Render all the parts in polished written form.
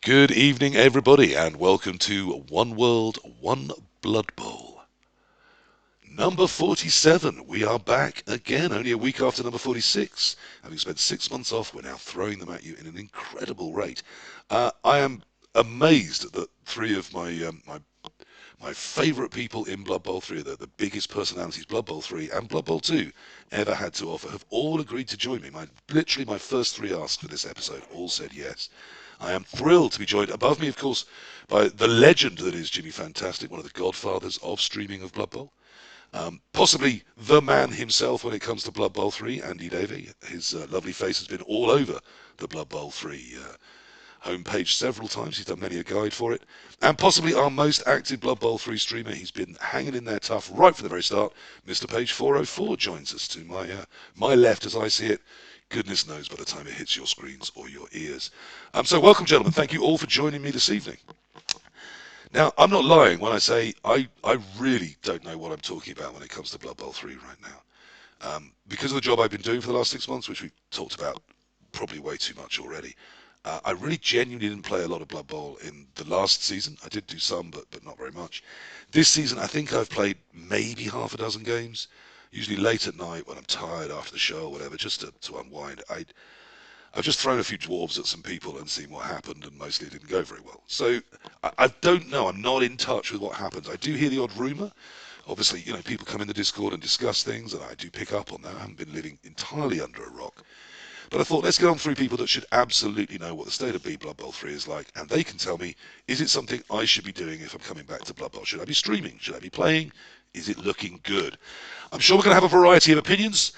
Good evening, everybody, and welcome to One World, One Blood Bowl. Number 47. We are back again, only a week after number 46. Having spent 6 months off, we're now throwing them at you in an incredible rate. I am amazed that three of my favourite people in Blood Bowl 3, the biggest personalities Blood Bowl 3 and Blood Bowl 2 ever had to offer, have all agreed to join me. Literally my first three asks for this episode all said yes. I am thrilled to be joined above me, of course, by the legend that is JimmyFantastic, one of the godfathers of streaming of Blood Bowl. Possibly the man himself when it comes to Blood Bowl 3, AndyDavo. His lovely face has been all over the Blood Bowl 3 homepage several times. He's done many a guide for it. And possibly our most active Blood Bowl 3 streamer. He's been hanging in there tough right from the very start. Mr. Page 404 joins us to my left as I see it. Goodness knows by the time it hits your screens or your ears. So welcome, gentlemen. Thank you all for joining me this evening. Now, I'm not lying when I say I really don't know what I'm talking about when it comes to Blood Bowl 3 right now. Because of the job I've been doing for the last 6 months, which we've talked about probably way too much already, I really genuinely didn't play a lot of Blood Bowl in the last season. I did do some, but not very much. This season, I think I've played maybe half a dozen games, usually late at night when I'm tired after the show or whatever, just to unwind. I've just thrown a few dwarves at some people and seen what happened, and mostly it didn't go very well. So I don't know. I'm not in touch with what happens. I do hear the odd rumour. Obviously, people come in the Discord and discuss things, and I do pick up on that. I haven't been living entirely under a rock. But I thought, let's get on through people that should absolutely know what the state of B Blood Bowl 3 is like, and they can tell me, is it something I should be doing if I'm coming back to Blood Bowl? Should I be streaming? Should I be playing? Is it looking good? I'm sure we're going to have a variety of opinions.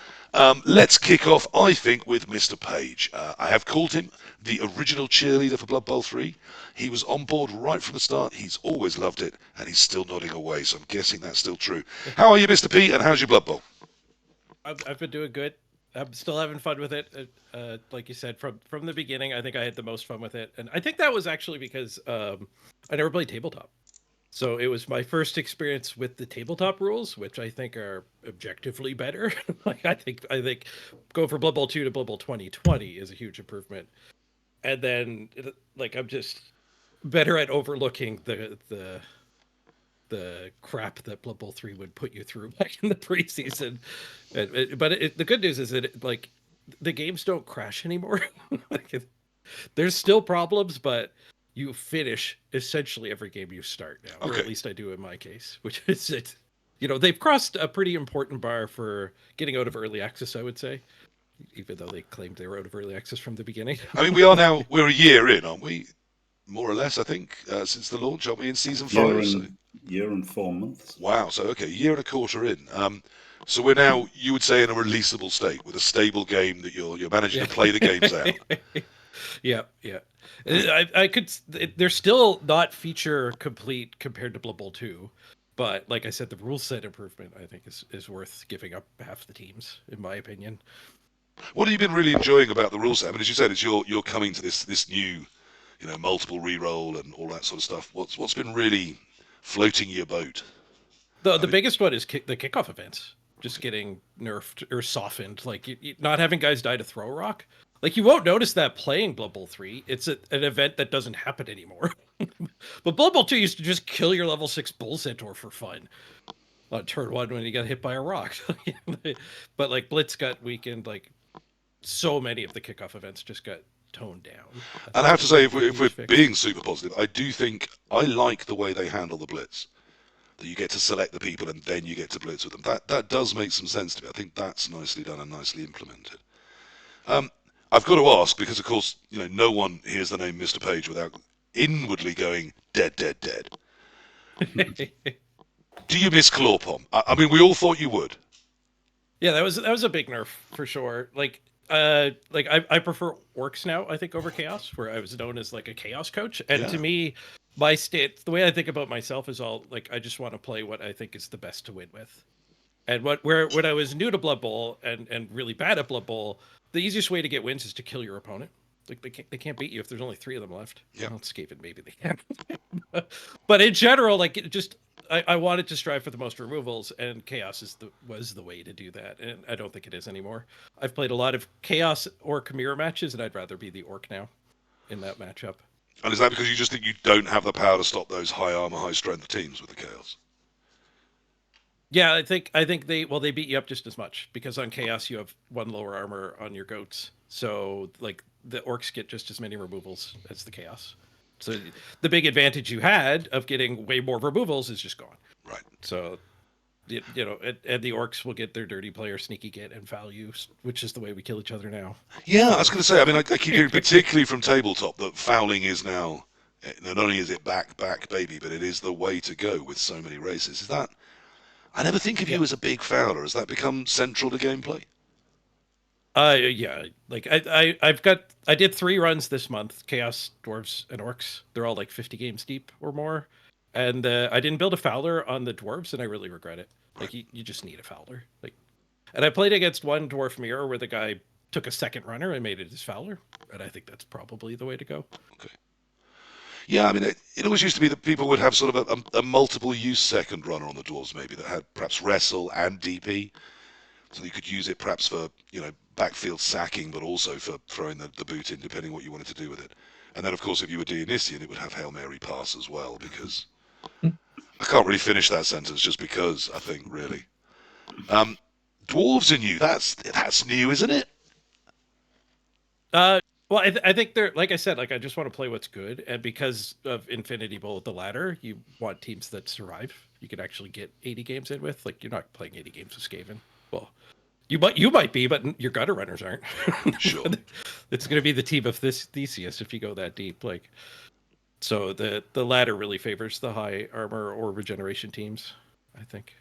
Let's kick off, I think, with Mr. Page. I have called him the original cheerleader for Blood Bowl 3. He was on board right from the start. He's always loved it, and he's still nodding away, so I'm guessing that's still true. How are you, Mr. P, and how's your Blood Bowl? I've been doing good. I'm still having fun with it. Like you said, from the beginning, I think I had the most fun with it, and I think that was actually because I never played tabletop, so it was my first experience with the tabletop rules, which I think are objectively better. I think going from Blood Bowl 2 to Blood Bowl 2020 is a huge improvement, and then I'm just better at overlooking the crap that Blood Bowl 3 would put you through back in the preseason. But the good news is that the games don't crash anymore. There's still problems, but you finish essentially every game you start now, or at least I do in my case, which is it. They've crossed a pretty important bar for getting out of early access, I would say, even though they claimed they were out of early access from the beginning. I mean, we're a year in, aren't we? More or less, I think, since the launch, aren't we, in season 5? Year and 4 months. Wow, so okay, year and a quarter in. So we're now, you would say, in a releasable state with a stable game that you're managing to play the games out. Yeah. I could. They're still not feature complete compared to Blood Bowl 2, but like I said, the rule set improvement I think is worth giving up half the teams, in my opinion. What have you been really enjoying about the rule set? I mean, as you said, it's you're coming to this new, multiple re-roll and all that sort of stuff. What's been really floating your boat? The biggest one is the kickoff events just getting nerfed or softened. Like not having guys die to throw a rock. Like you won't notice that playing Blood Bowl 3. It's an event that doesn't happen anymore. But Blood Bowl 2 used to just kill your level 6 Bull Centaur for fun on turn 1 when you got hit by a rock. But like Blitz got weakened. Like so many of the kickoff events just got toned down. And I have to say, if we're being super positive, I do think I like the way they handle the Blitz. That you get to select the people and then you get to blitz with them. That does make some sense to me. I think that's nicely done and nicely implemented. I've got to ask, because of course, no one hears the name Mr. Page without inwardly going, dead, dead, dead. Do you miss Clawpom? I mean, we all thought you would. Yeah, that was a big nerf for sure. I prefer orcs now, I think, over chaos, where I was known as like a chaos coach. And to me, my state, the way I think about myself is all like, I just want to play what I think is the best to win with. And when I was new to Blood Bowl and really bad at Blood Bowl, the easiest way to get wins is to kill your opponent. Like they can't beat you if there's only 3 of them left. Yeah. Well, Skaven, maybe they can. But in general, like I wanted to strive for the most removals, and chaos was the way to do that. And I don't think it is anymore. I've played a lot of chaos or Chimera matches, and I'd rather be the orc now in that matchup. And is that because you just think you don't have the power to stop those high armor, high strength teams with the chaos? Yeah, I think they beat you up just as much because on chaos you have one lower armor on your goats, so like the orcs get just as many removals as the chaos. So the big advantage you had of getting way more removals is just gone. Right. So and the orcs will get their dirty player sneaky get and value, which is the way we kill each other now. Yeah, I was going to say. I mean, I keep hearing, particularly from tabletop, that fouling is now not only is it back baby, but it is the way to go with so many races. Is that? I never think of you as a big fouler. Has that become central to gameplay? Yeah, like I did 3 runs this month, Chaos, Dwarves, and Orcs. They're all like 50 games deep or more. And I didn't build a Fowler on the Dwarves, and I really regret it. Like, you just need a Fowler. Like, and I played against one Dwarf Mirror where the guy took a second runner and made it his Fowler, and I think that's probably the way to go. Okay. Yeah, I mean, it always used to be that people would have sort of a multiple use second runner on the Dwarves, maybe, that had perhaps Wrestle and DP. So you could use it perhaps for, backfield sacking, but also for throwing the boot in, depending what you wanted to do with it. And then, of course, if you were Dionysian, it would have Hail Mary pass as well, because I can't really finish that sentence just because, I think, really. Dwarves are new. That's new, isn't it? Well, I think they're, like I said, like I just want to play what's good, and because of Infinity Bowl, the ladder, you want teams that survive. You can actually get 80 games in with. Like, you're not playing 80 games with Skaven. Well, you might be, but your gutter runners aren't. Sure. It's going to be the team of this Theseus if you go that deep. Like, so the ladder really favors the high armor or regeneration teams, I think.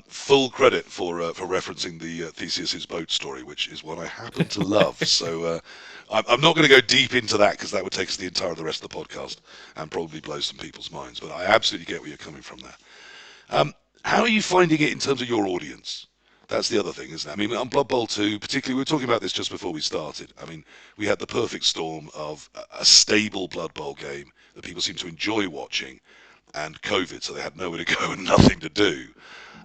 Full credit for referencing the Theseus's boat story, which is one I happen to love. So I'm not going to go deep into that because that would take us the entire of the rest of the podcast and probably blow some people's minds. But I absolutely get where you're coming from there. How are you finding it in terms of your audience? That's the other thing, isn't it? I mean, on Blood Bowl 2, particularly, we were talking about this just before we started. I mean, we had the perfect storm of a stable Blood Bowl game that people seem to enjoy watching, and COVID, so they had nowhere to go and nothing to do.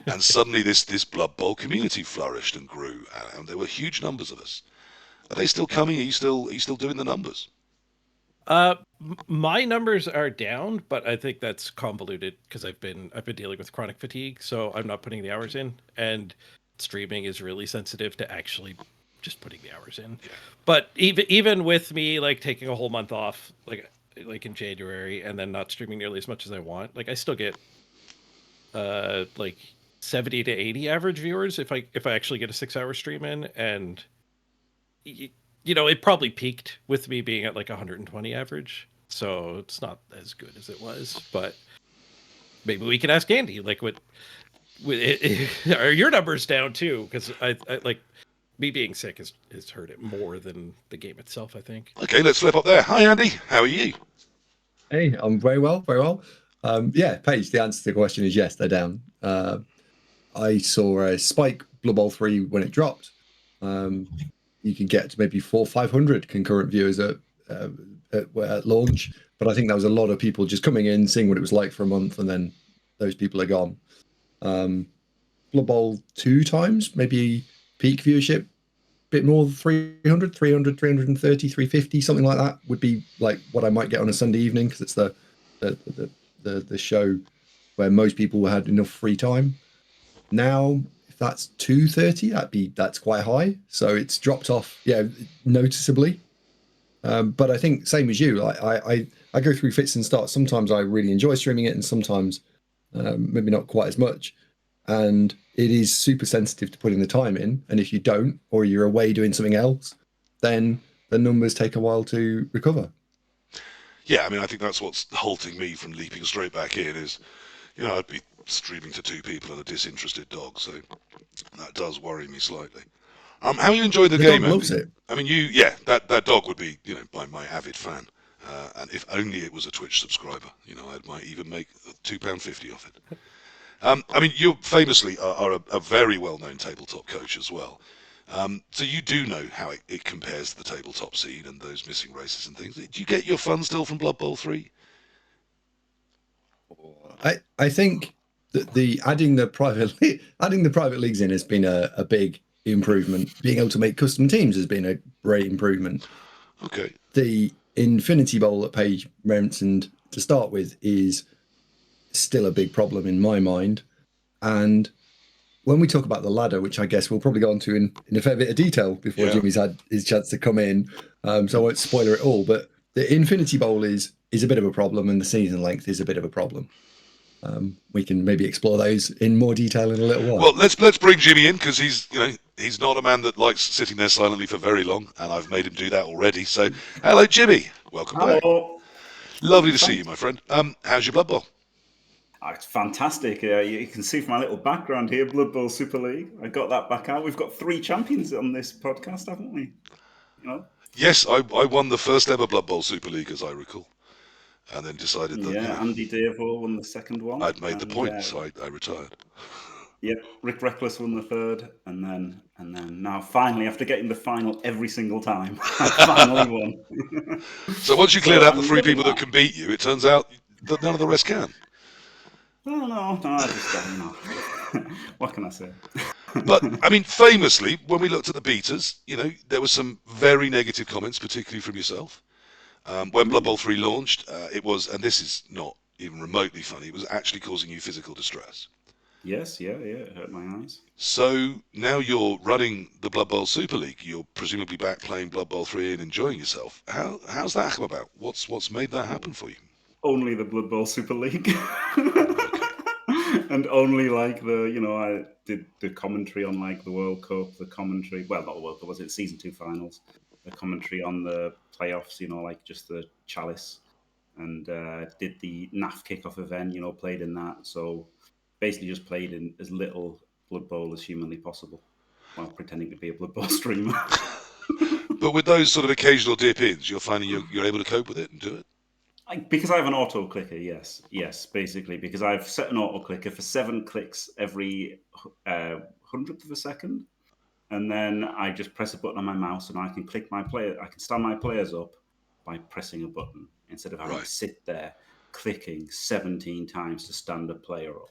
And suddenly this Blood Bowl community flourished and grew, and there were huge numbers of us. Are they still coming? Are you still doing the numbers? My numbers are down, but I think that's convoluted because I've been dealing with chronic fatigue, so I'm not putting the hours in, and streaming is really sensitive to actually just putting the hours in. Yeah. But even with me like taking a whole month off, like in January, and then not streaming nearly as much as I want, like I still get like 70 to 80 average viewers if I actually get a 6-hour stream in, and it probably peaked with me being at like 120 average, so it's not as good as it was. But maybe we can ask Andy, like, what are your numbers down too? Because I like, me being sick has hurt it more than the game itself, I think. Okay, let's flip up there. Hi, Andy. How are you? Hey, I'm very well, very well. Yeah, Paige, the answer to the question is yes, they're down. I saw a spike Blood Bowl 3 when it dropped. You can get to maybe 400-500 concurrent viewers at launch, but I think there was a lot of people just coming in, seeing what it was like for a month, and then those people are gone. Blood Bowl 2 times, maybe peak viewership, bit more 300, 330, 350, something like that would be like what I might get on a Sunday evening, because it's the show where most people had enough free time. Now, if that's 230, that's quite high. So it's dropped off, noticeably. But I think same as you, I go through fits and starts. Sometimes I really enjoy streaming it, and sometimes maybe not quite as much. And it is super sensitive to putting the time in. And if you don't, or you're away doing something else, then the numbers take a while to recover. Yeah, I mean, I think that's what's halting me from leaping straight back in is, I'd be streaming to 2 people and a disinterested dog, so that does worry me slightly. How you enjoy the game, dog loves Andy? it. I mean, that dog would be, my avid fan. And if only it was a Twitch subscriber, I might even make £2.50 off it. I mean, you famously are a very well-known tabletop coach as well. So you do know how it compares to the tabletop scene and those missing races and things. Do you get your fun still from Blood Bowl 3? I think that adding the private leagues in has been a big improvement. Being able to make custom teams has been a great improvement. Okay. The Infinity Bowl that Paige mentioned to start with is still a big problem in my mind. And when we talk about the ladder, which I guess we'll probably go into in a fair bit of detail before Jimmy's had his chance to come in, so I won't spoiler it all, but the Infinity Bowl is a bit of a problem, and the season length is a bit of a problem. We can maybe explore those in more detail in a little while. Well, let's bring Jimmy in, because he's not a man that likes sitting there silently for very long, and I've made him do that already. So, hello, Jimmy. Welcome back. Lovely to see you, my friend. How's your Blood Bowl? It's fantastic. You can see from my little background here, Blood Bowl Super League. I got that back out. We've got 3 champions on this podcast, haven't we? Yes, I won the first ever Blood Bowl Super League, as I recall, and then decided that AndyDavo won the second one. I'd made the point, so I retired. Yep, Rick Reckless won the third, and then now finally, after getting the final every single time, I finally won. So once you cleared out the 3 people that can beat you, it turns out that none of the rest can. No, I just don't know. What can I say? But, I mean, famously, when we looked at the beaters, there were some very negative comments, particularly from yourself. When Blood Bowl 3 launched, it was, and this is not even remotely funny, it was actually causing you physical distress. Yes, it hurt my eyes. So now you're running the Blood Bowl Super League. You're presumably back playing Blood Bowl 3 and enjoying yourself. How's that come about? What's made that happen for you? Only the Blood Bowl Super League. And only like I did the commentary on like the World Cup, the commentary, well, not the World Cup, was it Season 2 finals, the commentary on the playoffs, like just the chalice, and did the NAF kickoff event, played in that. So basically just played in as little Blood Bowl as humanly possible while pretending to be a Blood Bowl streamer. But with those sort of occasional dip-ins, you're finding you're able to cope with it and do it? Because I have an auto clicker, yes, basically, because I've set an auto clicker for 7 clicks every 100th of a second, and then I just press a button on my mouse, and I can click I can stand my players up by pressing a button instead of having to sit there clicking 17 times to stand a player up.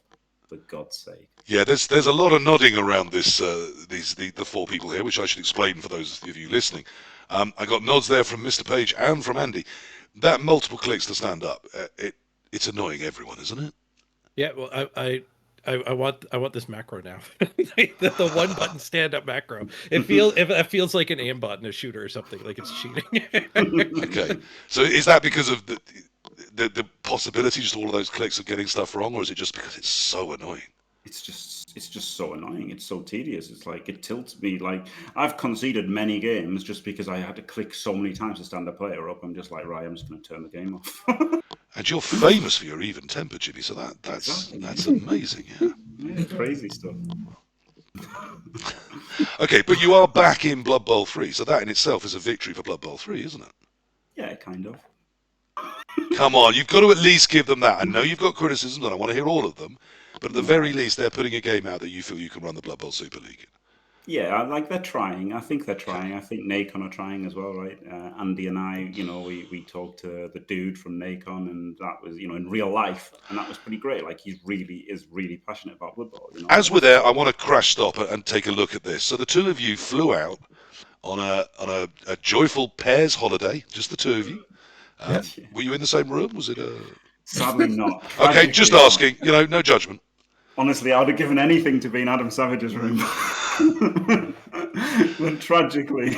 For God's sake! Yeah, there's a lot of nodding around this. The 4 people here, which I should explain for those of you listening. I got nods there from Mr. Page and from Andy. That multiple clicks to stand up, it's annoying everyone, isn't it? Yeah, well, I want this macro now. the 1 button stand up macro. It feels like an aim bot in a shooter or something, like it's cheating. Okay, so is that because of the possibility, just all of those clicks of getting stuff wrong, or is it just because it's so annoying? It's just so annoying. It's so tedious. It's like it tilts me. Like I've conceded many games just because I had to click so many times to stand a player up. I'm just like, right, I'm just going to turn the game off. And you're famous for your even temper, Jimmy. So that's amazing. Yeah, crazy stuff. Okay, but you are back in Blood Bowl 3, so that in itself is a victory for Blood Bowl 3, isn't it? Yeah, kind of. Come on, you've got to at least give them that. I know you've got criticisms, and I want to hear all of them. But at the very least, they're putting a game out that you feel you can run the Blood Bowl Super League in. Yeah, like they're trying. I think they're trying. I think Nacon are trying as well, right? Andy and I, we talked to the dude from Nacon, and that was, in real life, and that was pretty great. Like he is really passionate about Blood Bowl. As we're there, I want to crash stop and take a look at this. So the 2 of you flew out on a joyful pairs holiday, just the 2 of you. Were you in the same room? Was it a... Sadly not. Okay, just asking. No judgment. Honestly, I would have given anything to be in Adam Savage's room. But tragically,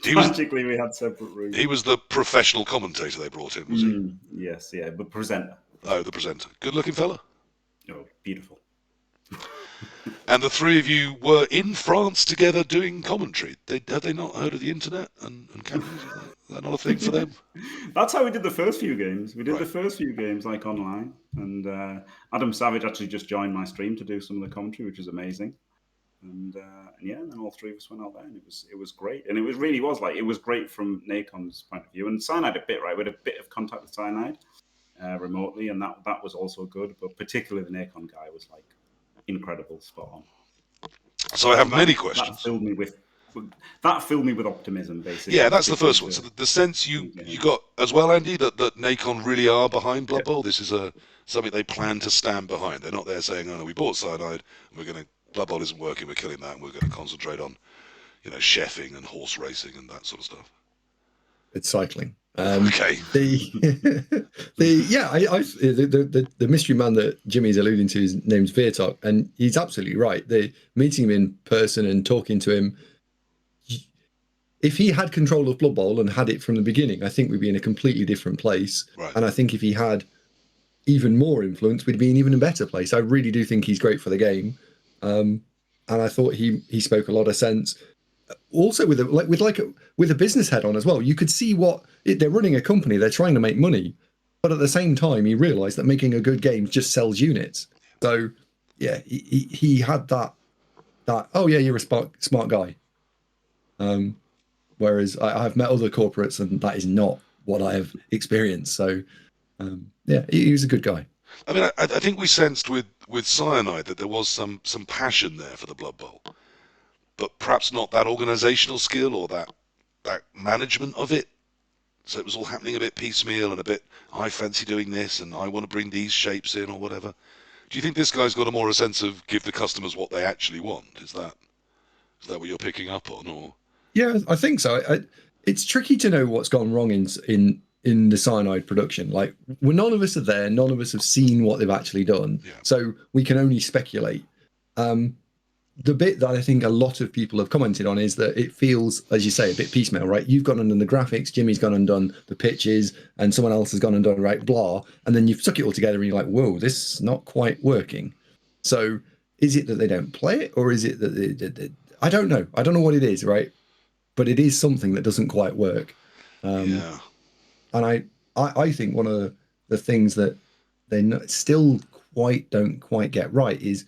we had separate rooms. He was the professional commentator they brought in, was he? Yes, yeah, but presenter. Oh, the presenter. Good-looking fella. Oh, beautiful. And the 3 of you were in France together doing commentary. Had they not heard of the internet and cameras? Is that not a thing for them? That's how we did the first few games. We did the first few games like online, and Adam Savage actually just joined my stream to do some of the commentary, which is amazing. And then all 3 of us went out there, and it was great. And it was great from Nacon's point of view. And Cyanide a bit, right? We had a bit of contact with Cyanide remotely, and that was also good. But particularly the Nacon guy was like incredible, spot on. So I have many questions. That filled me with optimism, basically. Yeah, that's the first one. So the sense you got as well, Andy, that Nacon really are behind Blood Bowl. This is something they plan to stand behind. They're not there saying, "Oh no, we bought Cyanide, and Blood Bowl isn't working. We're killing that, and we're going to concentrate on, chefing and horse racing and that sort of stuff." it's cycling. Okay. The mystery man that Jimmy's alluding to is name's Virtok, and he's absolutely right. The meeting him in person and talking to him, if he had control of Blood Bowl and had it from the beginning, I think we'd be in a completely different place. Right. And I think if he had even more influence, we'd be in even a better place. I really do think he's great for the game, and I thought he spoke a lot of sense. Also, with a business head on as well, you could see they're running a company, they're trying to make money, but at the same time, he realised that making a good game just sells units. So, yeah, he had that. Oh yeah, you're a smart guy. Whereas I've met other corporates, and that is not what I have experienced. So, yeah, he was a good guy. I mean, I think we sensed with Cyanide that there was some passion there for the Blood Bowl, but perhaps not that organisational skill or that management of it. So it was all happening a bit piecemeal and a bit, I fancy doing this and I want to bring these shapes in or whatever. Do you think this guy's got a sense of give the customers what they actually want? Is that what you're picking up on, or? Yeah, I think so. It's tricky to know what's gone wrong in the Cyanide production. Like, none of us are there. None of us have seen what they've actually done. Yeah. So we can only speculate. The bit that I think a lot of people have commented on is that it feels, as you say, a bit piecemeal, right? You've gone and done the graphics, Jimmy's gone and done the pitches, and someone else has gone and done, right, blah. And then you've stuck it all together and you're like, whoa, this is not quite working. So is it that they don't play it, or is it that I don't know. I don't know what it is, right? But it is something that doesn't quite work. Yeah. And I think one of the things that they still don't quite get right is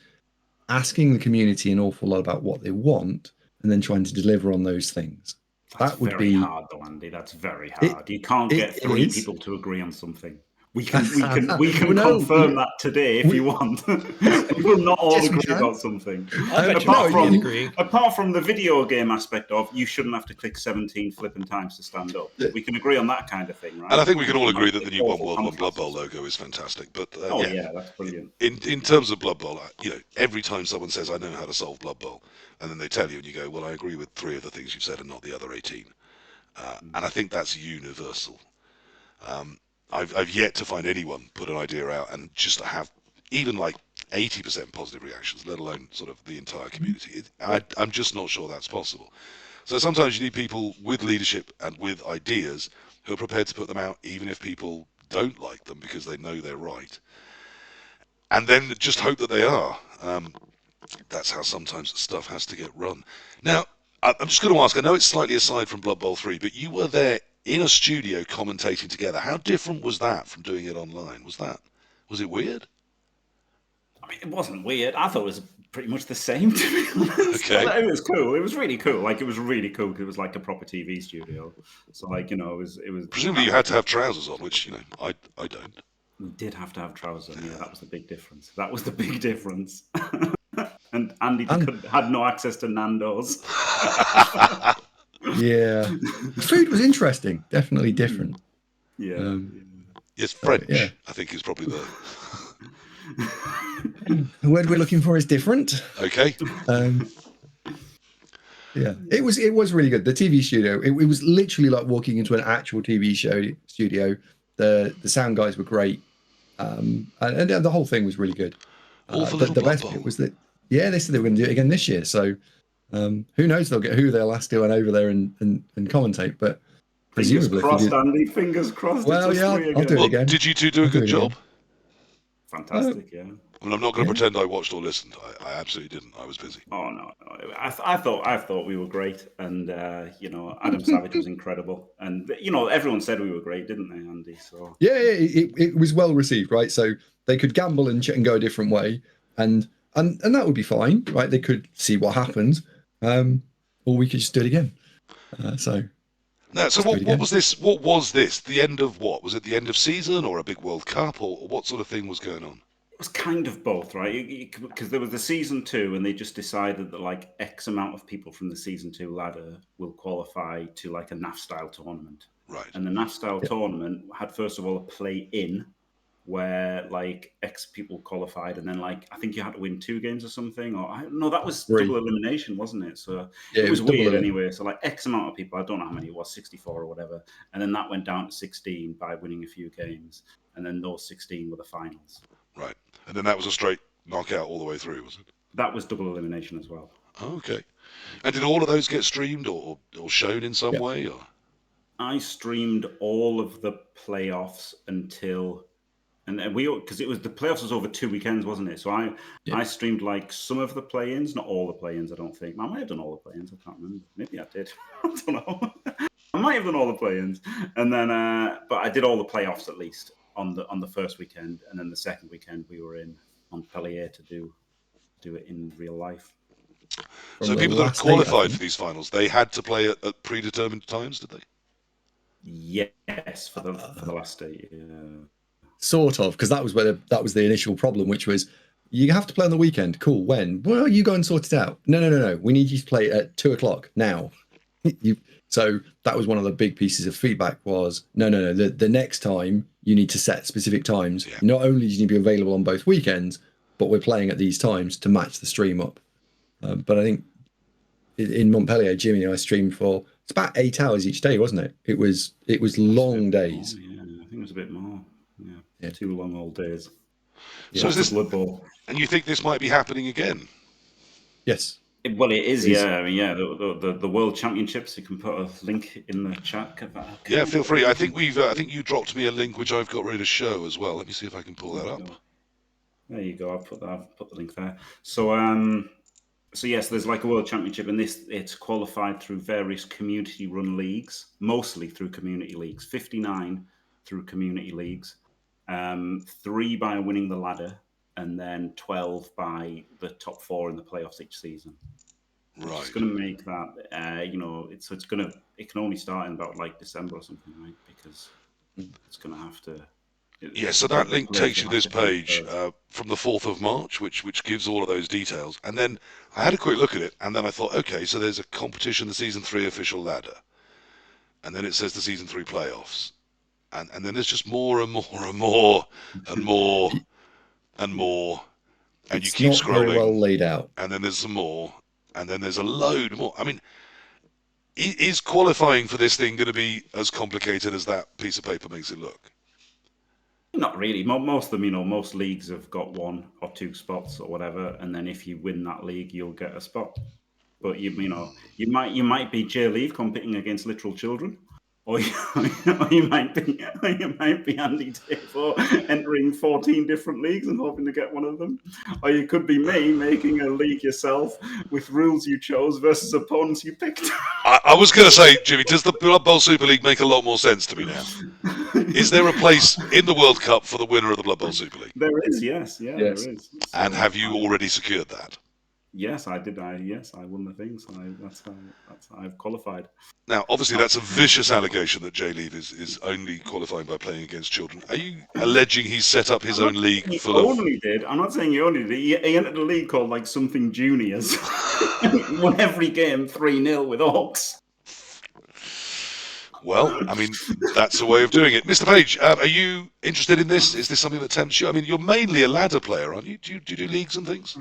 asking the community an awful lot about what they want and then trying to deliver on those things. That's that would very be hard, though, Andy. That's very hard. You can't get three people to agree on something. We can confirm that today if you want. We will not all agree about something. Apart from the video game aspect of you shouldn't have to click 17 flipping times to stand up. We can agree on that kind of thing, right? And I think we can all agree that the new One World, One Blood Bowl logo is fantastic. But yeah, that's brilliant. In terms of Blood Bowl, every time someone says, I know how to solve Blood Bowl, and then they tell you and you go, well, I agree with 3 of the things you've said and not the other 18. And I think that's universal. I've yet to find anyone put an idea out and just have even like 80% positive reactions, let alone sort of the entire community. I'm just not sure that's possible. So sometimes you need people with leadership and with ideas who are prepared to put them out, even if people don't like them because they know they're right. And then just hope that they are. That's how sometimes stuff has to get run. Now, I'm just going to ask, I know it's slightly aside from Blood Bowl 3, but you were there in a studio commentating together. How different was that from doing it online? Was it weird? I mean, it wasn't weird. I thought it was pretty much the same, to be honest. Okay. It was cool. It was really cool. Like, it was really cool because it was like a proper TV studio. So, like, it was. Presumably you had to have trousers on, which, I don't. We did have to have trousers on. Yeah, that was the big difference. And Andy had no access to Nando's. Yeah. Food was interesting. Definitely different. Yeah. Yes, French, yeah. I think is probably the... The word we're looking for is different. Okay. Yeah, it was really good. The TV studio, it was literally like walking into an actual TV studio. The sound guys were great. And the whole thing was really good. The best bit was that, yeah, they said they were going to do it again this year. So who knows who they'll ask to go over there and commentate. But presumably, fingers crossed, Andy. Fingers crossed. Well, yeah, I'll do it again. Did you two do a good job? Fantastic, yeah. I mean, I'm not going to pretend I watched or listened. I absolutely didn't. I was busy. Oh no, I thought we were great, and Adam Savage was incredible, and everyone said we were great, didn't they, Andy? So yeah, it was well received, right? So they could gamble and go a different way, and that would be fine, right? They could see what happens, or we could just do it again. So what was this? What was this? The end of what? Was it the end of season or a big World Cup, or what sort of thing was going on? It was kind of both, right? Because there was the season 2, and they just decided that like X amount of people from the season 2 ladder will qualify to like a NAF style tournament. Right. And the NAF style tournament had first of all a play-in, where like X people qualified, and then like I think you had to win 2 games or something, or no, that was 3. double elimination, wasn't it? So Yeah, it was double weird elim. anyway. So like X amount of people, I don't know how many it was, 64 or whatever, and then that went down to 16 by winning a few games, and then those 16 were the finals. Right. And then that was a straight knockout all the way through, was it? That was double elimination as well. Okay. And did all of those get streamed or shown in some way? Or? I streamed all of the playoffs until, and because it was the playoffs was over 2 weekends, wasn't it? So I streamed like some of the play-ins, not all the play-ins. I don't think I might have done all the play-ins. I can't remember. Maybe I did. I don't know. I might have done all the play-ins, and then but I did all the playoffs at least on the first weekend, and then the second weekend we were in Montpellier to do it in real life. So people that qualified for these finals, they had to play at predetermined times, did they? Yes, for the last day. Yeah. Sort of, because that was the initial problem, which was you have to play on the weekend. Cool. When? Well, you go and sort it out. No. We need you to play at 2:00 now. So that was one of the big pieces of feedback was no. The next time you need to set specific times. Yeah. Not only do you need to be available on both weekends, but we're playing at these times to match the stream up. But I think in Montpellier, Jimmy and I streamed for it's about 8 hours each day, wasn't it? It was long days. More, yeah, I think it was a bit more. Yeah. 2 long old days. So is this Blood Bowl? And you think this might be happening again? Yes. Well, it is. Yeah, I mean, the World Championships. You can put a link in the chat. Yeah, feel free. I think I think you dropped me a link which I've got ready to show as well. Let me see if I can pull that up. There you go. I've put the link there. So yes, there's like a World Championship, and it's qualified through various community-run leagues, mostly through community leagues. 59 through community leagues, 3 by winning the ladder, and then 12 by the top 4 in the playoffs each season. Right. It's going to make that, it can only start in about like December or something, right? Because it's going to have to. Yeah, so that link takes you to this page from the 4th of March, which gives all of those details. And then I had a quick look at it, and then I thought, okay, so there's a competition, the Season 3 official ladder. And then it says the Season 3 playoffs. And then there's just more and more and more and more and more. And it's you keep not scrolling. Very well laid out. And then there's some more. And then there's a load more. I mean, is qualifying for this thing going to be as complicated as that piece of paper makes it look? Not really. Most of them, most leagues have got 1 or 2 spots or whatever, and then if you win that league, you'll get a spot. But you might be J Leave competing against literal children, or you might be AndyDavo entering 14 different leagues and hoping to get one of them, or you could be me making a league yourself with rules you chose versus opponents you picked. I was going to say, Jimmy, does the Blood Bowl Super League make a lot more sense to me now? Is there a place in the World Cup for the winner of the Blood Bowl Super League? There is, yes. There is. So, and have you already secured that? Yes, I did. I won the thing, so that's how I've qualified. Now, obviously, that's a vicious allegation that J Leave is only qualifying by playing against children. Are you alleging he's set up his own league full of... I'm not saying he only did. He entered a league called like something juniors. Won every game 3-0 with Hawks. Well, I mean, that's a way of doing it. Mr. Page, are you interested in this? Is this something that tempts you? I mean, you're mainly a ladder player, aren't you? Do you do leagues and things?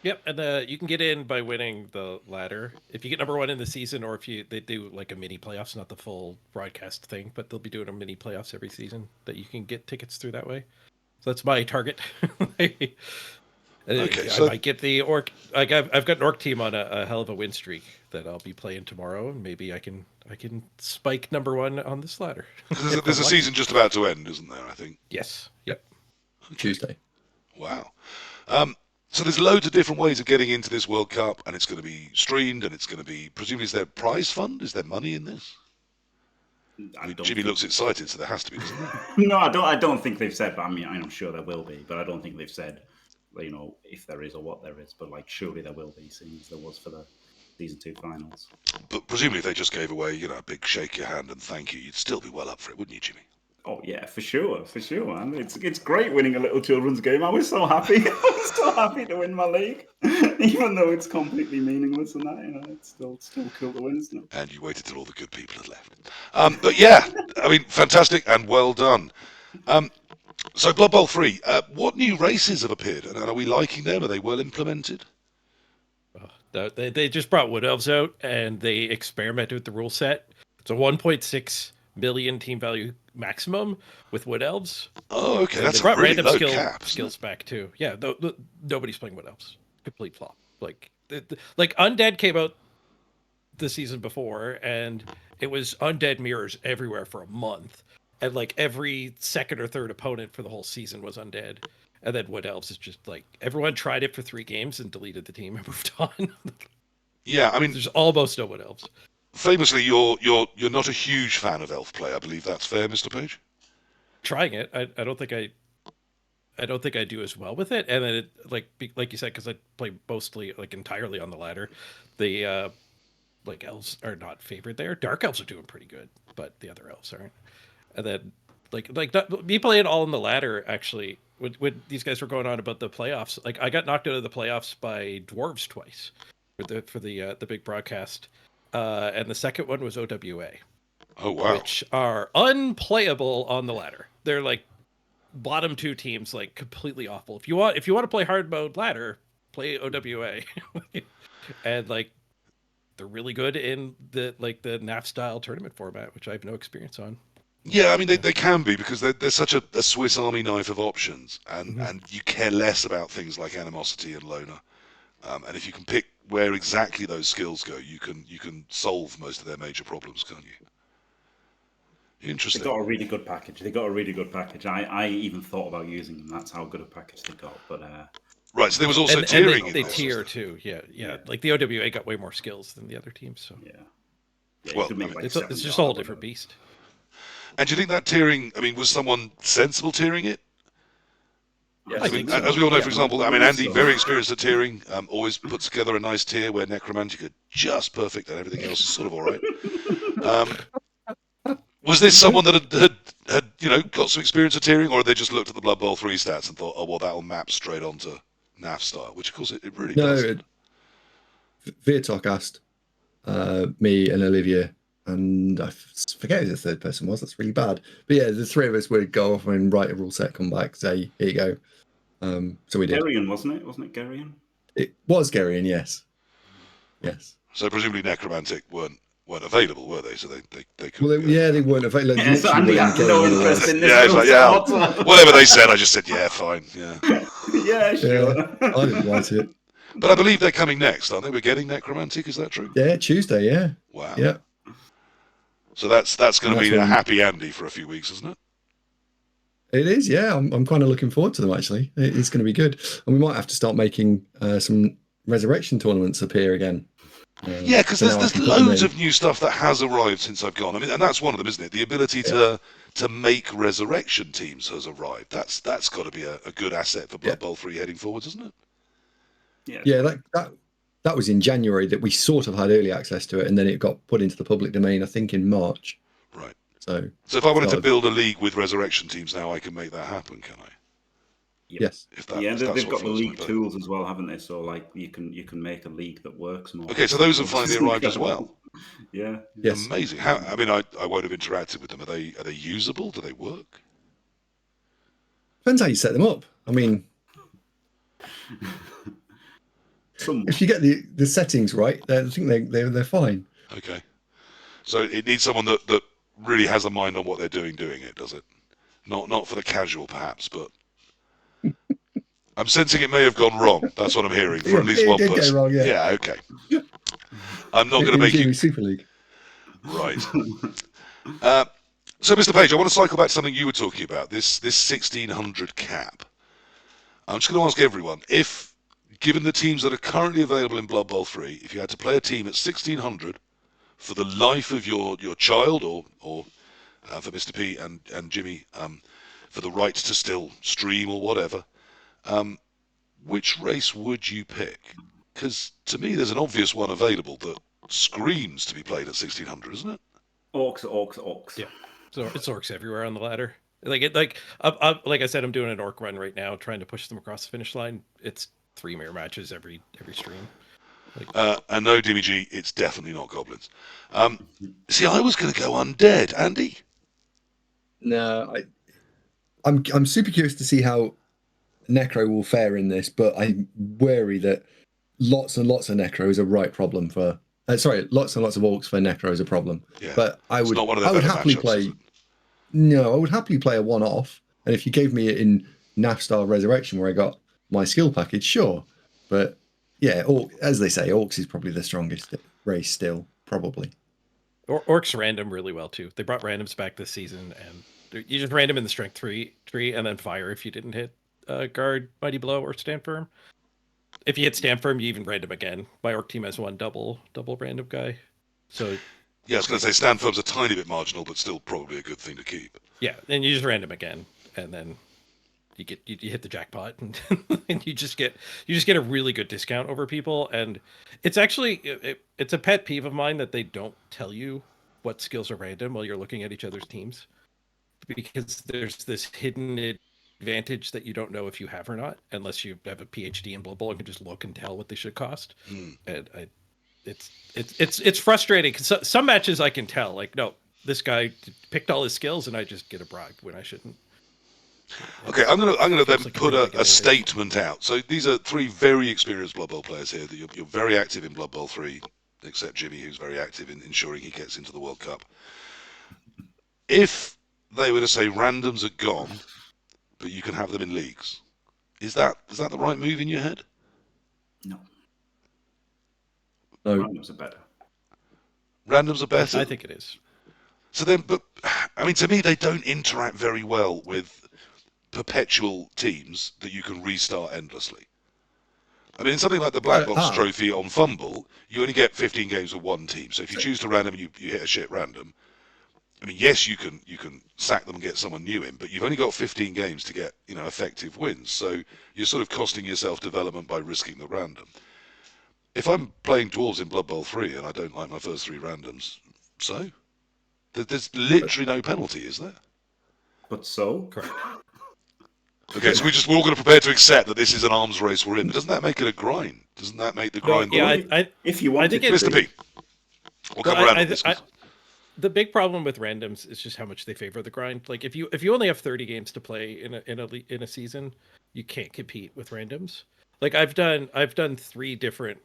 Yep, and you can get in by winning the ladder. If you get number 1 in the season, or if they do like a mini playoffs, not the full broadcast thing, but they'll be doing a mini playoffs every season that you can get tickets through that way. So that's my target. Okay, I might get the orc. Like I've got an orc team on a hell of a win streak that I'll be playing tomorrow, and maybe I can spike number 1 on this ladder. There's a season just about to end, isn't there? I think. Yes. Yep. Okay. Tuesday. Wow. So there's loads of different ways of getting into this World Cup, and it's going to be streamed, and it's going to be, presumably, is there a prize fund? Is there money in this? Jimmy looks excited, so there has to be, doesn't there? No, I don't think they've said, but I mean, I'm sure there will be, but I don't think they've said, if there is or what there is, but like, surely there will be, seeing as there was for the Season 2 finals. But presumably if they just gave away, a big shake your hand and thank you, you'd still be well up for it, wouldn't you, Jimmy? Oh yeah, for sure, man. It's great winning a little children's game. I was so happy. I was so happy to win my league, even though it's completely meaningless and that. It's still cool to win, isn't it? And you waited till all the good people had left. But yeah, I mean, fantastic and well done. So Blood Bowl 3, what new races have appeared, and are we liking them? Are they well implemented? They just brought Wood Elves out and they experimented with the rule set. It's a 1.6 million team value maximum with Wood Elves. Oh, okay, And that's they brought a really random low cap. skills back too. Yeah, nobody's playing Wood Elves. Complete flop. Like Undead came out the season before, and it was Undead mirrors everywhere for a month, and like every second or third opponent for the whole season was Undead. And then Wood Elves is just like everyone tried it for 3 games and deleted the team and moved on. Yeah, I mean, There's almost no Wood Elves. famously, you're not a huge fan of elf play. I believe that's fair, Mr. Page. Trying it, I don't think I do as well with it. And then like you said, because I play mostly like entirely on the ladder, the like elves are not favored there. Dark elves are doing pretty good, but the other elves aren't. And then me playing all in the ladder actually. When these guys were going on about the playoffs, like I got knocked out of the playoffs by dwarves twice for the big broadcast, and the second one was OWA, Oh, wow. which are unplayable on the ladder. They're like bottom 2 teams, like completely awful. If you want to play hard mode ladder, play OWA, and like they're really good in the NAF style tournament format, which I have no experience on. Yeah, I mean, they can be because they're such a Swiss Army knife of options, and you care less about things like animosity and loner. And if you can pick where exactly those skills go, you can solve most of their major problems, can't you? Interesting. They got a really good package. I even thought about using them. That's how good a package they got. But Right, so there was also and tiering. they in this, tier too. Yeah. Like the OWA got way more skills than the other teams. So yeah, Well, you could make like it's 7 just a whole yards, different whatever. beast. And do you think that tiering? I mean, was someone sensible tiering it? Yeah, I think so. As we all know, Yeah. for example, I mean, Andy, very experienced at tiering, always puts together a nice tier where Necromantic are just perfect and everything else is sort of all right. Was this someone that had got some experience at tiering, or had they just looked at the Blood Bowl 3 stats and thought, oh, well, that'll map straight onto NAF style, which, of course, it really does. Virtok asked me and Olivia, and I forget who the third person was. That's really bad. But yeah, the 3 of us would go off and write a rule set, come back, say, here you go. So we did. Garion, wasn't it? Wasn't it Garion? It was Garion, yes. Yes. So presumably Necromantic weren't available, were they? So they could. Well, they weren't available. Yeah, so Andy has no interest in this. Yeah, it's rule like, set yeah, whatsoever. whatever they said, I just said, yeah, fine, yeah. Yeah, sure. Yeah, I didn't write it. But I believe they're coming next, aren't they? We're getting Necromantic, is that true? Yeah, Tuesday, yeah. Wow. Yeah. So that's going to That's be a when- happy Andy for a few weeks, isn't it? It is, yeah. I'm kind of looking forward to them, actually. It's going to be good. And we might have to start making some resurrection tournaments appear again. Yeah, because so now I there's can put them loads in. of new stuff that has arrived since I've gone. I mean, and that's one of them, isn't it? The ability to make resurrection teams has arrived. That's got to be a good asset for Blood Bowl 3 heading forwards, isn't it? Yeah, that was in January that we sort of had early access to it, and then it got put into the public domain, I think, in March. Right. So if I wanted to build a league with resurrection teams now, I can make that happen, can I? Yes. If Yeah, if that's they've what got the floats my league boat. tools as well, haven't they? So like you can make a league that works more. Okay, so those have finally arrived as well. Yeah. Yes. Amazing. How? I mean, I won't have interacted with them. Are they usable? Do they work? Depends how you set them up. I mean, Some if you get the settings right, I think they're fine. Okay. So it needs someone that really has a mind on what they're doing it, does it? Not for the casual, perhaps, but I'm sensing it may have gone wrong. That's what I'm hearing for at least It one did go person. wrong, yeah. Yeah, okay. I'm not going to In make you... Jimmy Super League. Right. So, Mr. Page, I want to cycle back to something you were talking about, this 1600 cap. I'm just going to ask everyone, if, given the teams that are currently available in Blood Bowl 3, if you had to play a team at 1600 for the life of your child, or for Mr. P and Jimmy, for the right to still stream or whatever, which race would you pick? Because to me, there's an obvious one available that screams to be played at 1600, isn't it? orcs. Yeah. So it's orcs everywhere on the ladder. Like I said, I'm doing an orc run right now, trying to push them across the finish line. It's 3 mirror matches every stream. And no, DBG, it's definitely not goblins. See, I was going to go undead, Andy. No, I'm super curious to see how Necro will fare in this, but I'm wary that lots and lots of Necro is a right problem for. Lots and lots of Orcs for Necro is a problem. Yeah. But It's not one of their better happily matchups, is it? No, I would happily play a one-off, and if you gave me it in Nafstar Resurrection where I got my skill package, sure. But yeah, as they say, Orcs is probably the strongest race still, probably. Orcs random really well too. They brought randoms back this season, and you just random in the strength tree, and then fire if you didn't hit guard, mighty blow, or stand firm. If you hit stand firm, you even random again. My orc team has one double random guy. So yeah, I was going to say stand firm's a tiny bit marginal, but still probably a good thing to keep. yeah, and you just random again, and then you hit the jackpot, and, and you just get a really good discount over people. And it's actually it's a pet peeve of mine that they don't tell you what skills are random while you're looking at each other's teams, because there's this hidden advantage that you don't know if you have or not unless you have a PhD in Blood Bowl and can just look and tell what they should cost. And it's frustrating because some matches I can tell, like, no, this guy picked all his skills and I just get a bribe when I shouldn't. Okay, I'm gonna then like put a a statement out. So these are three very experienced Blood Bowl players here. That you're very active in Blood Bowl 3, except Jimmy, who's very active in ensuring he gets into the World Cup. If they were to say randoms are gone, but you can have them in leagues, is that the right move in your head? No. No. Randoms are better. Randoms are better. I think it is. So then, but I mean, to me, they don't interact very well with perpetual teams that you can restart endlessly. I mean, something like the Black Box Trophy on Fumble, you only get 15 games with one team. So if you choose to random, you hit a shit random. I mean, yes, you can sack them and get someone new in, but you've only got 15 games to get effective wins. So you're sort of costing yourself development by risking the random. If I'm playing Dwarves in Blood Bowl 3 and I don't like my first 3 randoms, so there's literally no penalty, is there? But so? Correct. Okay, so we're all going to prepare to accept that this is an arms race we're in. But doesn't that make it a grind? Doesn't that make the grind? Yeah, if you want to, Mr. P. We'll come around on this. The big problem with randoms is just how much they favor the grind. Like if you only have 30 games to play in a season, you can't compete with randoms. Like I've done 3 different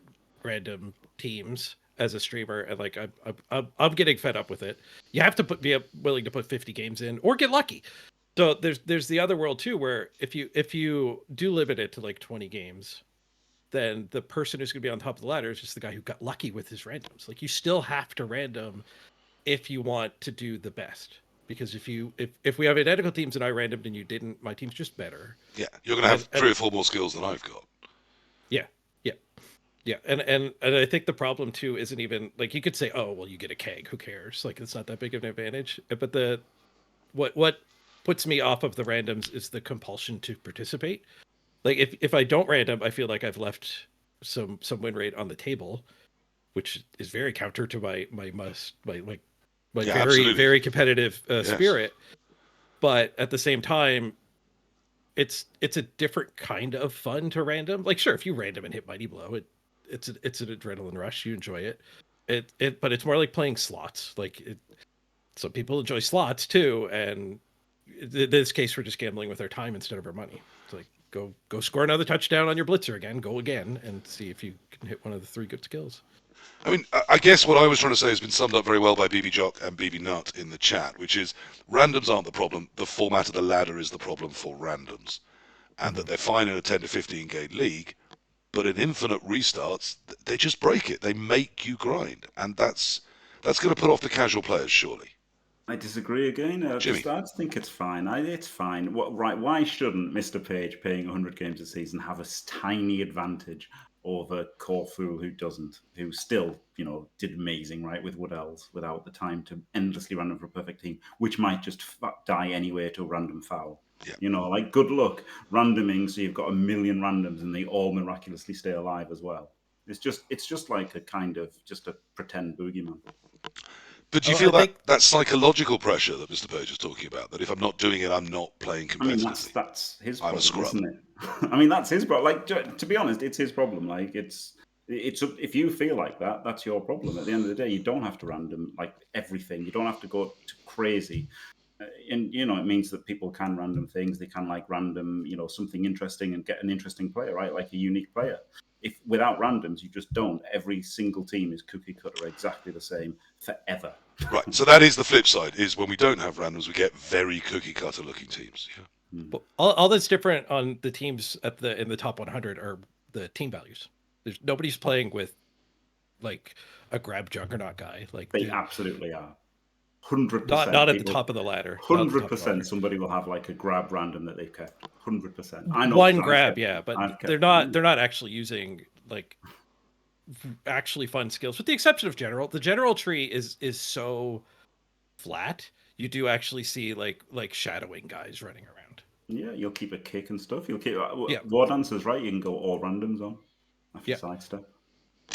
random teams as a streamer, and like I'm getting fed up with it. You have to be willing to put 50 games in or get lucky. So there's the other world too, where if you do limit it to like 20 games, then the person who's going to be on top of the ladder is just the guy who got lucky with his randoms. Like you still have to random if you want to do the best, because if we have identical teams and I randomed and you didn't, my team's just better. Yeah, you're going to have 3 or 4 more skills than I've got. Yeah, and I think the problem too isn't even like you could say, oh well, you get a keg, who cares? Like it's not that big of an advantage. But what puts me off of the randoms is the compulsion to participate. Like if I don't random, I feel like I've left some win rate on the table, which is very counter to my very competitive spirit. But at the same time, it's a different kind of fun to random. Like sure, if you random and hit mighty blow, it's an adrenaline rush. You enjoy it. But it's more like playing slots. Like some people enjoy slots too, and in this case, we're just gambling with our time instead of our money. It's like go score another touchdown on your blitzer again. Go again and see if you can hit one of the 3 good skills. I mean, I guess what I was trying to say has been summed up very well by BB Jock and BB Nut in the chat, which is randoms aren't the problem. The format of the ladder is the problem for randoms, and that they're fine in a 10 to 15 game league. But in infinite restarts, they just break it. They make you grind, and that's going to put off the casual players, surely. I disagree again. I just think it's fine. It's fine. Why shouldn't Mr. Page paying 100 games a season have a tiny advantage over Corfu, who doesn't, who still, did amazing, right, with Wood Elves without the time to endlessly random for a perfect team, which might just die anyway to a random foul. Yeah. Like good luck randoming, so you've got a million randoms and they all miraculously stay alive as well. It's just like a kind of just a pretend boogeyman. But do you feel that psychological pressure that Mr. Page is talking about, that if I'm not doing it, I'm not playing competitively? I mean, that's his problem, isn't it? I mean, that's his problem. Like, to be honest, it's his problem. Like, it's if you feel like that, that's your problem. At the end of the day, you don't have to random like everything. You don't have to go crazy. And it means that people can random things. They can like random, something interesting and get an interesting player, right? Like a unique player. If without randoms, you just don't. Every single team is cookie cutter, exactly the same forever. Right. So that is the flip side. Is when we don't have randoms, we get very cookie cutter looking teams. Yeah. But all that's different on the teams in the top 100 are the team values. Nobody's playing with like a grab juggernaut guy. Like they absolutely are. 100%. Not at the top of the ladder. 100% somebody will have like a grab random that they've kept. 100%. I know one grab, yeah, but they're not actually using like actually fun skills, with the exception of general. The general tree is so flat. You do actually see like shadowing guys running around. Yeah, you'll keep a kick and stuff. You'll keep War Dancer's right. You can go all randoms on after sidestep.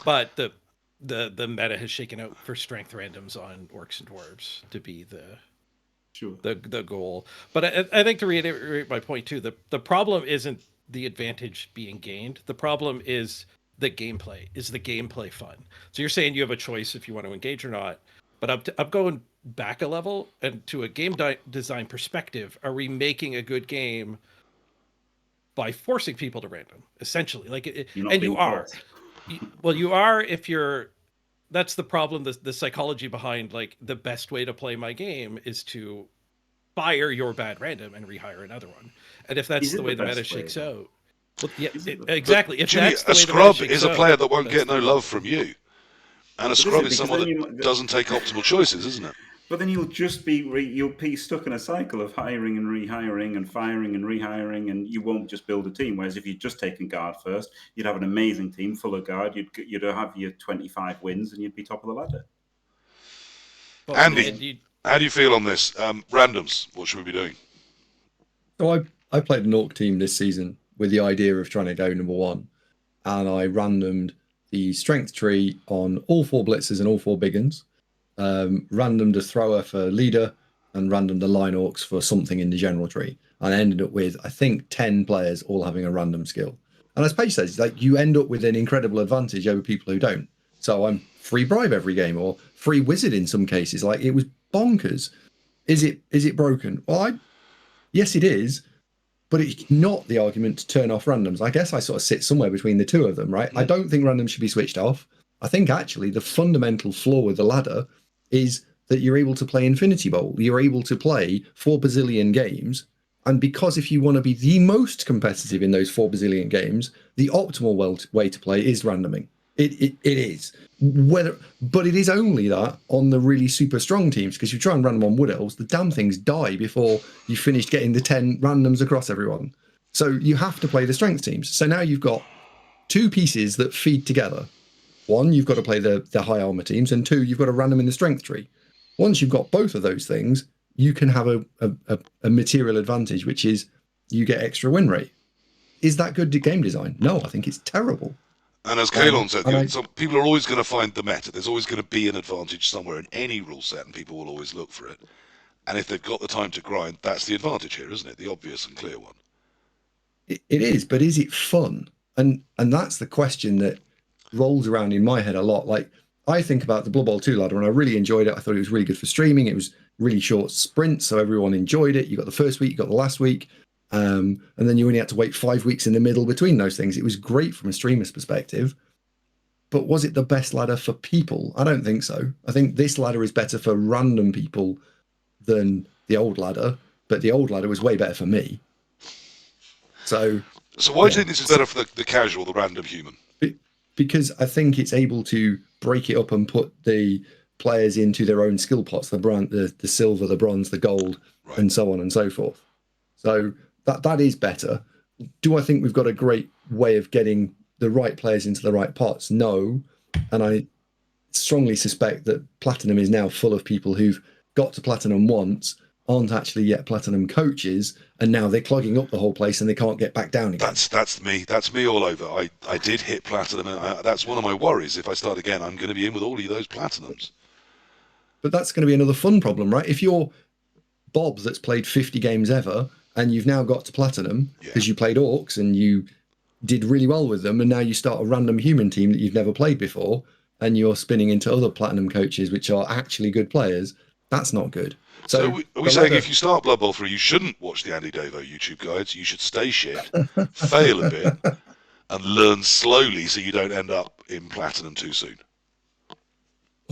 But the meta has shaken out for strength randoms on orcs and dwarves to be the goal. But I think, to reiterate my point too, the problem isn't the advantage being gained. The problem is the gameplay. Is the gameplay fun? So you're saying you have a choice if you want to engage or not. But I'm going back a level, and to a game design perspective, are we making a good game by forcing people to random, essentially? You are. Well, you are if you're. That's the problem. The psychology behind like the best way to play my game is to fire your bad random and rehire another one. And if that's the way the meta shakes out, well, yeah, exactly. If Jimmy, that's the a way scrub the meta is a shakes player out, that won't get no love from you, and a scrub is someone that doesn't take optimal choices, isn't it? But then you'll just you'll be stuck in a cycle of hiring and rehiring and firing and rehiring, and you won't just build a team. Whereas if you'd just taken guard first, you'd have an amazing team full of guard. You'd have your 25 wins, and you'd be top of the ladder. Well, Andy, how do you feel on this? Randoms, what should we be doing? So I played an orc team this season with the idea of trying to go number one, and I randomed the strength tree on all 4 blitzers and all 4 big uns. Randomed a thrower for leader, and randomed the line orcs for something in the general tree, and I ended up with, I think, 10 players all having a random skill. And as Paige says, like, you end up with an incredible advantage over people who don't. So I'm free bribe every game, or free wizard in some cases. Like, it was bonkers. Is it broken? Well, yes, it is, but it's not the argument to turn off randoms. I guess I sort of sit somewhere between the two of them, right? I don't think randoms should be switched off. I think actually the fundamental flaw with the ladder is that you're able to play Infinity Bowl. You're able to play 4 bazillion games. And because if you want to be the most competitive in those 4 bazillion games, the optimal way to play is randoming. It is. But it is only that on the really super strong teams, because you try and random on Wood Elves, the damn things die before you finished getting the 10 randoms across everyone. So you have to play the strength teams. So now you've got 2 pieces that feed together. 1, you've got to play the high armor teams, and 2, you've got to random in the strength tree. Once you've got both of those things, you can have a material advantage, which is you get extra win rate. Is that good game design? No, I think it's terrible. And as Kalon said, some people are always going to find the meta. There's always going to be an advantage somewhere in any rule set, and people will always look for it. And if they've got the time to grind, that's the advantage here, isn't it? The obvious and clear one. It is, but is it fun? And that's the question that rolls around in my head a lot. Like, I think about the Blood Bowl 2 ladder, and I really enjoyed it. I thought it was really good for streaming. It was really short sprints, so everyone enjoyed it. You got the first week, you got the last week, and then you only had to wait 5 weeks in the middle between those things. It was great from a streamer's perspective, but was it the best ladder for people? I don't think so. I think this ladder is better for random people than the old ladder, but the old ladder was way better for me. So why do you think this is better for the casual, the random human? Because I think it's able to break it up and put the players into their own skill pots, the silver, the bronze, the gold, right, and so on and so forth. So that is better. Do I think we've got a great way of getting the right players into the right pots? No. And I strongly suspect that Platinum is now full of people who've got to Platinum once, aren't actually yet Platinum coaches, and now they're clogging up the whole place and they can't get back down again. That's me all over. I did hit Platinum, and that's one of my worries. If I start again, I'm going to be in with all of those Platinums. But that's going to be another fun problem, right? If you're Bob that's played 50 games ever, and you've now got to Platinum because you played Orcs and you did really well with them, and now you start a random human team that you've never played before, and you're spinning into other Platinum coaches which are actually good players, That's not good. So are we saying ladder, if you start Blood Bowl 3, you shouldn't watch the AndyDavo YouTube guides? You should stay shit, fail a bit, and learn slowly so you don't end up in Platinum too soon?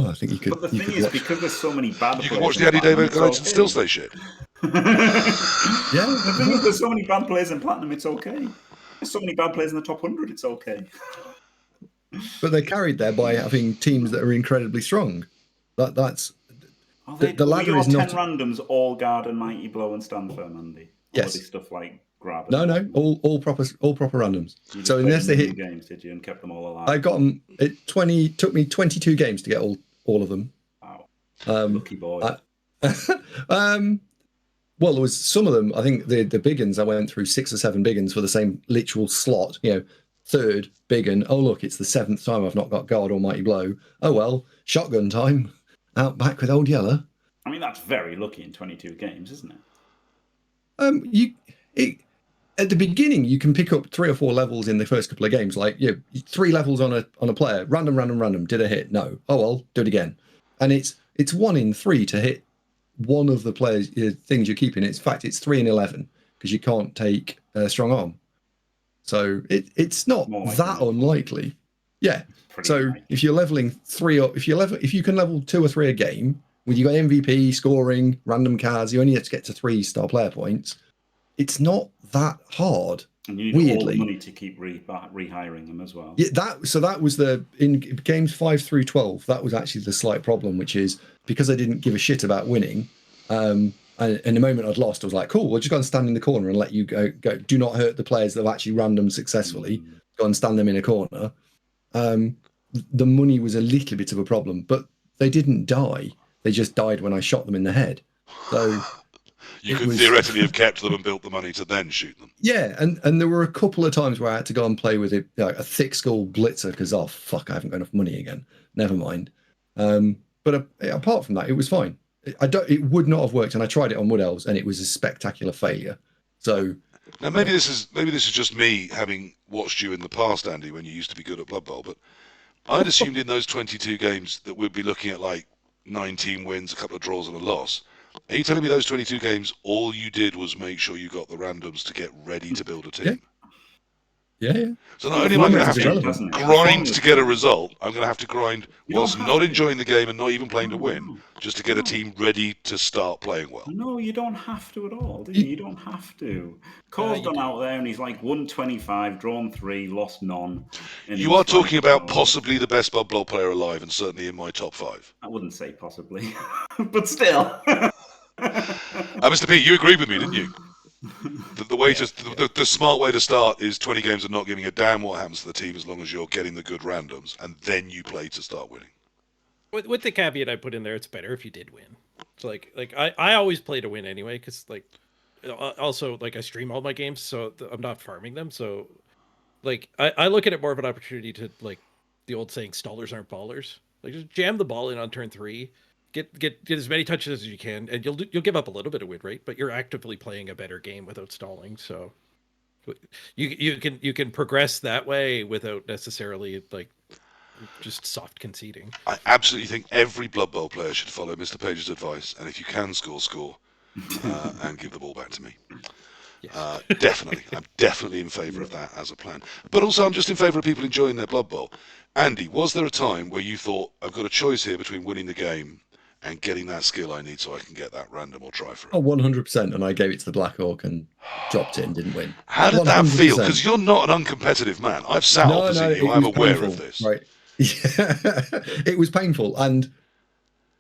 well, I think you could. But the thing is, because there's so many bad players, You can watch the in Platinum, AndyDavo it's guides and okay. still stay shit. Yeah. The thing is, there's so many bad players in Platinum, it's okay. There's so many bad players in the top 100, it's okay. But they're carried there by having teams that are incredibly strong. That's the ladder is not 10 randoms, all guard and mighty blow and stand firm, Andy. Yes. All stuff like grab. No, all proper randoms. You So unless they hit games, did you, and kept them all alive? I got them. It took me 22 games to get all of them. Wow. Lucky boy. Well, there was some of them. I think the big uns, I went through 6 or 7 big uns for the same literal slot. Third big un. Oh look, it's the 7th time I've not got guard or mighty blow. Oh well, shotgun time. Out back with old Yeller. I mean, that's very lucky in 22 games, isn't it? At the beginning, you can pick up 3 or 4 levels in the first couple of games. Like 3 levels on a player. Random. Did a hit? No. Oh well, do it again. And it's 1 in 3 to hit one of the players things you're keeping. In fact, it's 3 in 11 because you can't take a strong arm. So it's not that unlikely. Yeah. So if you're leveling 3 or if you can level 2 or 3 a game, when you got MVP, scoring, random cards, you only have to get to 3-star player points. It's not that hard. And you need all the money to keep rehiring them as well. Yeah, that was in games 5 through 12. That was actually the slight problem, which is because I didn't give a shit about winning. And in the moment I'd lost, I was like, cool, we'll just go and stand in the corner and let you go. Do not hurt the players that have actually random successfully. Go and stand them in a corner. The money was a little bit of a problem, but they didn't die. They just died when I shot them in the head. So you could theoretically have kept them and built the money to then shoot them. Yeah, and there were a couple of times where I had to go and play with a thick skull blitzer because fuck, I haven't got enough money again. Never mind. But apart from that, it was fine. It would not have worked, and I tried it on Wood Elves, and it was a spectacular failure. So now maybe this is just me having watched you in the past, Andy, when you used to be good at Blood Bowl, but I'd assumed in those 22 games that we'd be looking at like 19 wins, a couple of draws, and a loss. Are you telling me those 22 games, all you did was make sure you got the randoms to get ready to build a team? Yeah. So not only am I going to have to grind to get a result, I'm going to have to grind whilst not enjoying the game and not even playing to win, just to get a team ready to start playing well. No, you don't have to at all, do you? You don't have to. Cole's gone out there and he's like won 25, drawn 3, lost none. You are talking about possibly the best Blood Bowl player alive, and certainly in my top 5. I wouldn't say possibly, but still. Mr. P, you agreed with me, didn't you? The smart way to start is 20 games of not giving a damn what happens to the team as long as you're getting the good randoms, and then you play to start winning. With the caveat I put in there, it's better if you did win. It's like I always play to win anyway, because also I stream all my games, so I'm not farming them. So I look at it more of an opportunity to the old saying, stallers aren't ballers. Just jam the ball in on turn 3. Get as many touches as you can, and you'll give up a little bit of win rate, but you're actively playing a better game without stalling. So you can progress that way without necessarily just soft conceding. I absolutely think every Blood Bowl player should follow Mr. Page's advice, and if you can score, and give the ball back to me. Yes. Definitely, I'm definitely in favour of that as a plan. But also, I'm just in favour of people enjoying their Blood Bowl. Andy, was there a time where you thought, I've got a choice here between winning the game and getting that skill I need so I can get that random or try for it? 100%, and I gave it to the Black Hawk and dropped it and didn't win. How did 100%. That feel? Because you're not an uncompetitive man. I've sat opposite you. I'm aware of this. Right. Yeah. It was painful, and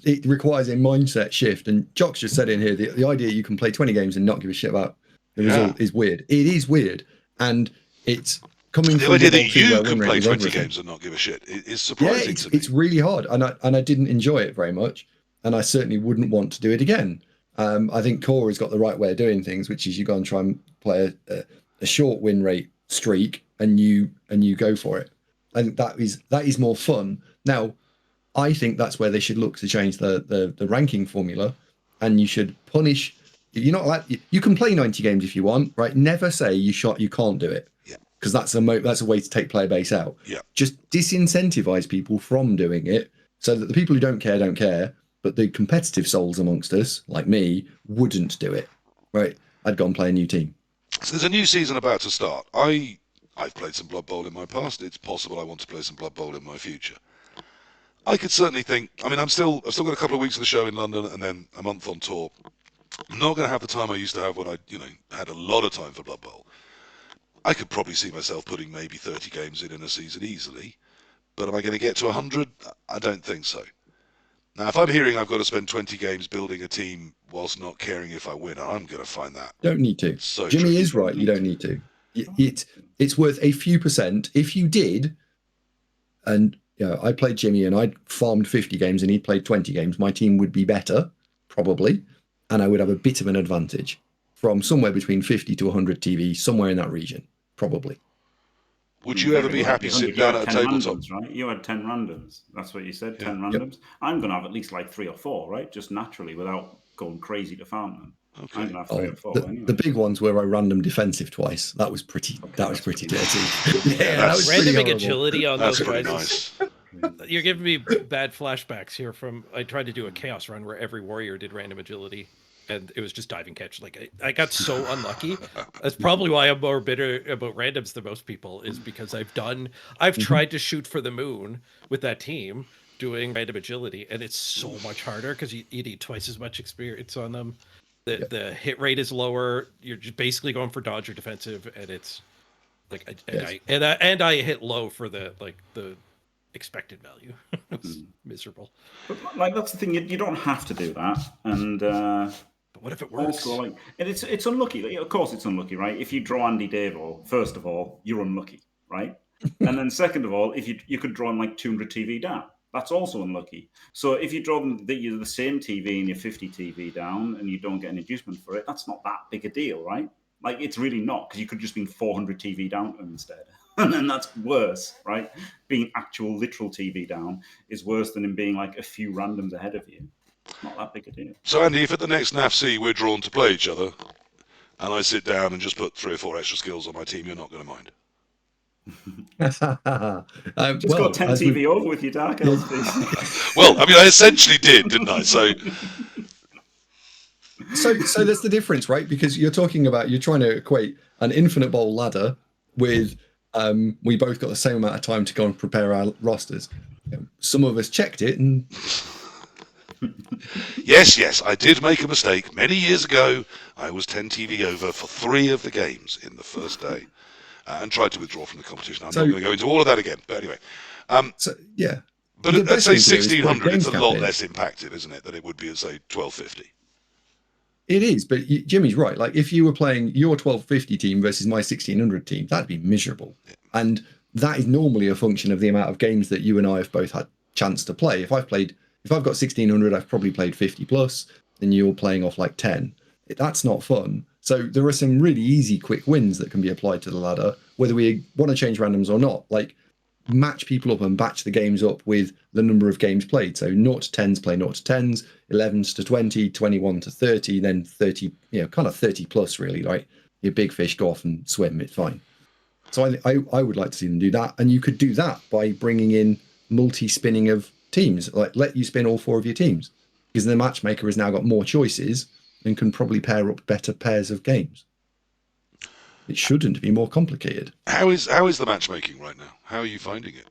it requires a mindset shift. And Jock's just said in here, the idea you can play 20 games and not give a shit about the result is weird. It is weird, and it's coming the from idea that you can play 20 games and not give a shit is surprising to me. It's really hard, and I didn't enjoy it very much, and I certainly wouldn't want to do it again. I think Corey's got the right way of doing things, which is you go and try and play a short win rate streak, and you go for it. I think that is more fun. Now, I think that's where they should look to change the ranking formula, and you should punish. You're not allowed, you can play 90 games if you want, right? Never say you can't do it. Yeah. Because that's a way to take player base out. Yeah. Just disincentivize people from doing it so that the people who don't care, but the competitive souls amongst us, like me, wouldn't do it. Right? I'd go and play a new team. So there's a new season about to start. I've played some Blood Bowl in my past. It's possible I want to play some Blood Bowl in my future. I could certainly think. I mean, I've still got a couple of weeks of the show in London and then a month on tour. I'm not going to have the time I used to have when I, had a lot of time for Blood Bowl. I could probably see myself putting maybe 30 games in a season easily. But am I going to get to 100? I don't think so. Now, if I'm hearing I've got to spend 20 games building a team whilst not caring if I win, I'm going to find that Don't need to. so Jimmy tricky. is right. You don't need to. It's worth a few percent. If you did, and I played Jimmy and I farmed 50 games and he played 20 games, my team would be better, probably, and I would have a bit of an advantage from somewhere between 50 to 100 TV, somewhere in that region, probably. Would you ever be happy sitting down at a tabletop? Randoms, right? You had 10 randoms. That's what you said, 10 Yeah. randoms. I'm going to have at least like 3 or 4, right? Just naturally without going crazy to farm them. Okay. I'm going to have 3 or 4 anyway. The big ones were I random defensive twice. That was pretty. Okay, that was pretty dirty. that was pretty Randoming horrible. agility on That's those pretty prizes. nice. You're giving me bad flashbacks here from I tried to do a chaos run where every warrior did random agility, and it was just dive and catch. Like I got so unlucky. That's probably why I'm more bitter about randoms than most people, is because I've tried to shoot for the moon with that team doing random agility, and it's so much harder because you need twice as much experience on them. The hit rate is lower. You're just basically going for dodge or defensive, and it's like I hit low for the expected value. It was miserable. But like that's the thing, you don't have to do that. And But what if it works? also, and it's unlucky. Of course, it's unlucky, right? If you draw AndyDavo, first of all, you're unlucky, right? And then second of all, if you could draw him like 200 TV down, that's also unlucky. So if you draw them that you're the same TV and you're 50 TV down and you don't get an inducement for it, that's not that big a deal, right? Like it's really not, because you could just been 400 TV down instead. And then that's worse, right? Being actual literal TV down is worse than him being like a few randoms ahead of you. Not that big a deal. So, Andy, if at the next NAFC we're drawn to play each other, and I sit down and just put 3 or 4 extra skills on my team, you're not going to mind. Just got 10 TV over with your Dark Elves, please. Well, I mean, I essentially did, didn't I? So that's the difference, right? Because you're trying to equate an infinite bowl ladder with we both got the same amount of time to go and prepare our rosters. Some of us checked it and yes, I did make a mistake many years ago. I was 10 TV over for 3 of the games in the first day, and tried to withdraw from the competition. I'm not going to go into all of that again, but anyway. But let's say 1600, it's a lot less impacted, isn't it, than it would be at, say, 1250. It is, but Jimmy's right. Like if you were playing your 1250 team versus my 1600 team, that'd be miserable. Yeah. And that is normally a function of the amount of games that you and I have both had chance to play. If I've got 1600, I've probably played 50 plus, and you're playing off like 10. That's not fun. So there are some really easy, quick wins that can be applied to the ladder, whether we want to change randoms or not. Like match people up and batch the games up with the number of games played. So 0 to 10s play 0 to 10s, 11s to 20, 21 to 30, then 30, kind of 30 plus really, right? Your big fish go off and swim, it's fine. So I would like to see them do that. And you could do that by bringing in multi-spinning of teams, like let you spin all 4 of your teams, because the matchmaker has now got more choices and can probably pair up better pairs of games. It shouldn't be more complicated. How is the matchmaking right now? How are you finding it?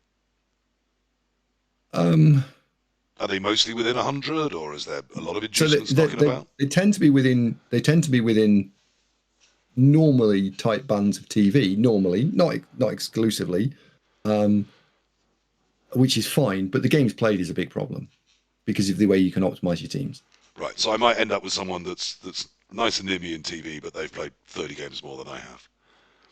Are they mostly within 100, or is there a lot of inducements knocking about? They tend to be within normally tight bands of TV. Normally, not exclusively, which is fine. But the games played is a big problem because of the way you can optimize your teams. Right. So I might end up with someone that's nice and near me in TV, but they've played 30 games more than I have.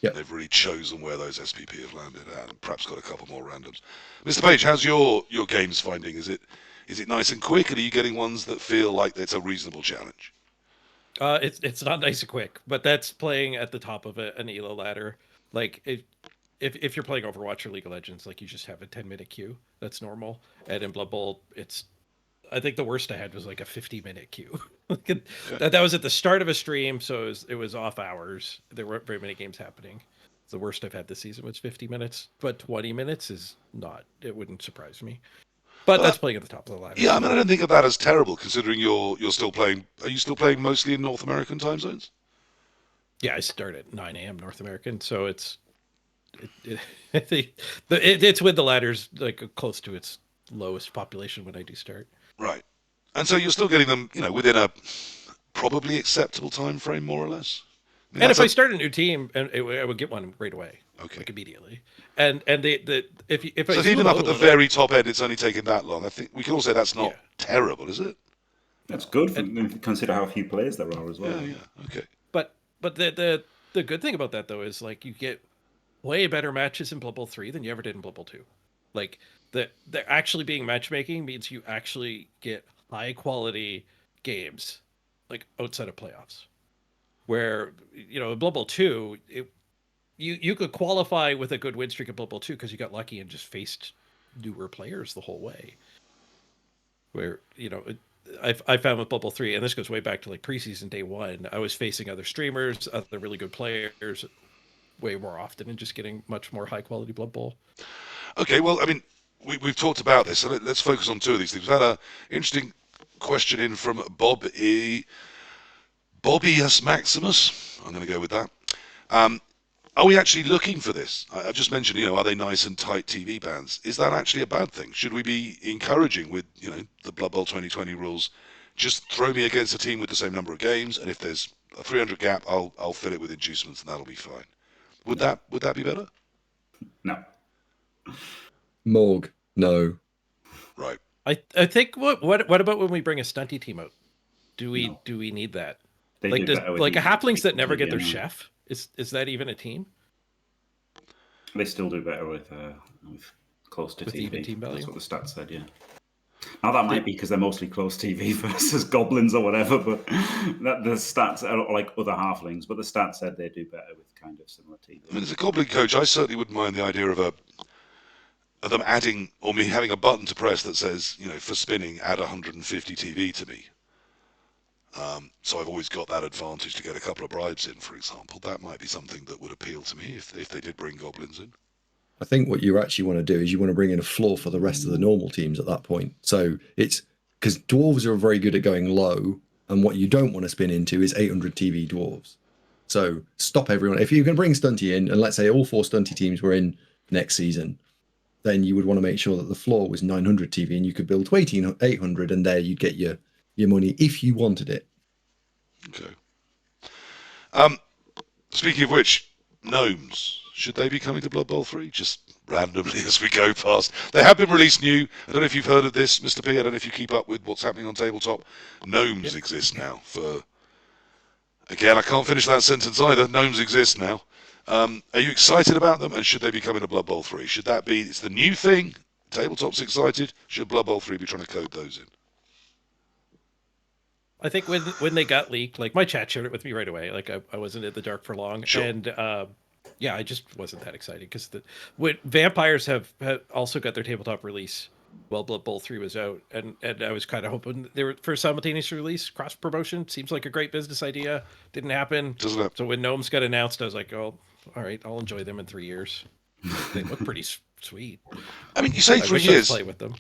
Yeah. They've really chosen where those SPP have landed and perhaps got a couple more randoms. Mr. Page, how's your games finding? Is it nice and quick, and are you getting ones that feel like it's a reasonable challenge? It's not nice and quick, but that's playing at the top of an ELO ladder. Like if you're playing Overwatch or League of Legends, like you just have a 10-minute queue. That's normal. And in Blood Bowl, I think the worst I had was like a 50-minute queue. That was at the start of a stream, so it was off hours. There weren't very many games happening. The worst I've had this season was 50 minutes, but 20 minutes is not. It wouldn't surprise me. But that's playing at the top of the ladder. Yeah, I mean, I don't think of that as terrible, considering you're still playing. Are you still playing mostly in North American time zones? Yeah, I start at 9 a.m. North American, so it's I think it's when the ladder's like close to its lowest population when I do start. Right. And so you're still getting them, within a probably acceptable time frame, more or less. I mean, And if I start a new team, and I would get one right away, okay, like immediately. And if I so even up at the very top end, it's only taken that long. I think we can all say that's not terrible, is it? That's good. Consider how few players there are as well. Yeah. Okay. But the good thing about that though is like you get way better matches in Blood Bowl 3 than you ever did in Blood Bowl 2. Like they're actually being matchmaking means you actually get high quality games like outside of playoffs. Where in Blood Bowl 2, you could qualify with a good win streak in Blood Bowl 2 because you got lucky and just faced newer players the whole way. Where I found with Blood Bowl 3, and this goes way back to like preseason day one, I was facing other streamers, other really good players way more often and just getting much more high quality Blood Bowl. Okay, well, I mean, we've talked about this, so let's focus on two of these things. We've had an interesting question in from Bobby S. Maximus. I'm going to go with that. Are we actually looking for this? I've just mentioned, are they nice and tight TV bands? Is that actually a bad thing? Should we be encouraging with, the Blood Bowl 2020 rules? Just throw me against a team with the same number of games, and if there's a 300 gap, I'll fill it with inducements, and that'll be fine. Would that be better? No. Morg, no. Right. I think what about when we bring a stunty team out? Do we need that? They like a halflings that never get their anyway. chef? Is that even a team? They still do better with close to With TV. even team value? That's what the stats said, yeah. Now that might be because they're mostly close TV versus goblins or whatever, but the stats are like other halflings, but the stats said they do better with kind of similar TV. I mean, as a goblin coach, I certainly wouldn't mind the idea of them adding, or me having a button to press that says, for spinning, add 150 TV to me. So I've always got that advantage to get a couple of bribes in, for example. That might be something that would appeal to me if they did bring goblins in. I think what you actually want to do is you want to bring in a floor for the rest of the normal teams at that point. So it's because dwarves are very good at going low, and what you don't want to spin into is 800 TV dwarves. So stop everyone. If you can bring stunty in, and let's say all 4 stunty teams were in next season, then you would want to make sure that the floor was 900 TV, and you could build to 800, and there you'd get your money if you wanted it. Okay. Speaking of which, gnomes. Should they be coming to Blood Bowl 3? Just randomly as we go past. They have been released new. I don't know if you've heard of this, Mr. P. I don't know if you keep up with what's happening on tabletop. Gnomes exist now for... Again, I can't finish that sentence either. Gnomes exist now. Are you excited about them? And should they be coming to Blood Bowl 3? Should that be... It's the new thing. Tabletop's excited. Should Blood Bowl 3 be trying to code those in? I think when they got leaked, like my chat shared it with me right away. Like I wasn't in the dark for long, Sure. and I just wasn't that excited because when vampires have also got their tabletop release while Blood Bowl 3 was out, and I was kind of hoping they were for simultaneous release, cross promotion. Seems like a great business idea. Didn't happen. Doesn't happen. So when Gnomes got announced, I was like, oh, all right, I'll enjoy them in 3 years. They look pretty sweet. I mean, you say 3 wish I could years. play with them.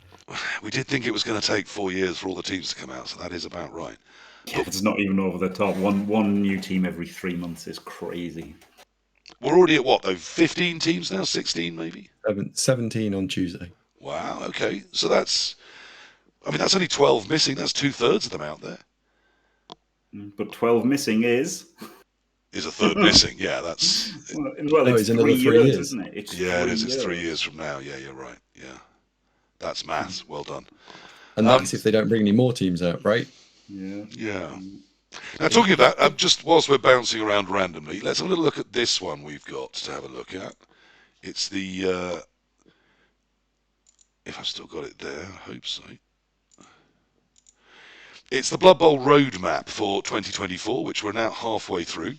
We did think it was going to take 4 years for all the teams to come out, so that is about right. Yeah, it's not even over the top. One new team every 3 months is crazy. We're already at what, though? 15 teams now? 16 maybe? 17 on Tuesday. Wow, okay. So that's only 12 missing. That's 2/3 of them out there. But 12 missing is a third missing. Yeah, that's... Well, it's another 3 3 years, years. isn't it? It's Yeah, it is. It's 3 years. years from now. Yeah, you're right. Yeah. That's maths. Well done. And that's if they don't bring any more teams out, right? Yeah. Yeah. Now, talking of that, just whilst we're bouncing around randomly, let's have a little look at this one we've got to have a look at. It's the... if I've still got it there, I hope so. It's the Blood Bowl roadmap for 2024, which we're now halfway through.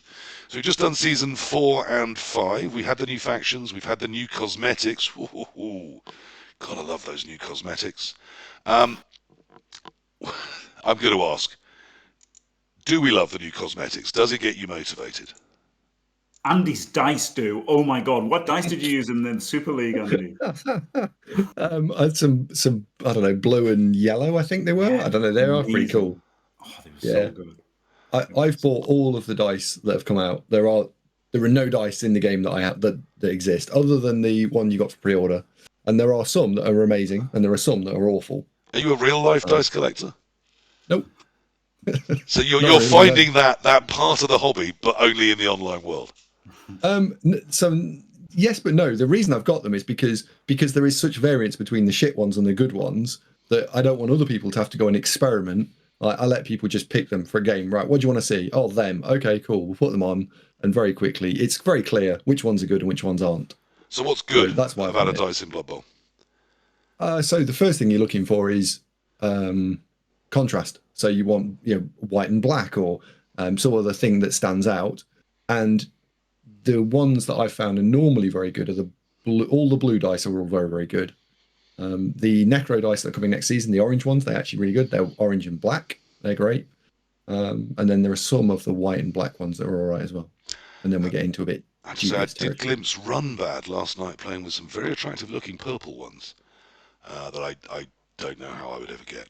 So we've just done season 4 and 5. We had the new factions. We've had the new cosmetics. Ooh, God, I love those new cosmetics. I'm going to ask, do we love the new cosmetics? Does it get you motivated? Andy's dice do. Oh my god, what dice did you use in the Super League, Andy? I had some I don't know, blue and yellow. I think they were. Yeah, I don't know. They are pretty amazing. cool. Oh, they were Yeah. so good. I've bought all of the dice that have come out. There are no dice in the game that I have that exist other than the one you got for pre-order, and there are some that are amazing, and there are some that are awful. Are you a real life dice collector? Nope. So you're Not really, finding that part of the hobby, but only in the online world. So yes, but no. The reason I've got them is because there is such variance between the shit ones and the good ones that I don't want other people to have to go and experiment. I let people just pick them for a game. Right, what do you want to see? Oh, them. Okay, cool. We'll put them on, and very quickly, it's very clear which ones are good and which ones aren't. So what's good that's why about a dice in Blood Bowl? So the first thing you're looking for is contrast. So you want white and black or some other thing that stands out. And the ones that I've found are normally very good are all the blue dice are all very, very good. The Necro dice that are coming next season, the orange ones, they're actually really good. They're orange and black. They're great. And then there are some of the white and black ones that are all right as well. And then we get into a bit. I did glimpse Run Bad last night playing with some very attractive looking purple ones that I don't know how I would ever get.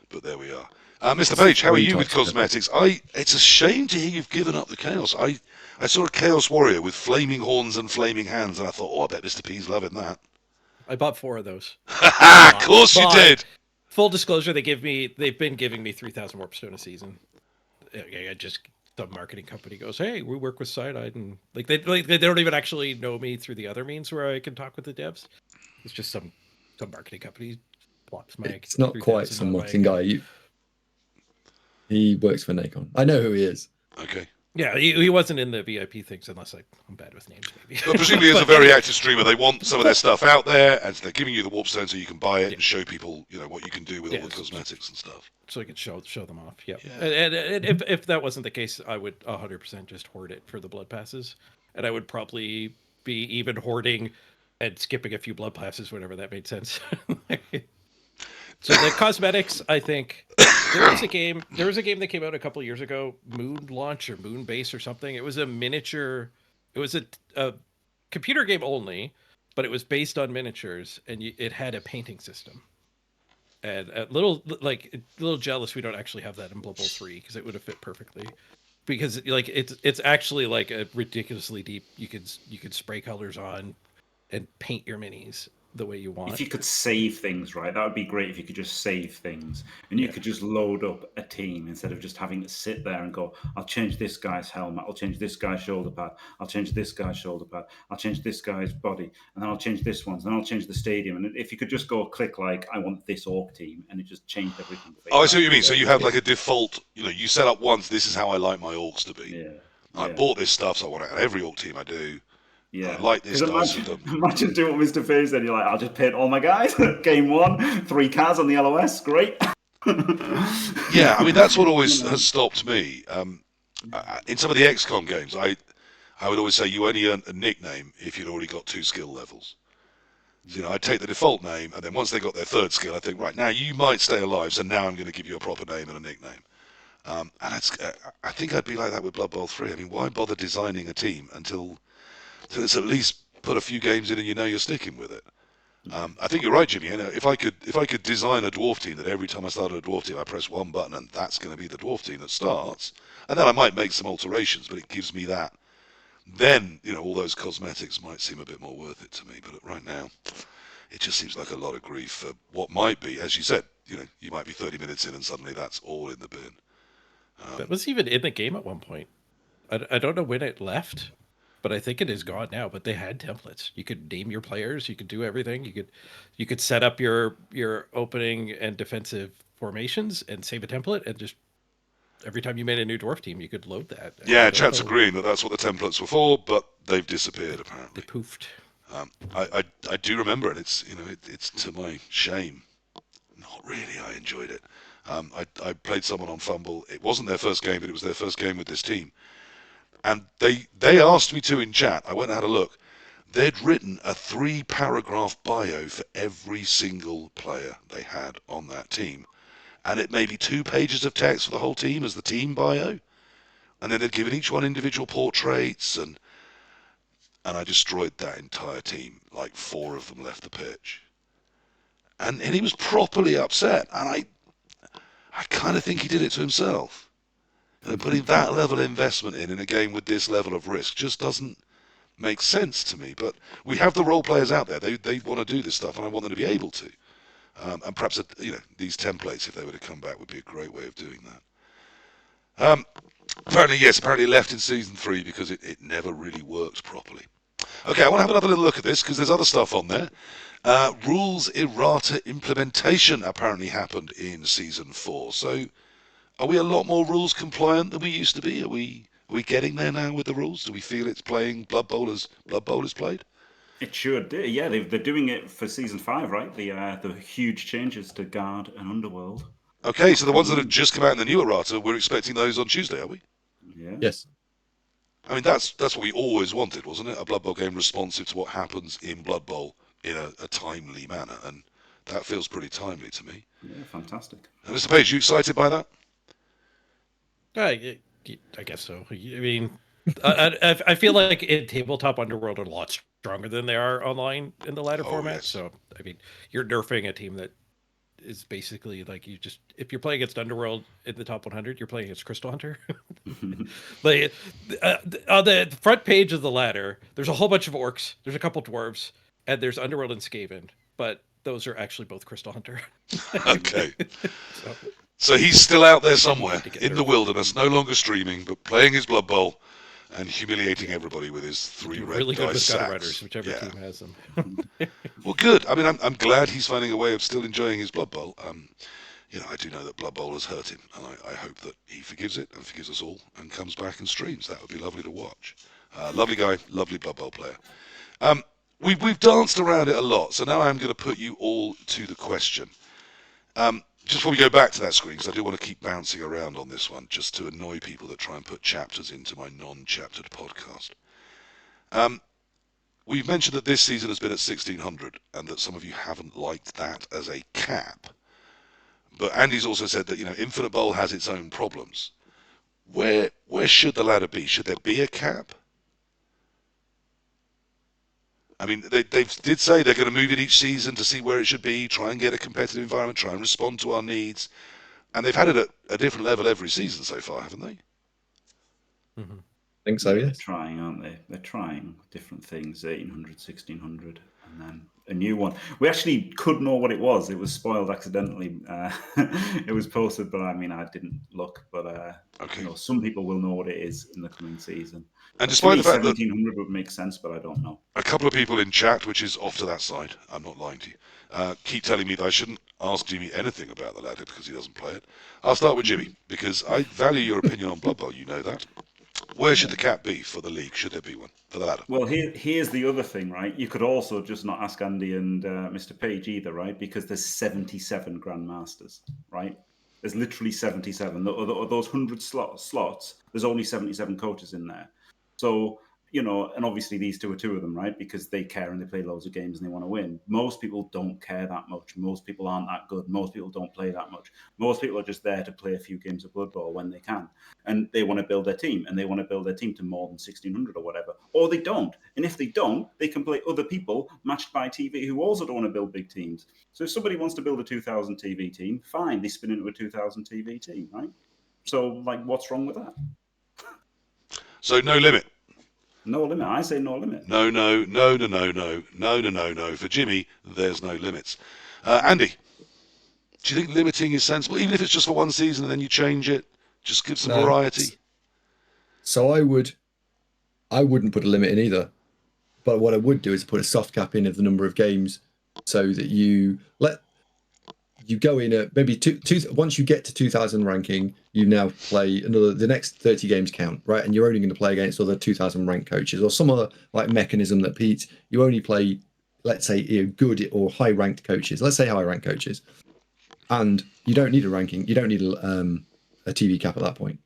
But there we are. Mr. Page, how are you with cosmetics? It's a shame to hear you've given up the Chaos. I saw a Chaos Warrior with flaming horns and flaming hands, and I thought, I bet Mr. P's loving that. I bought 4 of those. Of course you did. Full disclosure, they've been giving me 3,000 warp stone a season. The marketing company goes, hey, we work with Cyanide, and they don't even actually know me through the other means where I can talk with the devs. It's just some marketing company plops my. It's not quite some marketing guy. He works for Nacon. I know who he is. Okay. Yeah, he wasn't in the VIP things unless I'm bad with names, maybe. But presumably, as a very active streamer, they want some of their stuff out there, and they're giving you the warp stone so you can buy it and show people, what you can do with all the cosmetics and stuff. So I could show them off. Yeah. And if that wasn't the case, I would 100% just hoard it for the blood passes, and I would probably be even hoarding and skipping a few blood passes whenever that made sense. So the cosmetics, I think there was a game that came out a couple of years ago, Moon Launch or Moon Base or something. It was a miniature. It was a computer game only, but it was based on miniatures, and it had a painting system. And a little jealous we don't actually have that in Blood Bowl 3 because it would have fit perfectly. Because it's actually like a ridiculously deep. You could spray colors on and paint your minis the way you want. If you could save things, right, that would be great. If you could just save things, and you could just load up a team instead of just having to sit there and go, I'll change this guy's helmet, I'll change this guy's shoulder pad, I'll change this guy's shoulder pad, I'll change this guy's body, and then I'll change this one, then I'll change the stadium. And if you could just go click I want this orc team, and it just changed everything. Oh, I see what you mean. So you have like a default, you set up once, this is how I like my orcs to be. Yeah. I bought this stuff, so I want it on every orc team I do. Yeah, I like this dice system. Imagine doing what Mr. Page said. You're like, I'll just paint all my guys. Game 1, 3 cars on the LOS. Great. Yeah, I mean that's what always has stopped me. In some of the XCOM games, I would always say you only earn a nickname if you'd already got 2 skill levels. So, I'd take the default name, and then once they got their 3rd skill, I think, right now you might stay alive, so now I'm going to give you a proper name and a nickname. And I think I'd be like that with Blood Bowl 3. I mean, why bother designing a team until it's at least put a few games in and you're sticking with it. I think you're right, Jimmy. If I could design a dwarf team that every time I started a dwarf team I press one button and that's going to be the dwarf team that starts, and then I might make some alterations, but it gives me that. Then all those cosmetics might seem a bit more worth it to me. But right now, it just seems like a lot of grief for what might be, as you said. You might be 30 minutes in and suddenly that's all in the bin. That was even in the game at one point. I don't know when it left. But I think it is gone now. But they had templates. You could name your players. You could do everything. You could set up your opening and defensive formations and save a template. And just every time you made a new dwarf team, you could load that. Yeah, chat's agreeing that that's what the templates were for, but they've disappeared apparently. They poofed. I do remember it. It's it's to my shame. Not really. I enjoyed it. I played someone on Fumble. It wasn't their first game, but it was their first game with this team. And they asked me to in chat. I went and had a look. They'd written a 3-paragraph bio for every single player they had on that team. And it may be 2 pages of text for the whole team as the team bio. And then they'd given each one individual portraits. And and I destroyed that entire team. Like 4 of them left the pitch. And he was properly upset. And I kind of think he did it to himself. Putting that level of investment in a game with this level of risk just doesn't make sense to me. But we have the role players out there. They want to do this stuff, and I want them to be able to. And perhaps these templates, if they were to come back, would be a great way of doing that. Apparently left in season 3 because it never really worked properly. Okay, I want to have another little look at this because there's other stuff on there. Rules errata implementation apparently happened in season 4. So, are we a lot more rules compliant than we used to be? Are we getting there now with the rules? Do we feel it's playing Blood Bowl as Blood Bowl is played? It should. Yeah, they're doing it for season 5, right? The huge changes to Guard and Underworld. Okay, so the ones that have just come out in the new errata, we're expecting those on Tuesday, are we? Yeah. Yes. I mean, that's what we always wanted, wasn't it? A Blood Bowl game responsive to what happens in Blood Bowl in a timely manner, and that feels pretty timely to me. Yeah, fantastic. Mr. Page, you excited by that? I guess so. I mean, I feel like in tabletop Underworld are a lot stronger than they are online in the ladder format. Yes. So, I mean, you're nerfing a team that is basically like if you're playing against Underworld in the top 100, you're playing against Crystal Hunter. Like on the front page of the ladder, there's a whole bunch of orcs, there's a couple dwarves, and there's Underworld and Skaven, but those are actually both Crystal Hunter. Okay. So he's still out there somewhere in the nerfed. wilderness, no longer streaming, but playing his Blood Bowl and humiliating everybody with his 3 red Really good with dice gutter sacks. runners, whichever Yeah. team has them. Well, good. I mean, I'm glad he's finding a way of still enjoying his Blood Bowl. I do know that Blood Bowl has hurt him, and I hope that he forgives it and forgives us all and comes back and streams. That would be lovely to watch. Lovely guy, lovely Blood Bowl player. We've danced around it a lot, so now I'm going to put you all to the question. Just before we go back to that screen, because I do want to keep bouncing around on this one, just to annoy people that try and put chapters into my non-chaptered podcast. We've mentioned that this season has been at 1600, and that some of you haven't liked that as a cap. But Andy's also said that Infinite Bowl has its own problems. Where should the ladder be? Should there be a cap? I mean, they did say they're going to move it each season to see where it should be, try and get a competitive environment, try and respond to our needs. And they've had it at a different level every season so far, haven't they? Mm-hmm. I think so, They're yes. trying, aren't they? They're trying different things, 1800, 1600, and then a new one. We actually could know what it was. It was spoiled accidentally. It was posted, but I mean, I didn't look. But Okay. some people will know what it is in the coming season. And despite the fact that 1700 would make sense, but I don't know. a couple of people in chat, which is off to that side, I'm not lying to you, keep telling me that I shouldn't ask Jimmy anything about the ladder because he doesn't play it. I'll start with Jimmy, because I value your opinion on Blood Bowl, you know that. Where should the cap be for the league? Should there be one for the ladder? Well, here's the other thing, right? You could also just not ask Andy and Mr. Page either, right? Because there's 77 Grandmasters, right? There's literally 77. Those 100 slots, there's only 77 coaches in there. So, and obviously these two are 2 of them, right? Because they care and they play loads of games and they want to win. Most people don't care that much. Most people aren't that good. Most people don't play that much. Most people are just there to play a few games of Blood Bowl when they can. And they want to build their team, and they want to build their team to more than 1600 or whatever. Or they don't. And if they don't, they can play other people matched by TV who also don't want to build big teams. So if somebody wants to build a 2000 TV team, fine, they spin into a 2000 TV team, right? So, what's wrong with that? So no limit. No limit. I say no limit. No. For Jimmy, there's no limits. Andy, do you think limiting is sensible, even if it's just for one season and then you change it? Just give some variety. So I wouldn't put a limit in either. But what I would do is put a soft cap in of the number of games, so that you go in at maybe once you get to 2000 ranking, you now play the next 30 games count, right? And you're only going to play against other 2000 ranked coaches or some other mechanism that you only play, let's say, good or high ranked coaches. Let's say high ranked coaches, and you don't need a ranking. You don't need a TV cap at that point.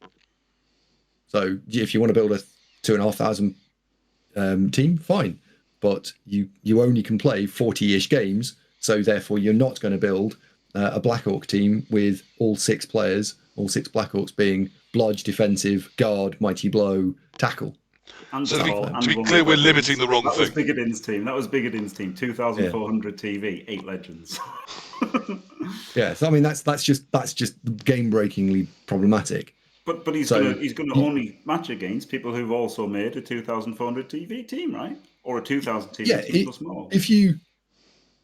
So if you want to build a 2500 team, fine, but you only can play 40-ish games. So therefore, you're not going to build a Black Orc team with all 6 players, all 6 Black Orcs being Blodge, Defensive, Guard, Mighty Blow, Tackle. And So to Tahal, be and one clear, with we're Legends. limiting the wrong That was thing. Biggedin's team. That was Biggedin's team. 2,400 TV, 8 Legends. Yeah, so I mean that's just game breakingly problematic. But he's So gonna only match against people who've also made a 2,400 TV team, right? Or a 2,000 TV yeah, team plus more. if you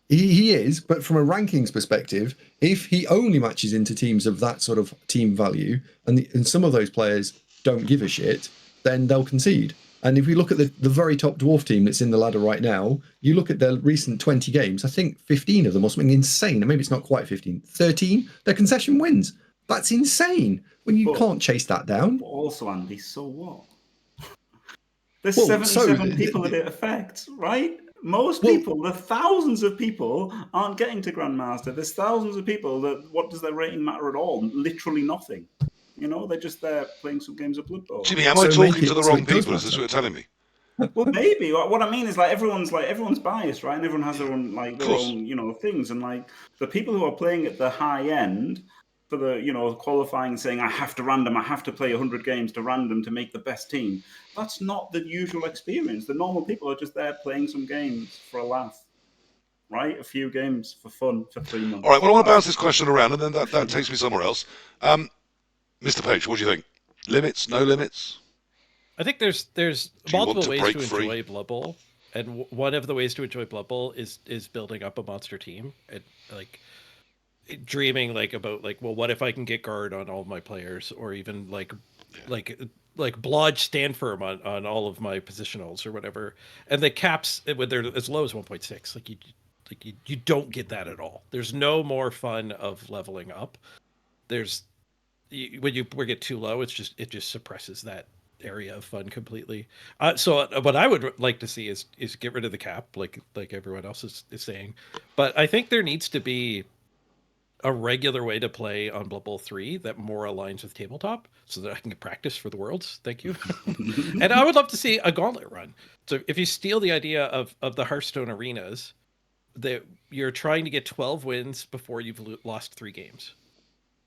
he is, but from a rankings perspective, if he only matches into teams of that sort of team value, and some of those players don't give a shit, then they'll concede. And if we look at the very top dwarf team that's in the ladder right now, you look at their recent 20 games, I think 15 of them or something insane, and maybe it's not quite 15, 13, they're concession wins. That's insane when you can't chase that down. But also, Andy, so what? There's Well, 77 people that it affects, right? Most people, the thousands of people aren't getting to Grandmaster. There's thousands of people that, what does their rating matter at all? Literally nothing. You know, they're just there playing some games of Blood Bowl. Jimmy, am I talking to the wrong people? Is this what you're telling me? Well, maybe. What I mean is, everyone's biased, right? And everyone has their own things. And the people who are playing at the high end for the qualifying, saying I have to play 100 games to random to make the best team. That's not the usual experience. The normal people are just there playing some games for a laugh, right? A few games for fun for 3 months. All right. Well, I want to bounce this question around, and then that takes me somewhere else. Mr. Page, what do you think? Limits? No limits? I think there's multiple ways to free? enjoy Blood Bowl, and one of the ways to enjoy Blood Bowl is building up a monster team and dreaming about well, what if I can get guard on all of my players, or even like blodge stand firm on all of my positionals or whatever. And the caps, when they're as low as 1.6, you don't get that at all. There's no more fun of leveling up. When you get too low, it just suppresses that area of fun completely. So what I would like to see is get rid of the cap, like everyone else is saying. But I think there needs to be a regular way to play on Blood Bowl 3 that more aligns with tabletop, so that I can get practice for the Worlds. Thank you. And I would love to see a gauntlet run. So if you steal the idea of the Hearthstone arenas, that you're trying to get 12 wins before you've lost 3 games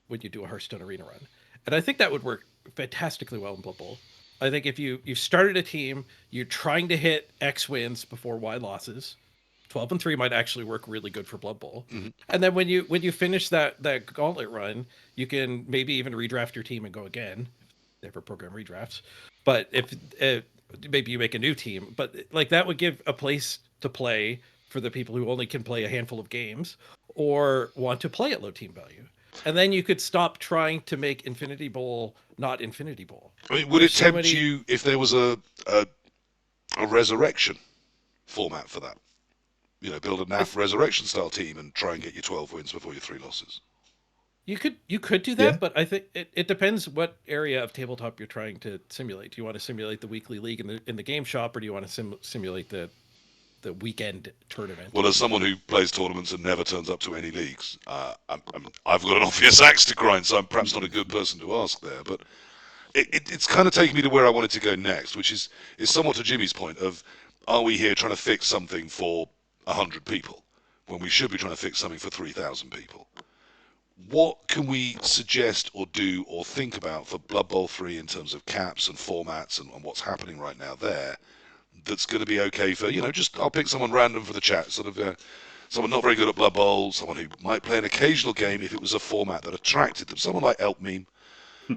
when you do a Hearthstone arena run. And I think that would work fantastically well in Blood Bowl. I think if you've started a team, you're trying to hit X wins before Y losses. 12 and 3 might actually work really good for Blood Bowl. Mm-hmm. And then when you finish that gauntlet run, you can maybe even redraft your team and go again. They ever program redrafts. But if maybe you make a new team, but that would give a place to play for the people who only can play a handful of games or want to play at low team value. And then you could stop trying to make Infinity Bowl not Infinity Bowl. I mean, would it tempt you if there was a resurrection format for that? Build a NAF resurrection style team and try and get your 12 wins before your 3 losses. You could do that, but I think it depends what area of tabletop you're trying to simulate. Do you want to simulate the weekly league in the game shop, or do you want to simulate the weekend tournament? Well, as someone who plays tournaments and never turns up to any leagues, I've got an obvious axe to grind, so I'm perhaps not a good person to ask there. But it's kind of taken me to where I wanted to go next, which is somewhat to Jimmy's point of, are we here trying to fix something for 100 people when we should be trying to fix something for 3,000 people? What can we suggest or do or think about for Blood Bowl 3 in terms of caps and formats and what's happening right now there that's going to be okay for, I'll pick someone random for the chat, sort of someone not very good at Blood Bowl, someone who might play an occasional game if it was a format that attracted them, someone like Elk Meme.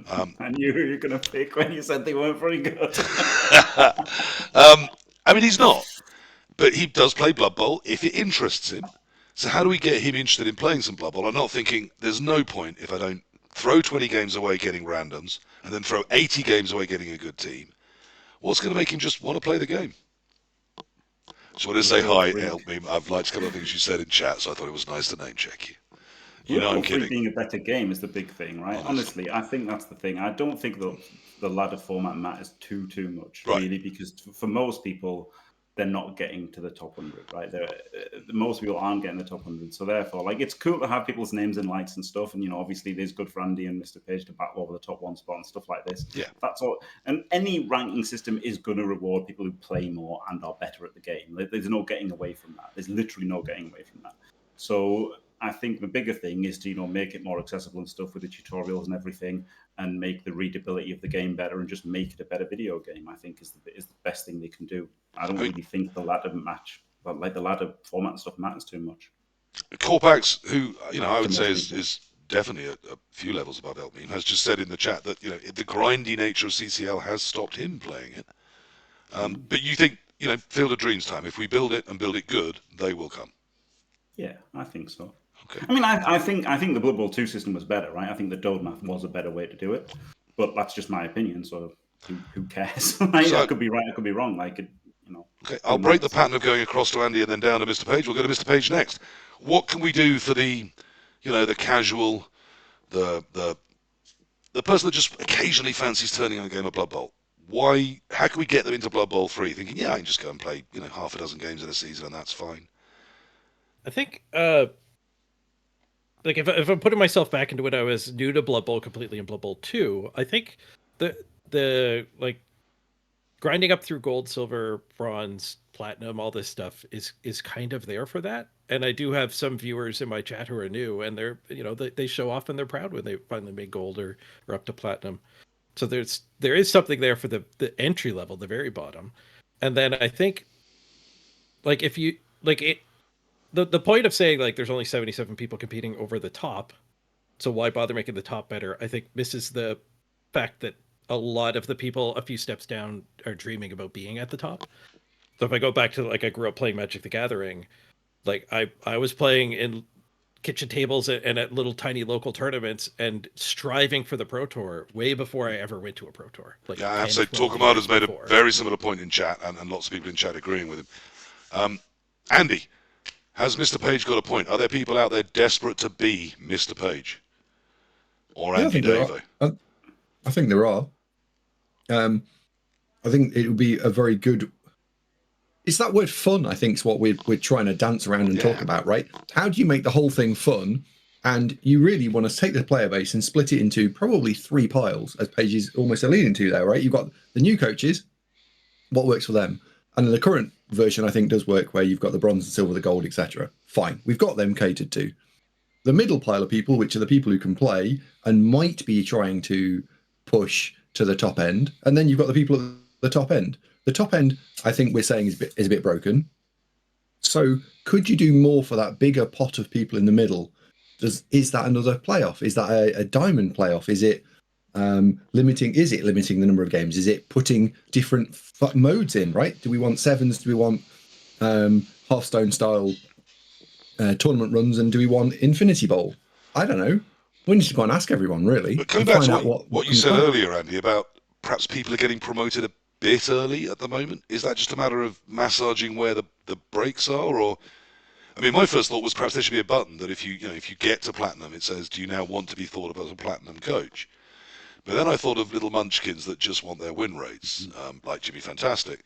I knew who you were going to pick when you said they weren't very good. I mean, he's not, but he does play Blood Bowl if it interests him. So how do we get him interested in playing some Blood Bowl? I'm not thinking there's no point if I don't throw 20 games away getting randoms and then throw 80 games away getting a good team. What's going to make him just want to play the game? Just want to say hi, Elk Meme. I've liked a couple of things you said in chat, so I thought it was nice to name check you. I'm kidding. Being a better game is the big thing, right? Honestly, I think that's the thing. I don't think the ladder format matters too much, really, because for most people, they're not getting to the top 100, right? Most people aren't getting the top 100, so therefore, it's cool to have people's names in lights and stuff, and obviously, there's good for Andy and Mr. Page to battle over the top 1 spot and stuff like this. Yeah, that's all. And any ranking system is going to reward people who play more and are better at the game. There's no getting away from that. There's literally no getting away from that. So I think the bigger thing is to make it more accessible and stuff with the tutorials and everything, and make the readability of the game better, and just make it a better video game. I think is the best thing they can do. I don't really think the ladder match, but like the ladder format and stuff, matters too much. Corpax, who I would say is definitely a few levels above Elmine, has just said in the chat that the grindy nature of CCL has stopped him playing it. But you think Field of Dreams time? If we build it and build it good, they will come. Yeah, I think so. Okay. I mean, I think the Blood Bowl 2 system was better, right? I think the Dode math was a better way to do it, but that's just my opinion. So who cares? I could be right, I could be wrong. Okay, I'll break the pattern of going across to Andy and then down to Mr. Page. We'll go to Mr. Page next. What can we do for the casual, the person that just occasionally fancies turning on a game of Blood Bowl? How can we get them into Blood Bowl 3 thinking, I can just go and play half a dozen games in a season and that's fine? I think like if I'm putting myself back into when I was new to Blood Bowl completely in Blood Bowl 2, I think the like grinding up through gold, silver, bronze, platinum, all this stuff is kind of there for that. And I do have some viewers in my chat who are new, and they're they show off and they're proud when they finally make gold or up to platinum. So there is something there for the entry level, the very bottom. And then I think like if you like it, the point of saying like there's only 77 people competing over the top, so why bother making the top better, I think misses the fact that a lot of the people a few steps down are dreaming about being at the top. So if I go back to like I grew up playing Magic the Gathering, like I was playing in kitchen tables and at little tiny local tournaments and striving for the Pro Tour way before I ever went to a Pro Tour. Like, I have to say, Torquemada's made a very similar point in chat, and lots of people in chat agreeing with him. Andy, has Mr. Page got a point? Are there people out there desperate to be Mr. Page? Or AndyDavo? I think there are. I think it would be a very good... It's that word fun, I think, is what we're trying to dance around and talk about, right? How do you make the whole thing fun? And you really want to take the player base and split it into probably 3 piles, as Paige is almost alluding to there, right? You've got the new coaches, what works for them? And the current version, I think, does work where you've got the bronze, the silver, the gold, etc. Fine, we've got them catered to. The middle pile of people, which are the people who can play and might be trying to push to the top end. And then you've got the people at the top end. The top end, I think we're saying is a bit broken. So could you do more for that bigger pot of people in the middle? Is that another playoff? Is that a diamond playoff? Is it limiting the number of games? Is it putting different modes in, right? Do we want sevens? Do we want Hearthstone style tournament runs? And do we want Infinity Bowl? I don't know. We need to go and ask everyone, really. But coming back to what you said earlier, Andy, about perhaps people are getting promoted a bit early at the moment. Is that just a matter of massaging where the breaks are? Or, I mean, my first thought was perhaps there should be a button that if you get to platinum, it says, do you now want to be thought of as a platinum coach? But then I thought of little munchkins that just want their win rates, like JimmyFantastic,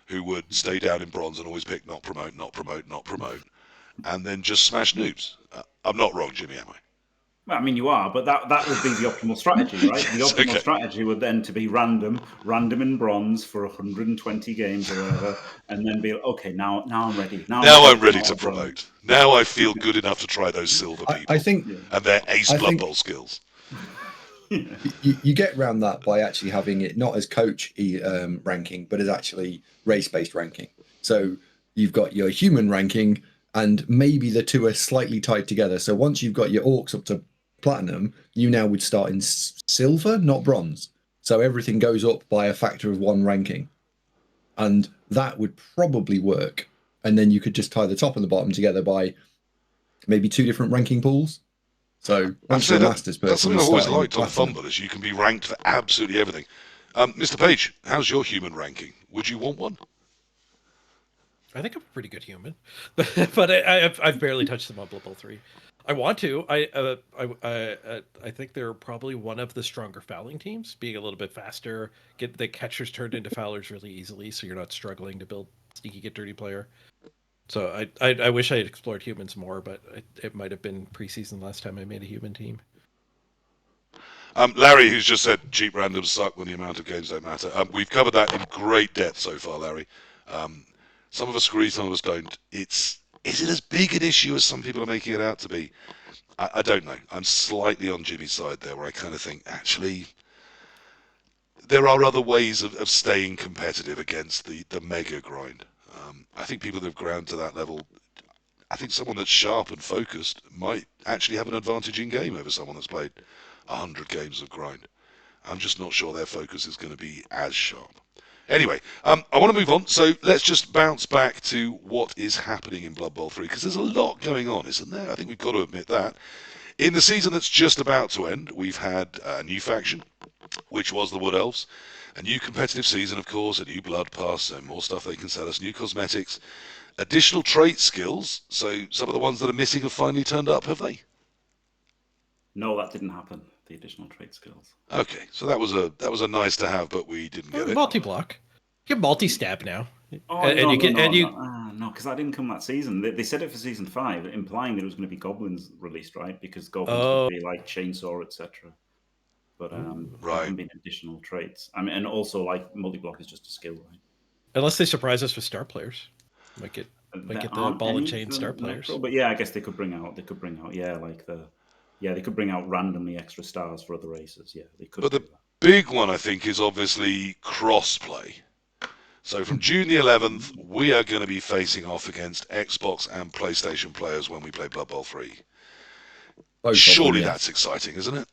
who would stay down in bronze and always pick not promote, not promote, not promote, and then just smash noobs. I'm not wrong, Jimmy, am I? Well, I mean, you are, but that would be the optimal strategy, right? The optimal strategy would then to be random in bronze for 120 games or whatever, and then be okay. Now I'm ready. Now I'm ready to promote. Now I feel good enough to try those silver people. I think, and their ace Blood Bowl skills. You get around that by actually having it not as coach ranking, but as actually race-based ranking. So you've got your human ranking, and maybe the two are slightly tied together. So once you've got your orcs up to platinum, you now would start in silver, not bronze. So everything goes up by a factor of 1 ranking. And that would probably work. And then you could just tie the top and the bottom together by maybe 2 different ranking pools. So once you're a masters person, that's something I've always liked on Fumble, is you can be ranked for absolutely everything. Mr. Page, how's your human ranking? Would you want one? I think I'm a pretty good human, but I've barely touched them on Blood Bowl 3. I want to. I think they're probably one of the stronger fouling teams, being a little bit faster, get the catchers turned into foulers really easily, so you're not struggling to build sneaky get dirty player. So I wish I had explored humans more, but it might have been preseason last time I made a human team. Larry, who's just said cheap randoms suck when the amount of games don't matter. We've covered that in great depth so far, Larry. Some of us agree, some of us don't. It's Is it as big an issue as some people are making it out to be? I don't know. I'm slightly on Jimmy's side there, where I kind of think, actually, there are other ways of staying competitive against the mega grind. I think people that have ground to that level, I think someone that's sharp and focused might actually have an advantage in game over someone that's played 100 games of grind. I'm just not sure their focus is going to be as sharp. Anyway, I want to move on, so let's just bounce back to what is happening in Blood Bowl 3, because there's a lot going on, isn't there? I think we've got to admit that. In the season that's just about to end, we've had a new faction, which was the Wood Elves, a new competitive season, of course, a new blood pass, so more stuff they can sell us, new cosmetics, additional trait skills, so some of the ones that are missing have finally turned up, have they? No, that didn't happen. The additional trait skills. Okay, so that was a nice to have, but we didn't get it. Multi-block. You can multi-stab now. Oh, And no, you can- no, and you- no, because that didn't come that season. They said it for season 5, implying that it was going to be goblins released, right? Because goblins would be like chainsaw, etc. But there Right. haven't been additional traits. I mean, and also like multi-block is just a skill, right? Unless they surprise us with star players. Might get There the aren't ball and any chain for star players. Necro, but yeah, I guess they could bring out, they could bring out randomly extra stars for other races. Yeah, they could. But do the that. big one, I think, is obviously cross-play. So from June the 11th, we are going to be facing off against Xbox and PlayStation players when we play Blood Bowl 3. Both of them, Surely yeah. that's exciting, isn't it?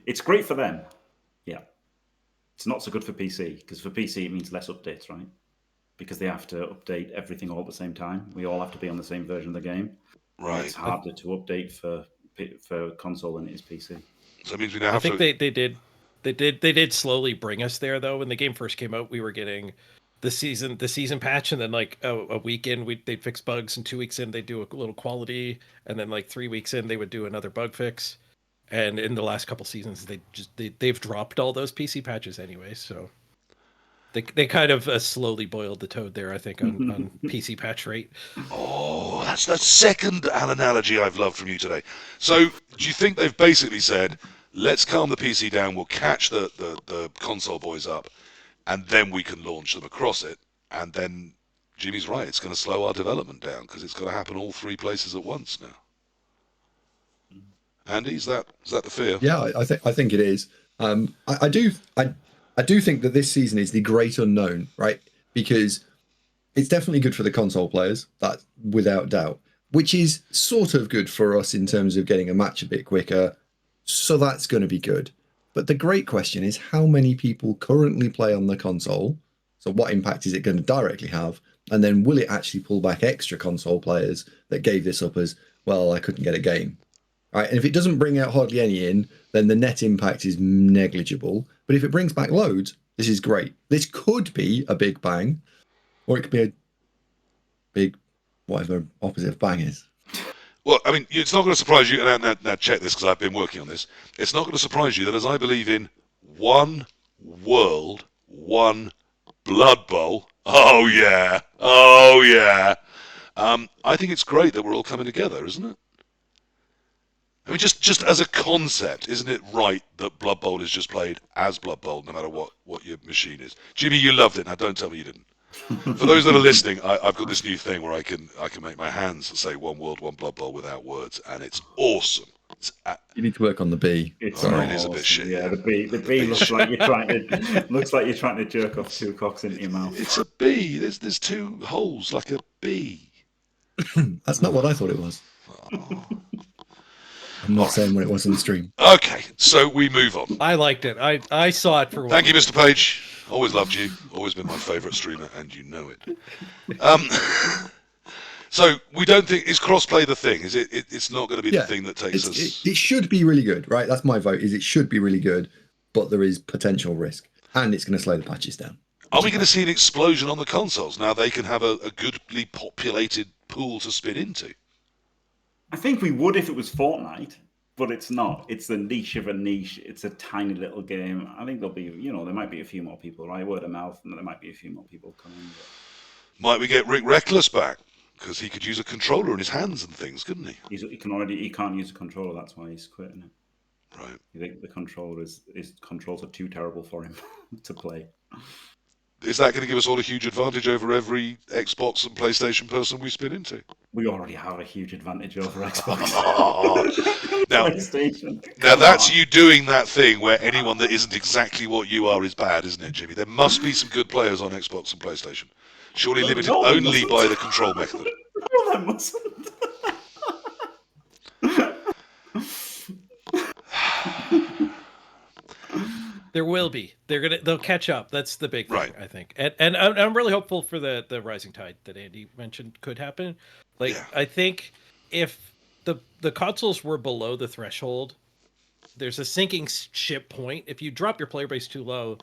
It's great for them. Yeah, it's not so good for PC, because for PC it means less updates, right? Because they have to update everything all at the same time. We all have to be on the same version of the game. Right. It's harder to update for console than it is PC. So it means we now I have think to... they did slowly bring us there though. When the game first came out, we were getting the season patch, and then like a week in they'd fix bugs, and 2 weeks in they'd do a little quality, and then like 3 weeks in they would do another bug fix. And in the last couple seasons, they've dropped all those PC patches anyway. So they kind of slowly boiled the toad there, I think, on PC patch rate. Oh, that's the second analogy I've loved from you today. So do you think they've basically said, let's calm the PC down, we'll catch the console boys up, and then we can launch them across it, and then Jimmy's right, it's going to slow our development down, because it's going to happen all 3 places at once now. Andy, is that the fear? Yeah, I think it is. I do think that this season is the great unknown, right? Because it's definitely good for the console players, that without doubt, which is sort of good for us in terms of getting a match a bit quicker. So that's going to be good. But the great question is how many people currently play on the console? So what impact is it going to directly have? And then will it actually pull back extra console players that gave this up as, well, I couldn't get a game? Right, and if it doesn't bring out hardly any in, then the net impact is negligible. But if it brings back loads, this is great. This could be a big bang, or it could be a big, whatever opposite of bang is. Well, I mean, it's not going to surprise you, and now check this because I've been working on this. It's not going to surprise you that as I believe in one world, one Blood Bowl. Oh yeah, I think it's great that we're all coming together, isn't it? I mean, just as a concept, isn't it right that Blood Bowl is just played as Blood Bowl, no matter what your machine is? Jimmy, you loved it. Now, don't tell me you didn't. For those that are listening, I've got this new thing where I can make my hands say one world, one Blood Bowl without words, and it's awesome. You need to work on the B. It's Sorry, it is a bit shit. Yeah, the B looks like you're trying to jerk off 2 cocks into your mouth. It's a B. There's 2 holes like a B. That's not what I thought it was. Oh. I'm not saying what it was on the stream. Okay, so we move on. I liked it. I saw it for. Thank you, Mr. Page. Always loved you. Always been my favourite streamer, and you know it. So we don't think is crossplay the thing? Is it? It's not going to be the thing that takes us. It should be really good, right? That's my vote. Is it should be really good, but there is potential risk, and it's going to slow the patches down. Are we going to see an explosion on the consoles now? They can have a goodly populated pool to spin into. I think we would if it was Fortnite, but it's not. It's the niche of a niche. It's a tiny little game. I think there'll be, there might be a few more people, right? Word of mouth, and there might be a few more people coming. Might we get Rick Reckless back? Because he could use a controller in his hands and things, couldn't he? He can't use a controller. That's why he's quitting it. Right. You think the controller controls are too terrible for him to play? is that going to give us all a huge advantage over every Xbox and PlayStation person we spin into? We already have a huge advantage over Xbox. Now, PlayStation. Now Come that's on. you doing that thing where anyone that isn't exactly what you are is bad, isn't it, Jimmy? There must be some good players on Xbox and PlayStation. Surely limited No, there only mustn't. by the control method. No, there mustn't. There will be. They'll catch up. That's the big thing, Right. I think. And I'm really hopeful for the rising tide that Andy mentioned could happen. Like Yeah. I think if the consoles were below the threshold, there's a sinking ship point. If you drop your player base too low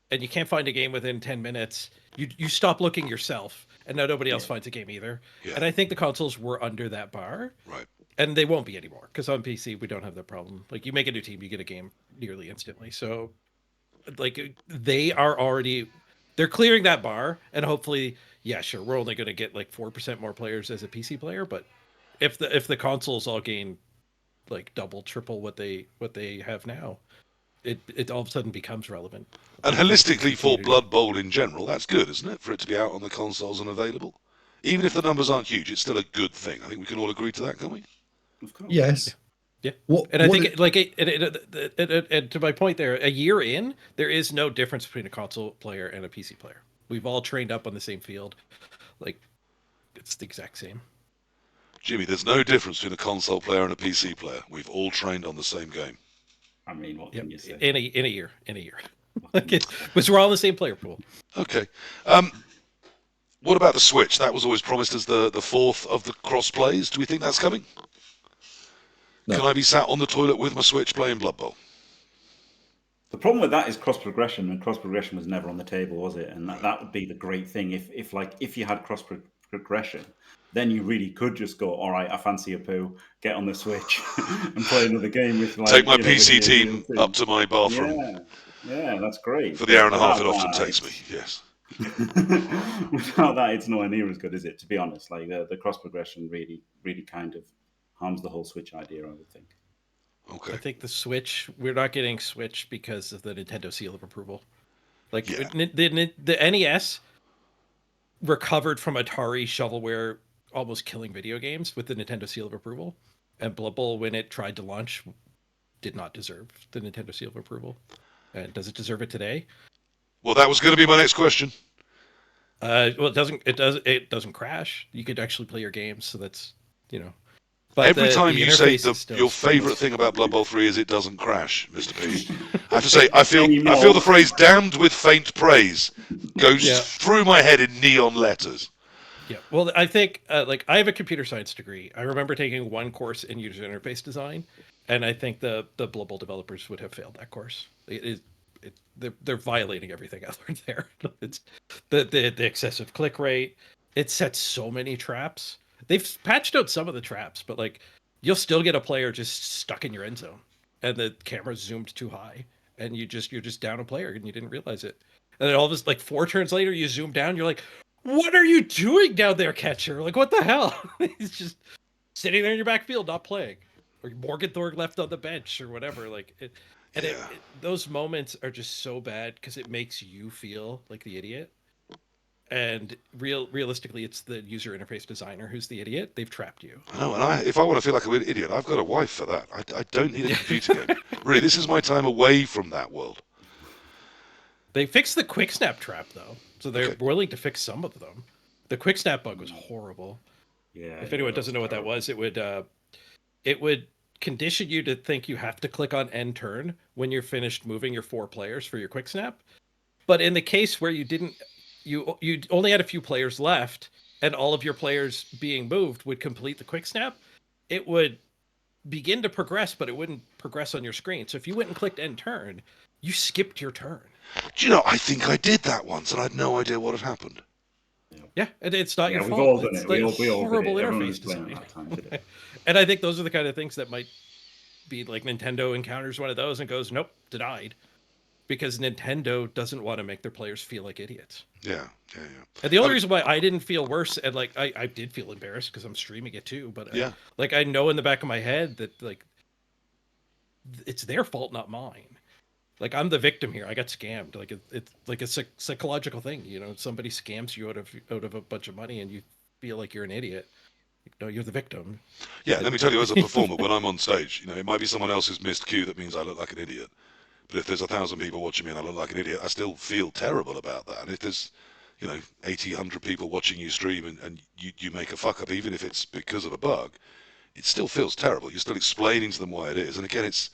and you can't find a game within 10 minutes, you stop looking yourself, and now nobody else finds a game either. Yeah. And I think the consoles were under that bar. Right. And they won't be anymore, because on PC we don't have that problem. Like you make a new team, you get a game nearly instantly. So like they're clearing that bar, and hopefully, yeah, sure, we're only going to get like 4% more players as a PC player, but if the consoles all gain like double, triple what they have now, it all of a sudden becomes relevant. And holistically for Blood Bowl in general, that's good, isn't it? For it to be out on the consoles and available. Even if the numbers aren't huge, it's still a good thing. I think we can all agree to that, can't we? Of course. Yes. Yeah. What? And I what think, and to my point there, a year in, there is no difference between a console player and a PC player. We've all trained up on the same field. Like, it's the exact same. Jimmy, there's no difference between a console player and a PC player. We've all trained on the same game. I mean, what can you say? In a year. Like because we're all in the same player pool. Okay. What about the Switch? That was always promised as the fourth of the cross plays. Do we think that's coming? No. Can I be sat on the toilet with my Switch playing Blood Bowl? The problem with that is cross progression, and cross progression was never on the table, was it? And that would be the great thing if you had cross progression, then you really could just go, all right, I fancy a poo, get on the Switch and play another game with Take my PC team up to my bathroom. Yeah, that's great. For the hour and a half it often takes me, yes. Without that, it's nowhere near as good, is it? To be honest, like the cross progression really kind of harms the whole Switch idea, I would think. Okay. I think the Switch, we're not getting Switch because of the Nintendo seal of approval. Like the NES recovered from Atari shovelware almost killing video games with the Nintendo seal of approval, and Blood Bowl, when it tried to launch, did not deserve the Nintendo seal of approval. And does it deserve it today? Well, that was going to be my next question. Well, it doesn't crash. You could actually play your games, so that's, you know. But Every time you say interface is still your favourite thing about Blood Bowl 3 is it doesn't crash, Mr. P. I have to say, I feel the phrase "damned with faint praise" goes through my head in neon letters. Yeah, well, I think like I have a computer science degree. I remember taking one course in user interface design, and I think the Blood Bowl developers would have failed that course. They're violating everything I learned there. It's the excessive click rate. It sets so many traps. They've patched out some of the traps, but like you'll still get a player just stuck in your end zone, and the camera's zoomed too high, and you're just down a player, and you didn't realize it. And then all of this, like 4 turns later, you zoom down, you're like, "What are you doing down there, catcher? Like, what the hell?" He's just sitting there in your backfield, not playing, or Morgan Thorpe left on the bench, or whatever. Like it, and those moments are just so bad because it makes you feel like the idiot. And realistically, it's the user interface designer who's the idiot. They've trapped you. No, and if I want to feel like an idiot, I've got a wife for that. I don't need a computer game. Really, this is my time away from that world. They fixed the quick snap trap though, so they're willing to fix some of them. The quick snap bug was horrible. Yeah. If anyone doesn't know what that was, it would condition you to think you have to click on end turn when you're finished moving your 4 players for your quick snap. But in the case where you didn't, you only had a few players left, and all of your players being moved would complete the quick snap, it would begin to progress, but it wouldn't progress on your screen. So if you went and clicked end turn, you skipped your turn. Do you know, I think I did that once, and I had no idea what had happened. Yeah, and it's not your we've fault. all done It's it. like We all horrible did it. interface Everyone was playing design. at that time today. And I think those are the kind of things that might be like Nintendo encounters one of those and goes, nope, denied. Because Nintendo doesn't want to make their players feel like idiots. Yeah. And the only reason why I didn't feel worse, and like I did feel embarrassed because I'm streaming it too, but I know in the back of my head that like it's their fault, not mine. Like I'm the victim here. I got scammed. Like it's like a psychological thing. You know, somebody scams you out of a bunch of money, and you feel like you're an idiot. No, you're the victim. Yeah, let me tell you, as a performer, when I'm on stage, it might be someone else's missed cue that means I look like an idiot. But if there's 1,000 people watching me and I look like an idiot, I still feel terrible about that. And if there's 80, 100 people watching you stream and you make a fuck up, even if it's because of a bug, it still feels terrible. You're still explaining to them why it is. And again, it's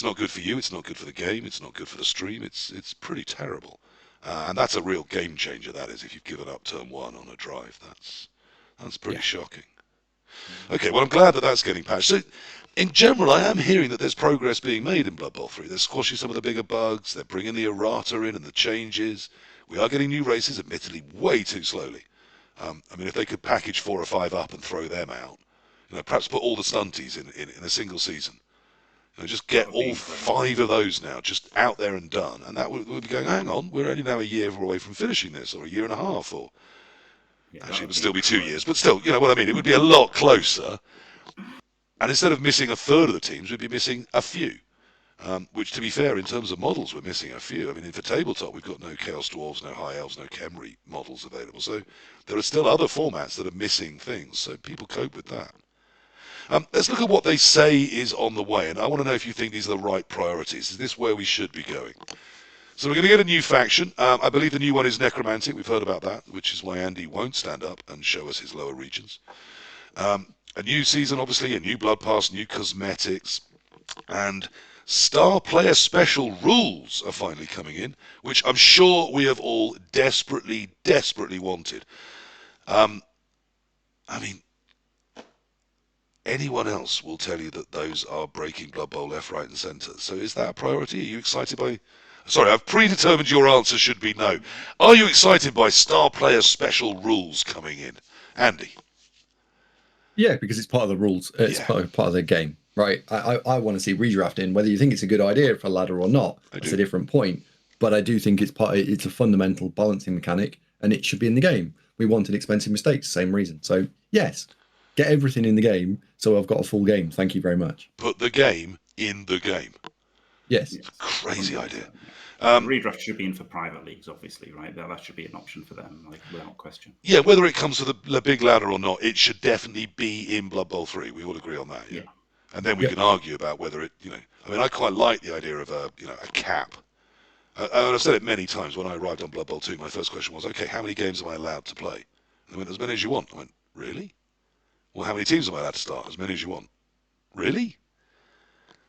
not good for you. It's not good for the game. It's not good for the stream. It's pretty terrible. And that's a real game changer, that is, if you've given up turn one on a drive. That's pretty shocking. Okay, well, I'm glad that that's getting patched. So, in general, I am hearing that there's progress being made in Blood Bowl 3. They're squashing some of the bigger bugs. They're bringing the errata in and the changes. We are getting new races, admittedly, way too slowly. I mean, if they could package 4 or 5 up and throw them out, perhaps put all the stunties in a single season. Just get all 5 of those now, just out there and done. And that would be going, hang on, we're only now a year away from finishing this, or a year and a half, or... Actually, it would still be 2 years, but still, you know what I mean? It would be a lot closer. And instead of missing a third of the teams, we'd be missing a few. Which, to be fair, in terms of models, we're missing a few. I mean, for tabletop, we've got no Chaos Dwarves, no High Elves, no Khemri models available. So there are still other formats that are missing things. So people cope with that. Let's look at what they say is on the way. And I want to know if you think these are the right priorities. Is this where we should be going? So we're going to get a new faction. I believe the new one is Necromantic. We've heard about that, which is why Andy won't stand up and show us his lower regions. A new season, obviously, a new Blood Pass, new cosmetics, and star player special rules are finally coming in, which I'm sure we have all desperately, desperately wanted. I mean, anyone else will tell you that those are breaking Blood Bowl left, right, and centre. So is that a priority? Are you excited by... Sorry, I've predetermined your answer should be no. Are you excited by star player special rules coming in? Andy? Yeah, because it's part of the rules. It's part of the game, right? I want to see redrafting. Whether you think it's a good idea for a ladder or not, that's a different point. But I do think it's a fundamental balancing mechanic, and it should be in the game. We wanted expensive mistakes, same reason. So yes, get everything in the game. So I've got a full game. Thank you very much. Put the game in the game. Yes. It's a crazy idea. Redraft should be in for private leagues, obviously, right? That should be an option for them, like without question. Yeah, whether it comes with the big ladder or not, it should definitely be in Blood Bowl 3. We all agree on that, yeah? And then we can argue about whether it, I mean, I quite like the idea of a cap. And I've said it many times when I arrived on Blood Bowl 2, my first question was, okay, how many games am I allowed to play? And they went, as many as you want. I went, really? Well, how many teams am I allowed to start? As many as you want. Really?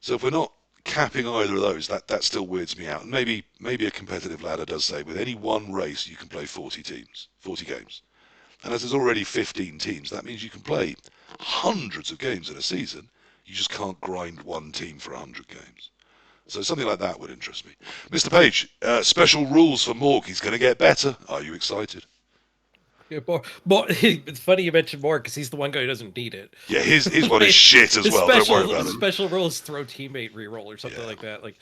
So if we're not capping either of those, that still weirds me out. And maybe a competitive ladder does say with any one race you can play 40 games. And as there's already 15 teams, that means you can play hundreds of games in a season. You just can't grind one team for 100 games. So something like that would interest me. Mr. Page, special rules for Morg. He's going to get better. Are you excited? Yeah, more, it's funny you mentioned more because he's the one guy who doesn't need it. Yeah, his one is shit as well. Don't worry about it. Special rules throw teammate reroll or something like that. Like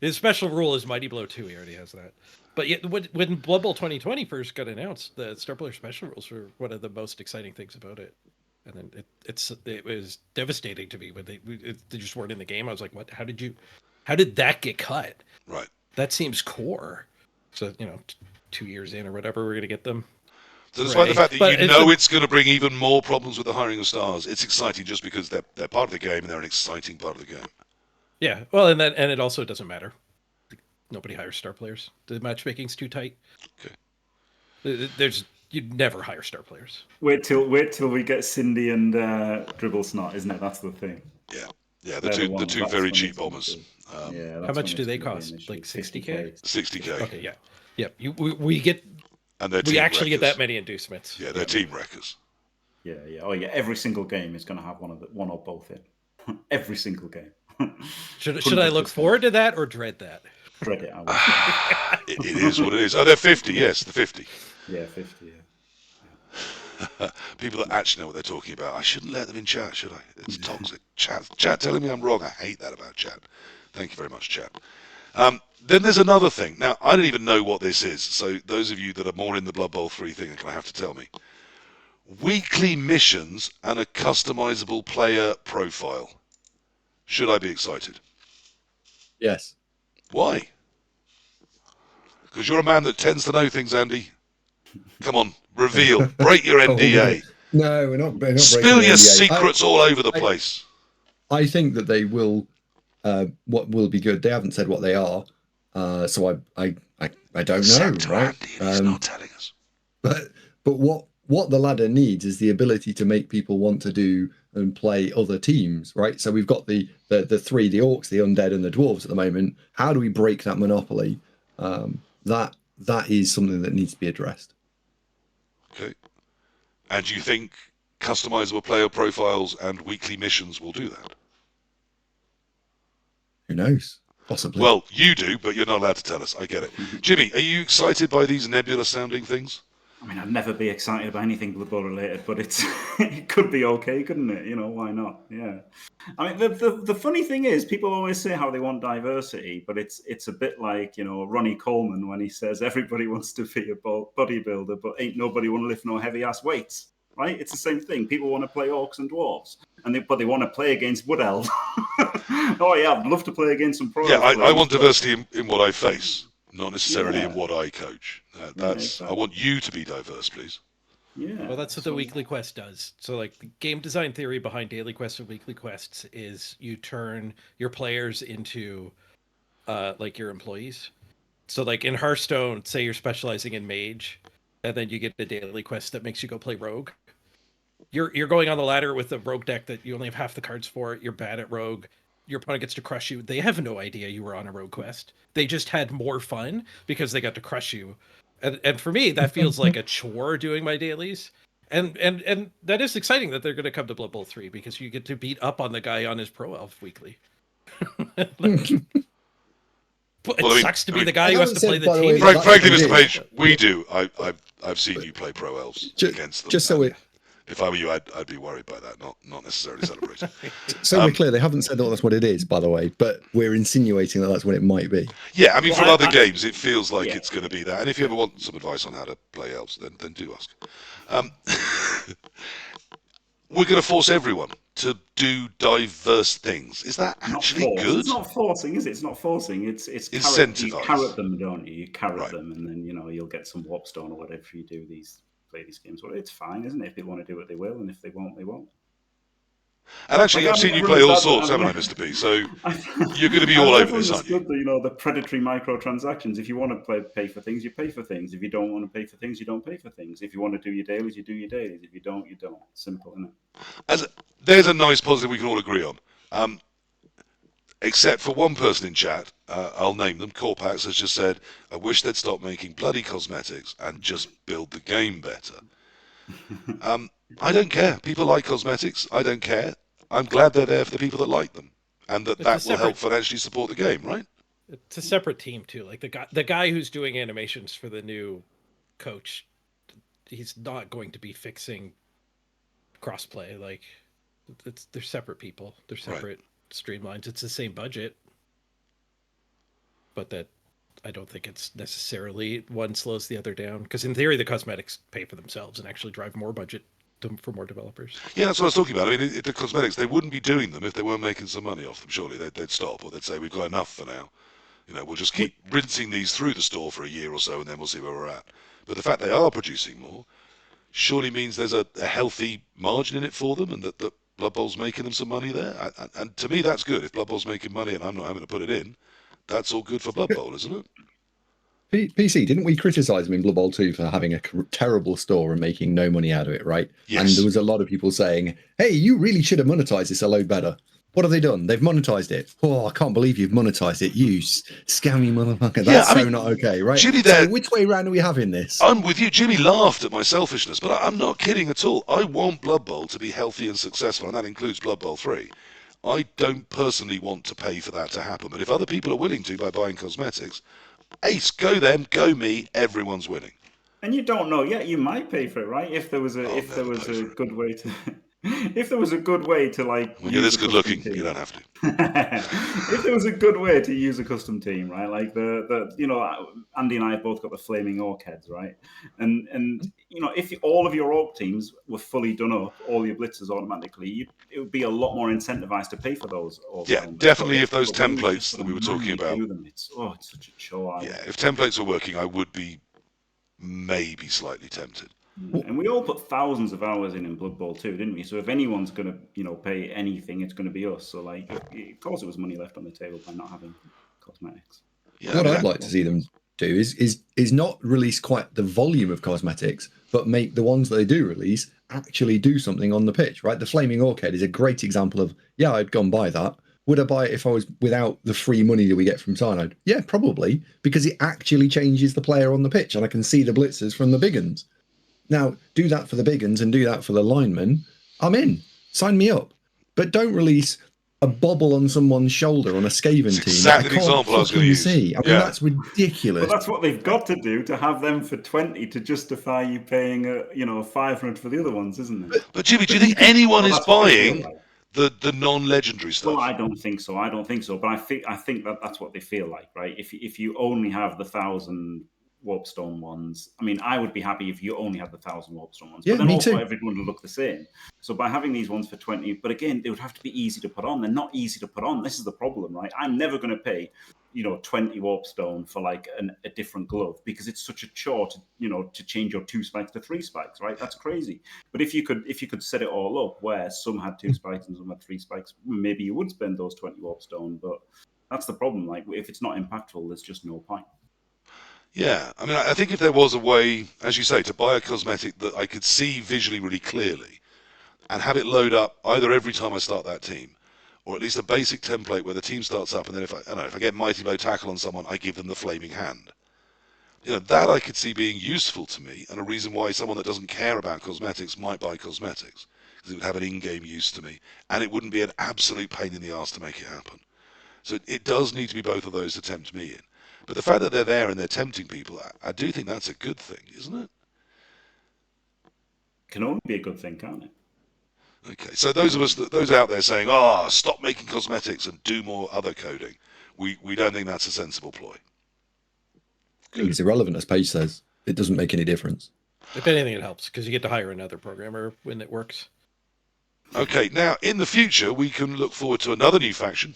his special rule is Mighty Blow 2. He already has that. But yet, when Blood Bowl 2020 first got announced, the Star Player special rules were one of the most exciting things about it. And then it was devastating to me when they just weren't in the game. I was like, what? How did that get cut? Right. That seems core. So 2 years in or whatever, we're gonna get them. So despite the fact that it's going to bring even more problems with the hiring of stars, it's exciting just because they're part of the game and they're an exciting part of the game. Yeah, well, and it also doesn't matter. Nobody hires star players. The matchmaking's too tight. Okay. You'd never hire star players. Wait till we get Cindy and Dribble Snot, isn't it? That's the thing. Yeah, the two very cheap bombers. How much do they cost? Like 60K? 60K. Okay, yeah. We get. And we actually get that many inducements. Yeah, they're team wreckers. Yeah. Oh, yeah. Every single game is going to have one or both in. Every single game. Should I look forward to that or dread that? Dread it. It is what it is. Oh, they're 50. Yes, the 50. Yeah, 50. Yeah. People that actually know what they're talking about. I shouldn't let them in chat, should I? It's toxic. Chat telling me I'm wrong. I hate that about chat. Thank you very much, chat. Then there's another thing. Now, I don't even know what this is, so those of you that are more in the Blood Bowl 3 thing are going to have to tell me. Weekly missions and a customizable player profile. Should I be excited? Yes. Why? Because you're a man that tends to know things, Andy. Come on, reveal. Break your Oh, NDA. no, we're not breaking Spill the your NDA. secrets all over the place. I think that they will. What will be good? They haven't said what they are, so I don't Send know, to right? Andy, and he's not telling us. But what the ladder needs is the ability to make people want to do and play other teams, right? So we've got the three, the orcs, the undead, and the dwarves at the moment. How do we break that monopoly? That is something that needs to be addressed. Okay. And you think customizable player profiles and weekly missions will do that? Who knows? Possibly. Well, you do, but you're not allowed to tell us. I get it. Jimmy, are you excited by these nebulous-sounding things? I mean, I'd never be excited by anything Blood Bowl related, but it could be okay, couldn't it? You know, why not? Yeah. I mean, the funny thing is, people always say how they want diversity, but it's a bit like, you know, Ronnie Coleman when he says everybody wants to be a bodybuilder, but ain't nobody want to lift no heavy ass weights, right? It's the same thing. People want to play orcs and dwarves, but they want to play against wood elves. Oh yeah, I'd love to play against some pro. Yeah, I want diversity in what I face, not necessarily in Yeah. what I coach. Exactly. I want you to be diverse, please. Yeah. Well, that's what the weekly quest does. So, like, the game design theory behind daily quests and weekly quests is you turn your players into, like, your employees. So, like, in Hearthstone, say you're specializing in mage, and then you get a daily quest that makes you go play rogue. You're going on the ladder with a rogue deck that you only have half the cards for. You're bad at rogue. Your opponent gets to crush you. They have no idea you were on a rogue quest. They just had more fun because they got to crush you. And for me, that feels like a chore doing my dailies. And that is exciting that they're going to come to Blood Bowl 3 because you get to beat up on the guy on his Pro Elf weekly. But it sucks to be the guy who has to play the team. Frankly, Mr. Page, we do. I've seen you play Pro Elves against them. Just so if I were you, I'd be worried by that, not necessarily celebrating. So we're clear, they haven't said that that's what it is, by the way, but we're insinuating that that's what it might be. Yeah, I mean, from other games, it feels like it's going to be that. And if you ever want some advice on how to play elves, then do ask. We're going to force everyone to do diverse things. Is that actually good? It's not forcing, is it? It's not forcing. It's Incentivize. You carrot them, don't you? You carrot them, and then you'll get some warpstone or whatever you do play these games. Well, it's fine, isn't it? If they want to do it, they will, and if they won't, they won't. And actually, I've seen you play all sorts, haven't I, Mr. P? So you're going to be all over this, aren't you? The predatory microtransactions. If you want to pay for things, you pay for things. If you don't want to pay for things, you don't pay for things. If you want to do your dailies, you do your dailies. If you don't, you don't. Simple, isn't it? There's a nice positive we can all agree on. Except for one person in chat, I'll name them. Corpax has just said, I wish they'd stop making bloody cosmetics and just build the game better. I don't care. People like cosmetics. I don't care. I'm glad they're there for the people that like them, and that will help financially support the game, right? It's a separate team too. Like the guy who's doing animations for the new coach, he's not going to be fixing crossplay. Like they're separate people. They're separate streamlines. It's the same budget, but that I don't think it's necessarily one slows the other down. Because in theory, the cosmetics pay for themselves and actually drive more budget for more developers. Yeah, that's what I was talking about. I mean, the cosmetics, they wouldn't be doing them if they weren't making some money off them. Surely they'd stop, or they'd say we've got enough for now. We'll just keep rinsing these through the store for a year or so, and then we'll see where we're at. But the fact they are producing more surely means there's a healthy margin in it for them, and that Blood Bowl's making them some money there. And to me, that's good. If Blood Bowl's making money and I'm not having to put it in, that's all good for Blood Bowl, isn't it? PC, didn't we criticise them in Blood Bowl 2 for having a terrible store and making no money out of it, right? Yes. And there was a lot of people saying, hey, you really should have monetized this a load better. What have they done? They've monetized it. Oh, I can't believe you've monetized it. You scammy motherfucker. That's not okay, right? Jimmy, so which way round are we having this? I'm with you. Jimmy laughed at my selfishness, but I'm not kidding at all. I want Blood Bowl to be healthy and successful, and that includes Blood Bowl 3. I don't personally want to pay for that to happen, but if other people are willing to by buying cosmetics, ace, go them, go me, everyone's winning. And you don't know yet. You might pay for it, right? If there was a good way to, if there was a good way to like When you're use this a good custom looking, team, you don't have to. if there was a good way to use a custom team, right? Like Andy and I have both got the flaming orc heads, right? And if all of your orc teams were fully done up, all your blitzers automatically, it would be a lot more incentivized to pay for those orc Yeah, helmets. definitely. If those But when you've templates just got that to we were talking manually about, do them, it's such a chore. yeah, if templates were working, I would be maybe slightly tempted. And we all put thousands of hours in Blood Bowl too, didn't we? So if anyone's going to, pay anything, it's going to be us. So like, of course, it was money left on the table by not having cosmetics. Yeah, What I'd like to see them do is not release quite the volume of cosmetics, but make the ones that they do release actually do something on the pitch, right? The Flaming Orc Head is a great example of, yeah, I'd gone buy that. Would I buy it if I was without the free money that we get from Cyanide? Yeah, probably, because it actually changes the player on the pitch and I can see the blitzers from the big uns. Now, do that for the big uns and do that for the linemen. I'm in. Sign me up. But don't release a bobble on someone's shoulder on a Skaven team. Exactly the example I was going to use. See. I mean, that's ridiculous. But that's what they've got to do to have them for 20 to justify you paying, 500 for the other ones, isn't it? But Jimmy, do you think anyone is that's what they feel buying like. the non-legendary stuff? Well, I don't think so. But I think that that's what they feel like, right? If you only have the 1,000 Warpstone ones, I mean, I would be happy if you only had the 1,000 Warpstone ones. Yeah, but then me also too. everyone would look the same. So by having these ones for 20, but again, they would have to be easy to put on. They're not easy to put on. This is the problem, right? I'm never going to pay 20 Warpstone for like a different glove because it's such a chore to change your 2 spikes to 3 spikes, right? That's crazy. But if you could set it all up where some had 2 spikes and some had 3 spikes, maybe you would spend those 20 Warpstone. But that's the problem. Like if it's not impactful, there's just no point. Yeah, I mean, I think if there was a way, as you say, to buy a cosmetic that I could see visually really clearly and have it load up either every time I start that team, or at least a basic template where the team starts up and then if I get Mighty Blow Tackle on someone, I give them the Flaming Hand. That I could see being useful to me and a reason why someone that doesn't care about cosmetics might buy cosmetics, because it would have an in-game use to me and it wouldn't be an absolute pain in the arse to make it happen. So it does need to be both of those to tempt me in. But the fact that they're there and they're tempting people, I do think that's a good thing, isn't it? Can only be a good thing, can't it? Okay, so those out there saying, stop making cosmetics and do more other coding, we don't think that's a sensible ploy. I think it's irrelevant, as Paige says. It doesn't make any difference. If anything, it helps because you get to hire another programmer when it works. Okay, now in the future we can look forward to another new faction,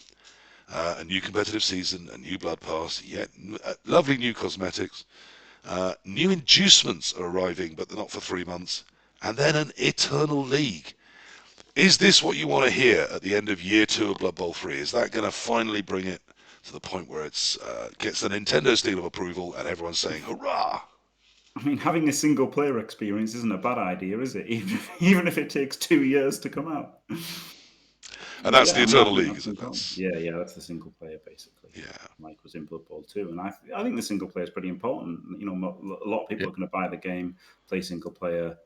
a new competitive season, a new Blood Pass, lovely new cosmetics, new inducements are arriving, but they're not for 3 months, and then an Eternal League. Is this what you want to hear at the end of year 2 of Blood Bowl 3? Is that going to finally bring it to the point where it gets the Nintendo seal of approval and everyone's saying, hurrah? I mean, having a single player experience isn't a bad idea, is it? Even if it takes 2 years to come out. And that's the Eternal League, is it? Yeah, that's the single player, basically. Yeah. Like was in Blood Bowl 2. And I think the single player is pretty important. A lot of people are going to buy the game, play single player,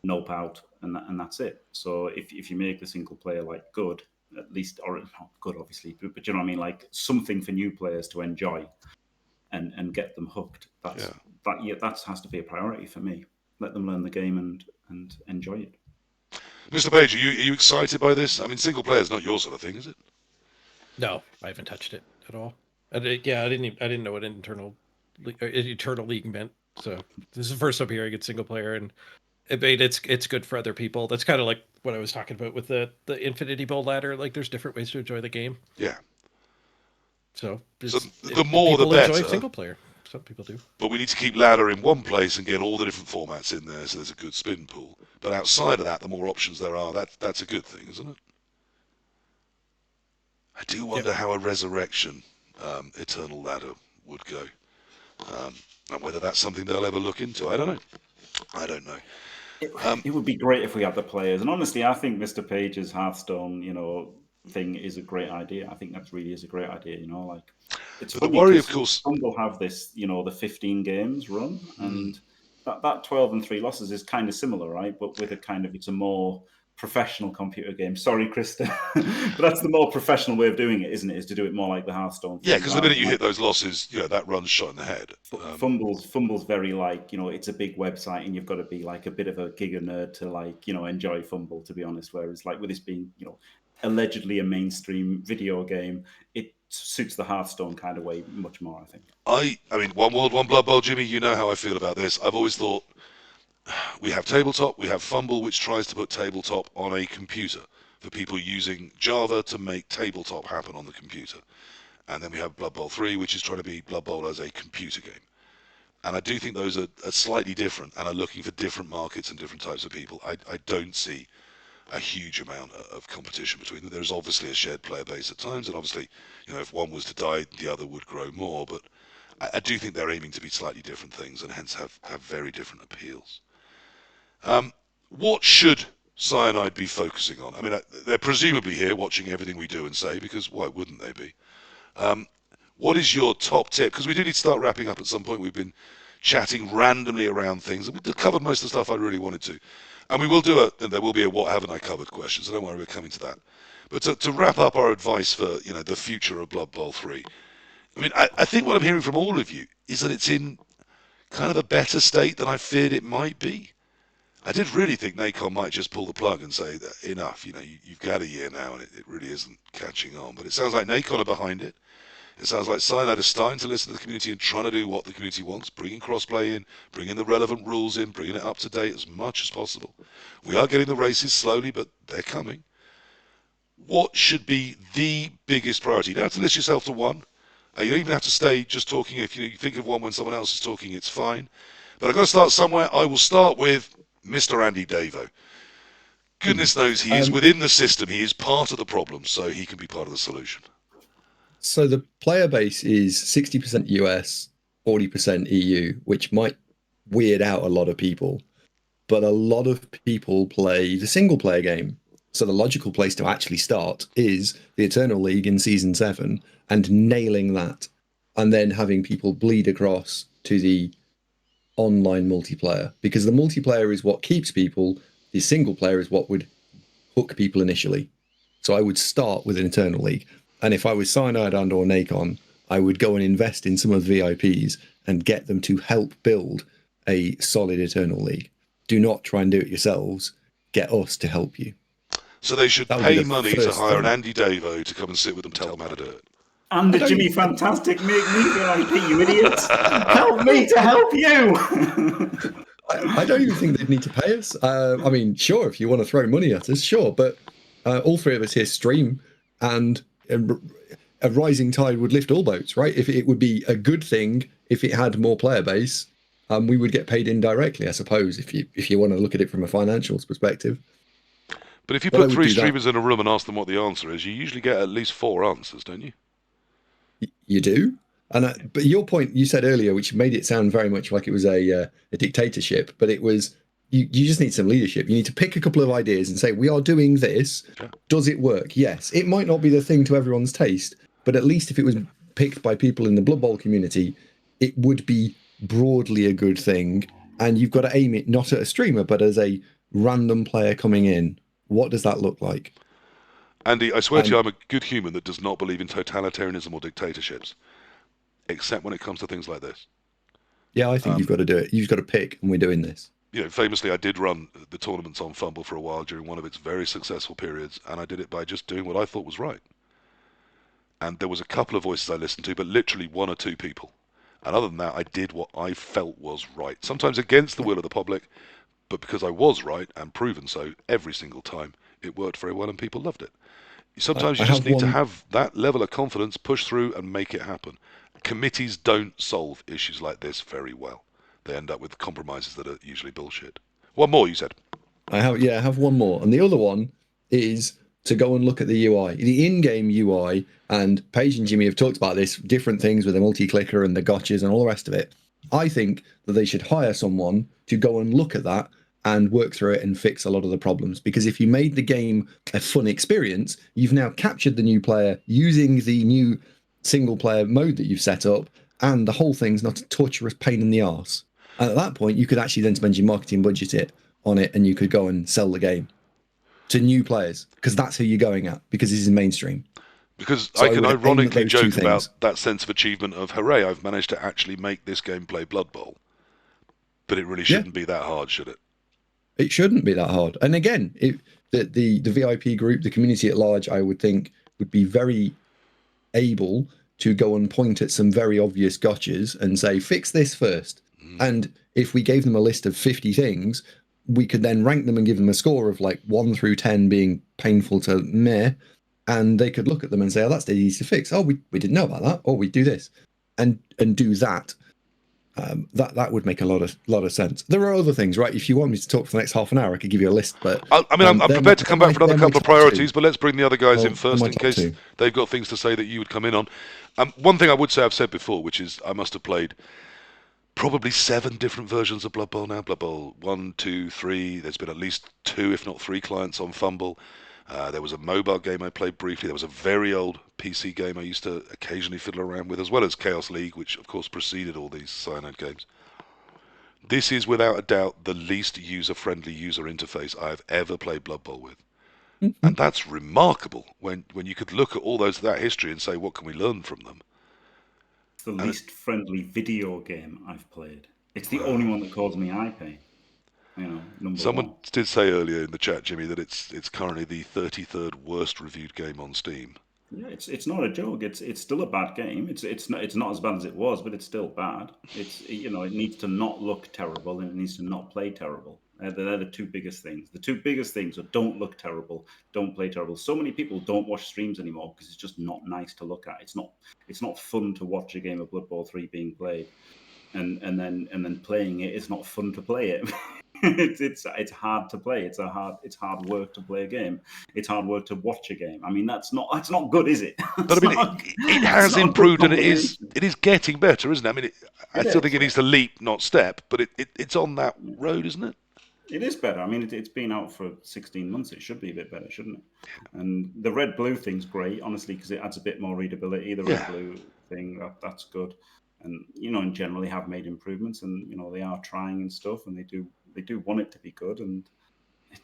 nope out, and that's it. So if you make the single player like good, at least, or not good obviously, but you know what I mean, like something for new players to enjoy and get them hooked. That has to be a priority for me. Let them learn the game and enjoy it. Mr. Page, are you excited by this? I mean, single player is not your sort of thing, is it? No, I haven't touched it at all. I didn't know what an Eternal League meant. So this is the first time hearing it's single player, and it's good for other people. That's kind of like what I was talking about with the Infinity Bowl ladder. Like, there's different ways to enjoy the game. Yeah. So the more the better. Enjoy single player. Some people do. But we need to keep ladder in one place and get all the different formats in there, so there's a good spin pool. But outside of that, the more options there are, that's a good thing, isn't it? I do wonder how a resurrection Eternal Ladder would go, and whether that's something they'll ever look into. I don't know. It would be great if we had the players, and honestly, I think Mr. Page's Hearthstone, thing is a great idea. I think that really is a great idea. Like it's but the worry, of course, some will have this, the 15 games run, and that 12 and 3 losses is kind of similar, right? But with it's a more professional computer game. Sorry, Krista, but that's the more professional way of doing it, isn't it? Is to do it more like the Hearthstone thing. Yeah, because the minute you hit those losses, that runs shot in the head. Fumble's very like, it's a big website and you've got to be like a bit of a giga nerd to like, enjoy Fumble, to be honest. Whereas like with this being, allegedly a mainstream video game, it suits the Hearthstone kind of way much more, I think. I mean, One World, One Blood Bowl, Jimmy, you know how I feel about this. I've always thought we have tabletop, we have Fumble, which tries to put tabletop on a computer for people using Java to make tabletop happen on the computer. And then we have Blood Bowl 3, which is trying to be Blood Bowl as a computer game. And I do think those are slightly different and are looking for different markets and different types of people. I don't see a huge amount of competition between them. There's obviously a shared player base at times, and obviously, if one was to die, the other would grow more. But I do think they're aiming to be slightly different things and hence have very different appeals. What should Cyanide be focusing on? I mean, they're presumably here watching everything we do and say, because why wouldn't they be? What is your top tip? Because we do need to start wrapping up at some point. We've been chatting randomly around things. We've covered most of the stuff I really wanted to. And we will and there will be a what haven't I covered question, so don't worry, we're coming to that. But to wrap up our advice for, the future of Blood Bowl 3, I mean, I think what I'm hearing from all of you is that it's in kind of a better state than I feared it might be. I did really think Nacon might just pull the plug and say that enough, you've got a year now and it really isn't catching on. But it sounds like Nacon are behind it. It sounds like Cyanide is starting to listen to the community and trying to do what the community wants, bringing crossplay in, bringing the relevant rules in, bringing it up to date as much as possible. We are getting the races slowly, but they're coming. What should be the biggest priority? You don't have to list yourself to one. You don't even have to stay just talking. If you think of one when someone else is talking, it's fine. But I've got to start somewhere. I will start with Mr. AndyDavo. Goodness knows he is within the system. He is part of the problem, so he can be part of the solution. So the player base is 60% US, 40% EU, which might weird out a lot of people. But a lot of people play the single player game. So the logical place to actually start is the Eternal League in Season 7 and nailing that. And then having people bleed across to the online multiplayer. Because the multiplayer is what keeps people. The single player is what would hook people initially. So I would start with an Eternal League. And if I was Cyanide and or Nacon, I would go and invest in some of the VIPs and get them to help build a solid Eternal League. Do not try and do it yourselves. Get us to help you. So they should pay money to hire an AndyDavo to come and sit with them, tell them how to do it. And the JimmyFantastic make me VIP, you idiots! Help me to help you! I don't even think they'd need to pay us. I mean, sure, if you want to throw money at us, sure. But all three of us here stream, and a rising tide would lift all boats, right? If it would be a good thing if it had more player base, we would get paid indirectly, I suppose, if you want to look at it from a financials perspective. But if you put three streamers in a room and ask them what the answer is, you usually get at least 4 answers, don't you? You do. And but your point you said earlier, which made it sound very much like it was a dictatorship, but it was you just need some leadership. You need to pick a couple of ideas and say, we are doing this. Yeah. Does it work? Yes. It might not be the thing to everyone's taste, but at least if it was picked by people in the Blood Bowl community, it would be broadly a good thing. And you've got to aim it not at a streamer, but as a random player coming in. What does that look like? Andy, I swear to you, I'm a good human that does not believe in totalitarianism or dictatorships, except when it comes to things like this. Yeah, I think you've got to do it. You've got to pick, and we're doing this. Famously, I did run the tournaments on Fumble for a while during one of its very successful periods, and I did it by just doing what I thought was right. And there was a couple of voices I listened to, but literally 1 or 2 people. And other than that, I did what I felt was right. Sometimes against the will of the public, but because I was right and proven so every single time, it worked very well and people loved it. Sometimes you just need to have that level of confidence, push through and make it happen. Committees don't solve issues like this very well. They end up with compromises that are usually bullshit. One more, you said. I have one more. And the other one is to go and look at the UI. The in-game UI, and Paige and Jimmy have talked about this, different things with the multi-clicker and the gotchas and all the rest of it. I think that they should hire someone to go and look at that and work through it and fix a lot of the problems. Because if you made the game a fun experience, you've now captured the new player using the new single-player mode that you've set up, and the whole thing's not a torturous pain in the arse. And at that point, you could actually then spend your marketing budget on it, and you could go and sell the game. to new players, because that's who you're going at, because this is mainstream. Because So I can would aim at ironically those two joke about things. that sense of achievement of, hooray, I've managed to actually make this game play Blood Bowl. But it really shouldn't be that hard, should it? It shouldn't be that hard. And again, the VIP group, the community at large, I would think would be very able to go and point at some very obvious gotchas and say, fix this first. And if we gave them a list of 50 things, we could then rank them and give them a score of like 1 through 10 being painful to meh. And they could look at them and say, oh, that's easy to fix. Oh, we didn't know about that. Or we do this. And do that. That would make a lot of sense. There are other things, right? If you want me to talk for the next half an hour, I could give you a list. But I'm prepared to come back for another couple of priorities, but let's bring the other guys in first in case they've got things to say that you would come in on. One thing I would say I've said before, which is I must have played probably 7 different versions of Blood Bowl now. Blood Bowl 1, 2, 3. There's been at least 2, if not 3 clients on Fumble. There was a mobile game I played briefly. There was a very old PC game I used to occasionally fiddle around with, as well as Chaos League, which of course preceded all these Cyanide games. This is without a doubt the least user-friendly user interface I've ever played Blood Bowl with. Mm-hmm. And that's remarkable when you could look at all that history and say, what can we learn from them? It's the least friendly video game I've played. It's the only one that calls me iPay. Someone 1. did say earlier in the chat, Jimmy, that it's currently the 33rd worst reviewed game on Steam. Yeah, it's not a joke. It's still a bad game. It's not as bad as it was, but it's still bad. It needs to not look terrible and it needs to not play terrible. They're the 2 biggest things. The 2 biggest things are don't look terrible, don't play terrible. So many people don't watch streams anymore because it's just not nice to look at. It's not fun to watch a game of Blood Bowl 3 being played, and then playing it. It's not fun to play it. It's hard to play. It's hard work to play a game. It's hard work to watch a game. I mean, that's not good, is it? But I mean, it has improved and it is getting better, isn't it? I mean, I still think it needs to leap, not step, but it's on that road, isn't it? It is better. I mean, it's been out for 16 months. It should be a bit better, shouldn't it? And the red-blue thing's great, honestly, because it adds a bit more readability. The red-blue thing, that's good. And, and generally have made improvements, and, they are trying and stuff, and they do want it to be good.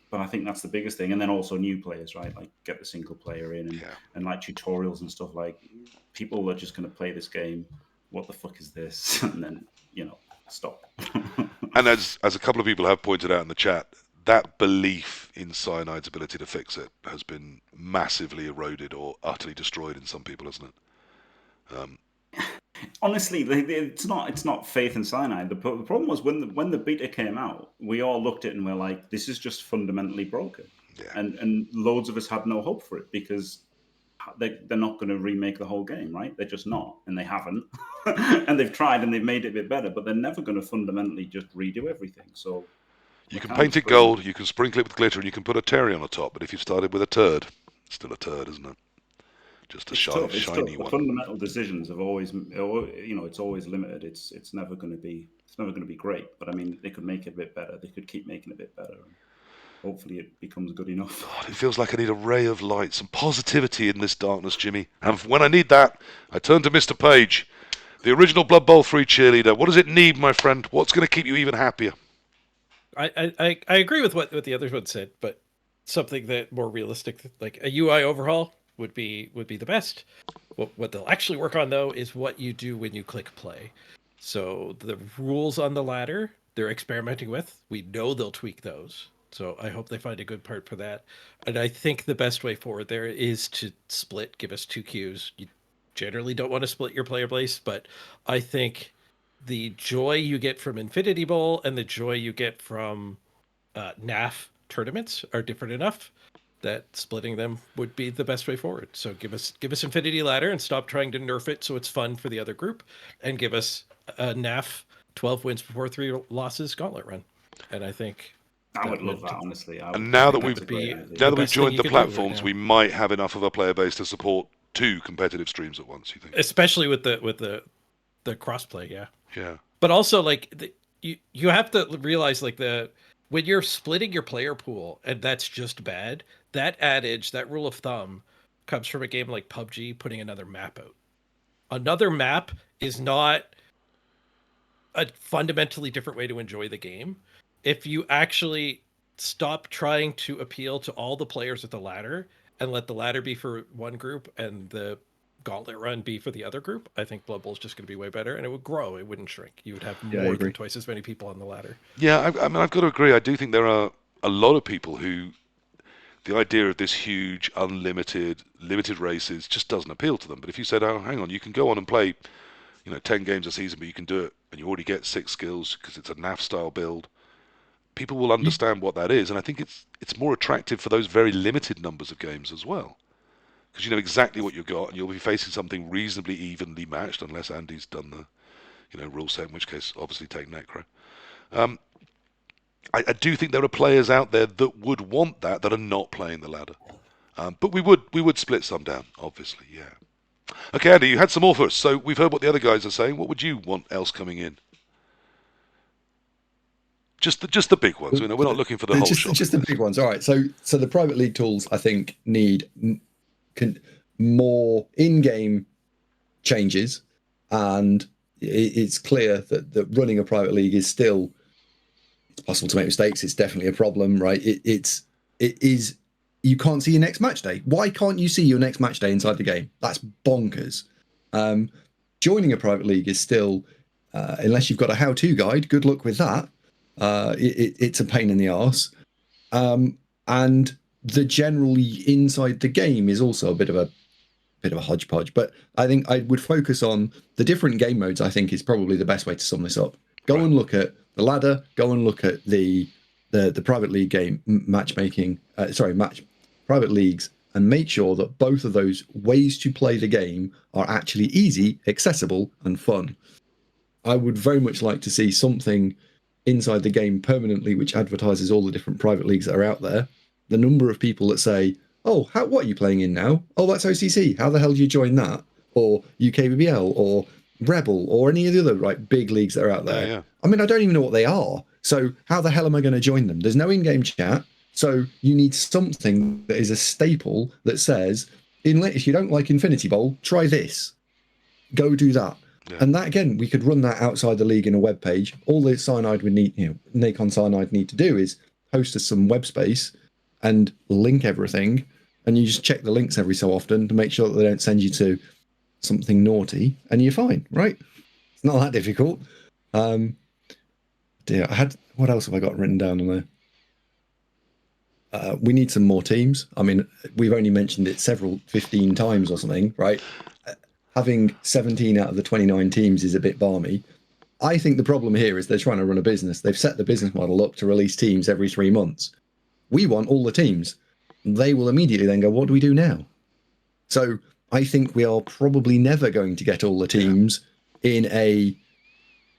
But I think that's the biggest thing. And then also new players, right? Like get the single player in and like tutorials and stuff. Like people are just going to play this game. What the fuck is this? And then, stop. And as a couple of people have pointed out in the chat, that belief in Cyanide's ability to fix it has been massively eroded or utterly destroyed in some people, hasn't it? Honestly, it's not faith in Cyanide. The problem was when the beta came out, we all looked at it and we're like, this is just fundamentally broken. Yeah. And loads of us had no hope for it because they're not going to remake the whole game, right? They're just not, and they haven't. And they've tried and they've made it a bit better, but they're never going to fundamentally just redo everything. So you can paint it gold, you can sprinkle it with glitter, and you can put a Terry on the top. But if you started with a turd, it's still a turd, isn't it? Just a shiny one. The fundamental decisions have always, it's always limited. It's never going to be great. But I mean, they could make it a bit better. They could keep making it a bit better. And hopefully, it becomes good enough. God, it feels like I need a ray of light, some positivity in this darkness, Jimmy. And when I need that, I turn to Mr. Page, the original Blood Bowl 3 cheerleader. What does it need, my friend? What's going to keep you even happier? I agree with what the other one said, but something that more realistic, like a UI overhaul, would be the best. What they'll actually work on, though, is what you do when you click play. So the rules on the ladder they're experimenting with, we know they'll tweak those. So I hope they find a good part for that. And I think the best way forward there is to give us 2 queues. You generally don't want to split your player base, but I think the joy you get from Infinity Bowl and the joy you get from NAF tournaments are different enough that splitting them would be the best way forward. So give us Infinity Ladder and stop trying to nerf it so it's fun for the other group, and give us a NAF 12 wins before 3 losses gauntlet run. And I think I would love that, honestly. And now that we've joined the platforms, we might have enough of a player base to support 2 competitive streams at once. You think, especially with the crossplay, yeah. But also, like you have to realize, like when you're splitting your player pool, and that's just bad. That adage, that rule of thumb, comes from a game like PUBG putting another map out. Another map is not a fundamentally different way to enjoy the game. If you actually stop trying to appeal to all the players at the ladder and let the ladder be for one group and the gauntlet run be for the other group, I think Blood Bowl is just going to be way better, and it would grow. It wouldn't shrink. You would have Yeah, I more agree. than twice as many people on the ladder. Yeah, I mean, I've got to agree. I do think there are a lot of people who the idea of this huge, unlimited, limited races just doesn't appeal to them. But if you said, oh, hang on, you can go on and play, 10 games a season, but you can do it, and you already get 6 skills because it's a NAF style build, people will understand what that is, and I think it's more attractive for those very limited numbers of games as well. Because you know exactly what you've got, and you'll be facing something reasonably evenly matched, unless Andy's done the rule set, in which case, obviously take Necro. Um, I do think there are players out there that would want that are not playing the ladder. But we would split some down, obviously, yeah. Okay, Andy, you had some more for us. So we've heard what the other guys are saying. What would you want else coming in? Just the big ones. We're not looking for the whole shopping Just the list. big ones. All right. So the private league tools, I think, need more in-game changes, and it's clear that running a private league is still, it's possible to make mistakes. It's definitely a problem, right? It is. You can't see your next match day. Why can't you see your next match day inside the game? That's bonkers. Joining a private league is still, unless you've got a how-to guide, good luck with that. It's a pain in the arse. And the generally inside the game is also a bit of a hodgepodge. But I think I would focus on the different game modes. I think is probably the best way to sum this up. Go and look at the ladder. Go and look at the private league game matchmaking. Private leagues, and make sure that both of those ways to play the game are actually easy, accessible, and fun. I would very much like to see something inside the game permanently which advertises all the different private leagues that are out there. The number of people that say, oh, what are you playing in now? Oh, that's OCC. How the hell do you join that? Or UKBBL or Rebel or any of the other big leagues that are out there. Yeah. I mean, I don't even know what they are. So how the hell am I going to join them? There's no in-game chat. So you need something that is a staple that says, if you don't like Infinity Bowl, try this. Go do that. Yeah. And that, again, we could run that outside the league in a web page. All the Cyanide would need, Nacon Cyanide need to do is host us some web space and link everything. And you just check the links every so often to make sure that they don't send you to something naughty, and you're fine, right? It's not that difficult. What else have I got written down on there? We need some more teams. I mean, we've only mentioned it 15 times or something, right? Having 17 out of the 29 teams is a bit balmy. I think the problem here is they're trying to run a business. They've set the business model up to release teams every 3 months. We want all the teams. They will immediately then go, what do we do now? So I think we are probably never going to get all the teams in a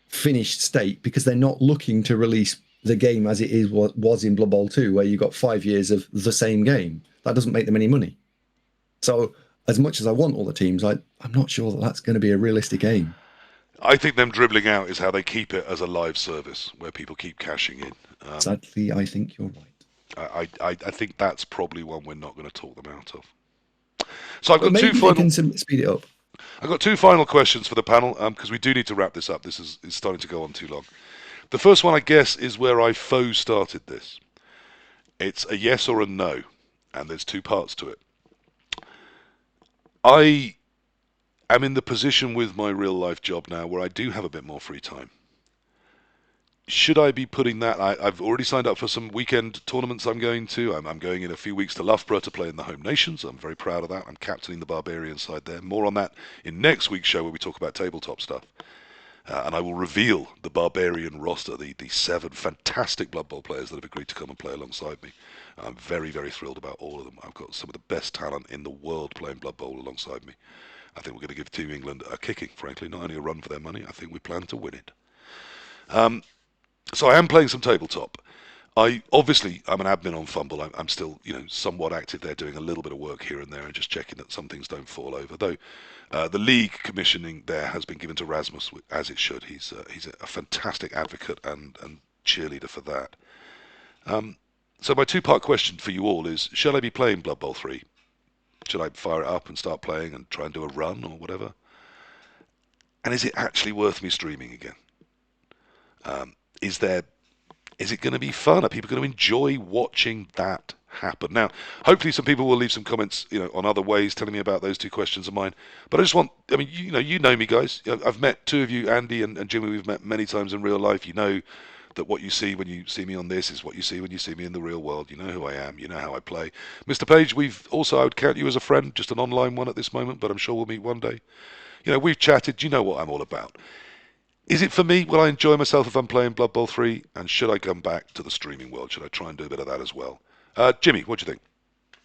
finished state because they're not looking to release the game as it was in Blood Bowl 2, where you got 5 years of the same game. That doesn't make them any money. So as much as I want all the teams, I'm not sure that that's going to be a realistic aim. I think them dribbling out is how they keep it as a live service where people keep cashing in. Sadly, I think you're right. I think that's probably one we're not going to talk them out of. So I've got maybe two final. They can speed it up. I've got 2 final questions for the panel because we do need to wrap this up. This is starting to go on too long. The first one, I guess, is where I faux started this. It's a yes or a no, and there's 2 parts to it. I am in the position with my real life job now where I do have a bit more free time. Should I be putting that? I've already signed up for some weekend tournaments I'm going to. I'm going in a few weeks to Loughborough to play in the Home Nations. I'm very proud of that. I'm captaining the Barbarian side there. More on that in next week's show where we talk about tabletop stuff. And I will reveal the Barbarian roster, the 7 fantastic Blood Bowl players that have agreed to come and play alongside me. I'm very, very thrilled about all of them. I've got some of the best talent in the world playing Blood Bowl alongside me. I think we're going to give Team England a kicking, frankly, not only a run for their money. I think we plan to win it. So I am playing some tabletop. I'm an admin on Fumble. I'm still, somewhat active there, doing a little bit of work here and there, and just checking that some things don't fall over. Though the league commissioning there has been given to Rasmus, as it should. He's a fantastic advocate and cheerleader for that. So my 2-part question for you all is: shall I be playing Blood Bowl 3? Should I fire it up and start playing and try and do a run or whatever? And is it actually worth me streaming again? Is there Is it going to be fun? Are people going to enjoy watching that happen? Now, hopefully, some people will leave some comments, on other ways, telling me about those two questions of mine. But I just want, you know me, guys. I've met two of you, Andy and Jimmy. We've met many times in real life. You know that what you see when you see me on this is what you see when you see me in the real world. You know who I am. You know how I play. Mr. Page, I would count you as a friend, just an online one at this moment, but I'm sure we'll meet one day. We've chatted. You know what I'm all about. Is it for me? Will I enjoy myself if I'm playing Blood Bowl 3? And should I come back to the streaming world? Should I try and do a bit of that as well? Jimmy, what do you think?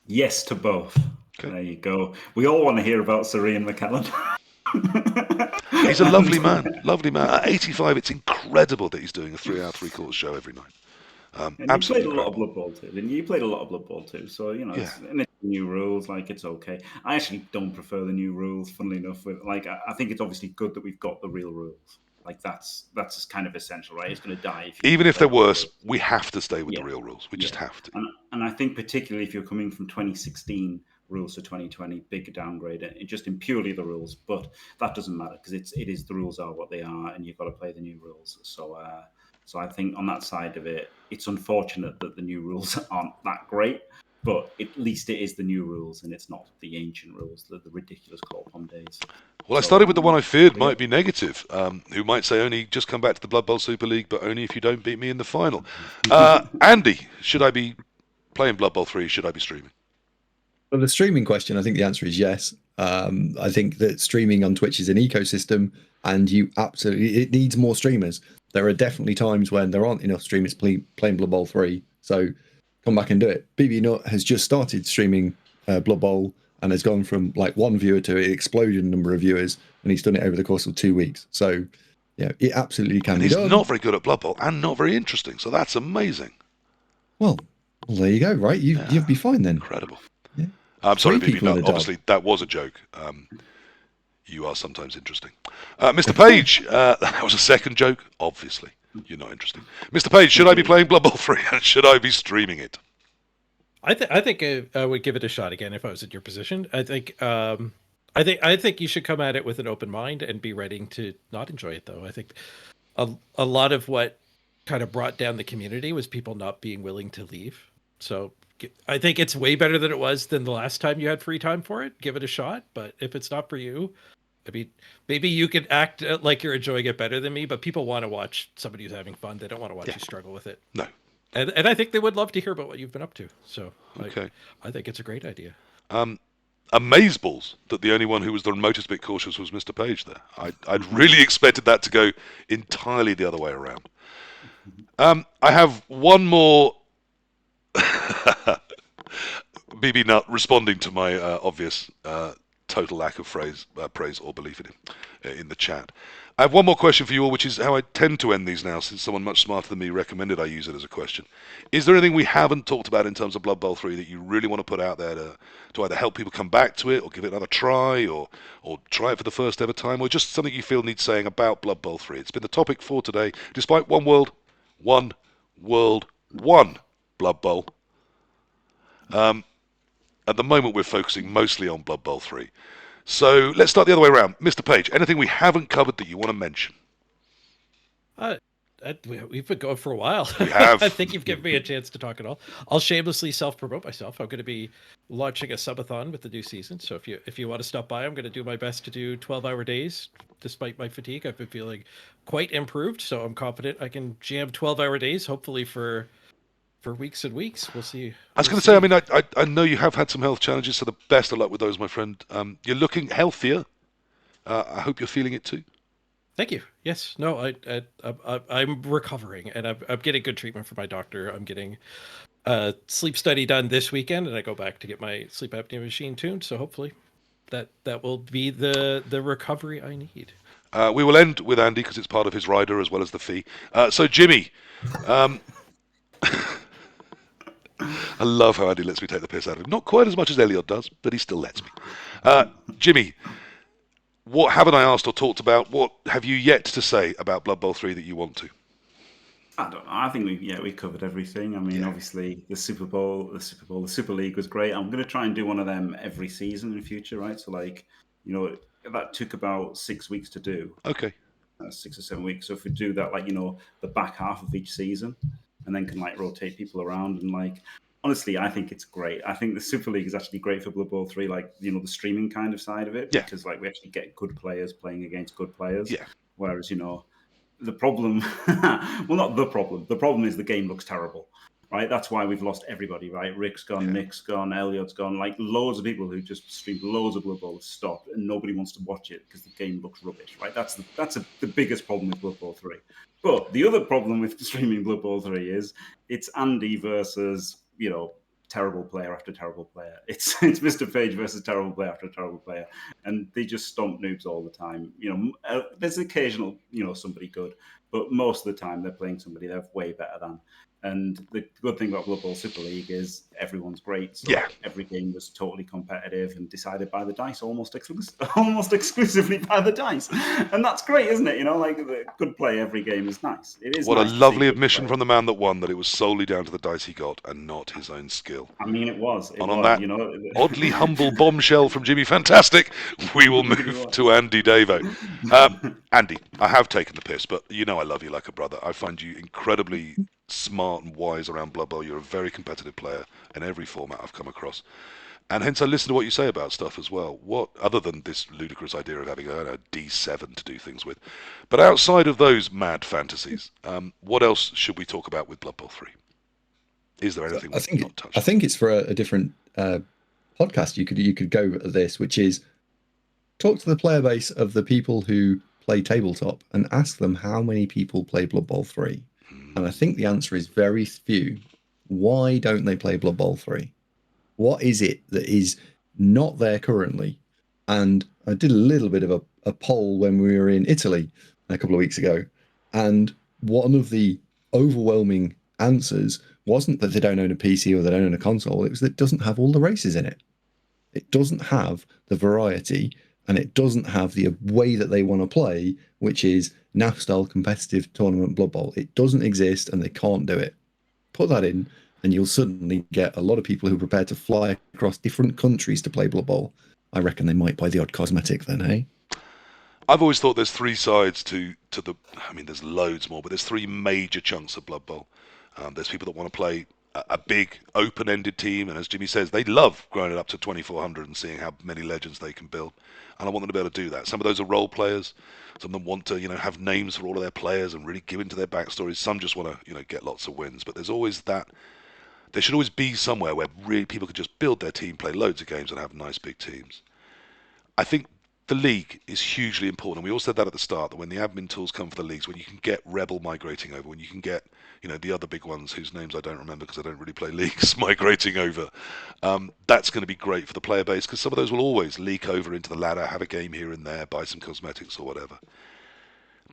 Yes to both. Okay. There you go. We all want to hear about Sir Ian McKellen. He's a lovely man. Lovely man. At 85, it's incredible that he's doing a 3-hour, 3/4 show every night. And you Absolutely played a lot of incredible. Blood Bowl too, didn't you? You played a lot of Blood Bowl too, so and it's new rules, like it's okay. I actually don't prefer the new rules. Funnily enough, I think it's obviously good that we've got the real rules. Like that's kind of essential, right? It's going to die if you Even if play they're worse, rules. we have to stay with the Yeah. real rules. We just have to. And I think particularly if you're coming from 2016 rules to 2020, big downgrade, just in purely the rules. But that doesn't matter because it is the rules are what they are, and you've got to play the new rules. So I think on that side of it, it's unfortunate that the new rules aren't that great, but at least it is the new rules and it's not the ancient rules, the ridiculous call-upon days. Well, I started with the one I feared might be negative, who might say only just come back to the Blood Bowl Super League, but only if you don't beat me in the final. Andy, should I be playing Blood Bowl 3? Should I be streaming? For the streaming question, I think the answer is yes. I think that streaming on Twitch is an ecosystem, and it needs more streamers. There are definitely times when there aren't enough streamers playing Blood Bowl 3, so come back and do it. BB Nut has just started streaming Blood Bowl and has gone from like one viewer to it exploded in number of viewers, and he's done it over the course of 2 weeks. So, yeah, it absolutely can be He's done. not very good at Blood Bowl and not very interesting, so that's amazing. Well, there you go, right? You'll be fine then. Incredible. Yeah. I'm sorry, Three BB people in Nut. a dub. Obviously, that was a joke. You are sometimes interesting. Mr. Page, that was a second joke. Obviously, you're not interesting. Mr. Page, should I be playing Blood Bowl 3 and should I be streaming it? I think I would give it a shot again if I was in your position. I think you should come at it with an open mind and be ready to not enjoy it, though. I think a lot of what kind of brought down the community was people not being willing to leave. So I think it's way better than it was than the last time you had free time for it. Give it a shot. But if it's not for you, I mean, maybe you could act like you're enjoying it better than me, but people want to watch somebody who's having fun. They don't want to watch you struggle with it. No. And I think they would love to hear about what you've been up to. So Okay. I think it's a great idea. Amazeballs that the only one who was the remotest bit cautious was Mr. Page there. I'd really expected that to go entirely the other way around. I have one more BB Nut responding to my obvious total lack of praise or belief in him in the chat. I have one more question for you all, which is how I tend to end these now, since someone much smarter than me recommended I use it as a question. Is there anything we haven't talked about in terms of Blood Bowl 3 that you really want to put out there to either help people come back to it or give it another try or try it for the first ever time, or just something you feel needs saying about Blood Bowl 3? It's been the topic for today, despite one world, one Blood Bowl. At the moment, we're focusing mostly on Blood Bowl 3. So let's start the other way around. Mr. Page, anything we haven't covered that you want to mention? We've been going for a while. We have. I think you've given me a chance to talk it all. I'll shamelessly self-promote myself. I'm going to be launching a subathon with the new season. So if you want to stop by, I'm going to do my best to do 12-hour days. Despite my fatigue, I've been feeling quite improved. So I'm confident I can jam 12-hour days, hopefully for weeks and weeks. We'll see. I was going to say, I mean, I know you have had some health challenges, so the best of luck with those, my friend. You're looking healthier. I hope you're feeling it too. Thank you. Yes. No, I'm recovering, and I'm getting good treatment from my doctor. I'm getting a sleep study done this weekend, and I go back to get my sleep apnea machine tuned. So hopefully that will be the recovery I need. We will end with Andy because it's part of his rider as well as the fee. So Jimmy, I love how Andy lets me take the piss out of him. Not quite as much as Elliot does, but he still lets me. Jimmy, what haven't I asked or talked about? What have you yet to say about Blood Bowl 3 that you want to? I don't know. I think we covered everything. I mean, obviously the the Super League was great. I'm going to try and do one of them every season in the future, right? So that took about 6 weeks to do. Okay. 6 or 7 weeks. So if we do that, the back half of each season, and then can like rotate people around. And like, honestly, I think it's great. I think the Super League is actually great for Blood Bowl 3, like, you know, the streaming kind of side of it, Yeah. because like we actually get good players playing against good players. Yeah. Whereas, you know, the problem, well, not the problem. The problem is the game looks terrible, right? That's why we've lost everybody, right? Rick's gone, Yeah. Nick's gone, Elliot's gone. Like loads of people who just streamed loads of Blood Bowl have stopped, and nobody wants to watch it because the game looks rubbish, right? That's the biggest problem with Blood Bowl 3. But the other problem with streaming Blood Bowl 3 is it's Andy versus, you know, terrible player after terrible player. It's Mr. Page versus terrible player after terrible player, and they just stomp noobs all the time. You know, there's occasional, you know, somebody good, but most of the time they're playing somebody they're way better than. And the good thing about Blood Bowl Super League is everyone's great. So Yeah. every game was totally competitive and decided by the dice, almost exclusively by the dice. And that's great, isn't it? You know, like the good play every game is nice. It is What nice a to lovely see good admission play. from the man that won, that it was solely down to the dice he got and not his own skill. I mean, it was. And on that you know, oddly humble bombshell from JimmyFantastic, we will move to AndyDavo. Andy, I have taken the piss, but you know I love you like a brother. I find you incredibly smart and wise around Blood Bowl. You're a very competitive player in every format I've come across. And hence I listen to what you say about stuff as well. What, other than this ludicrous idea of having a D7 to do things with, but outside of those mad fantasies, what else should we talk about with Blood Bowl 3? Is there anything we've not touched I think it's for a different podcast. You could go at this, which is talk to the player base of the people who play tabletop and ask them how many people play Blood Bowl 3. And I think the answer is very few. Why don't they play Blood Bowl 3? What is it that is not there currently? And I did a little bit of a poll when we were in Italy a couple of weeks ago. And one of the overwhelming answers wasn't that they don't own a PC or they don't own a console. It was that it doesn't have all the races in it. It doesn't have the variety, and it doesn't have the way that they want to play, which is NAF style competitive tournament Blood Bowl. It doesn't exist, and they can't do it. Put that in, and you'll suddenly get a lot of people who are prepared to fly across different countries to play Blood Bowl. I reckon they might buy the odd cosmetic then, hey? I've always thought there's three sides to the. I mean, there's loads more, but there's three major chunks of Blood Bowl. There's people that want to play a big open-ended team, and as Jimmy says, they love growing it up to 2,400 and seeing how many legends they can build. And I want them to be able to do that. Some of those are role players. Some of them want to, have names for all of their players and really give into their backstories. Some just want to, get lots of wins. But there's always that. There should always be somewhere where really people can just build their team, play loads of games, and have nice big teams. I think the league is hugely important. And we all said that at the start, that when the admin tools come for the leagues, when you can get Rebel migrating over, when you can get, the other big ones whose names I don't remember because I don't really play leagues migrating over, that's going to be great for the player base, because some of those will always leak over into the ladder, have a game here and there, buy some cosmetics or whatever.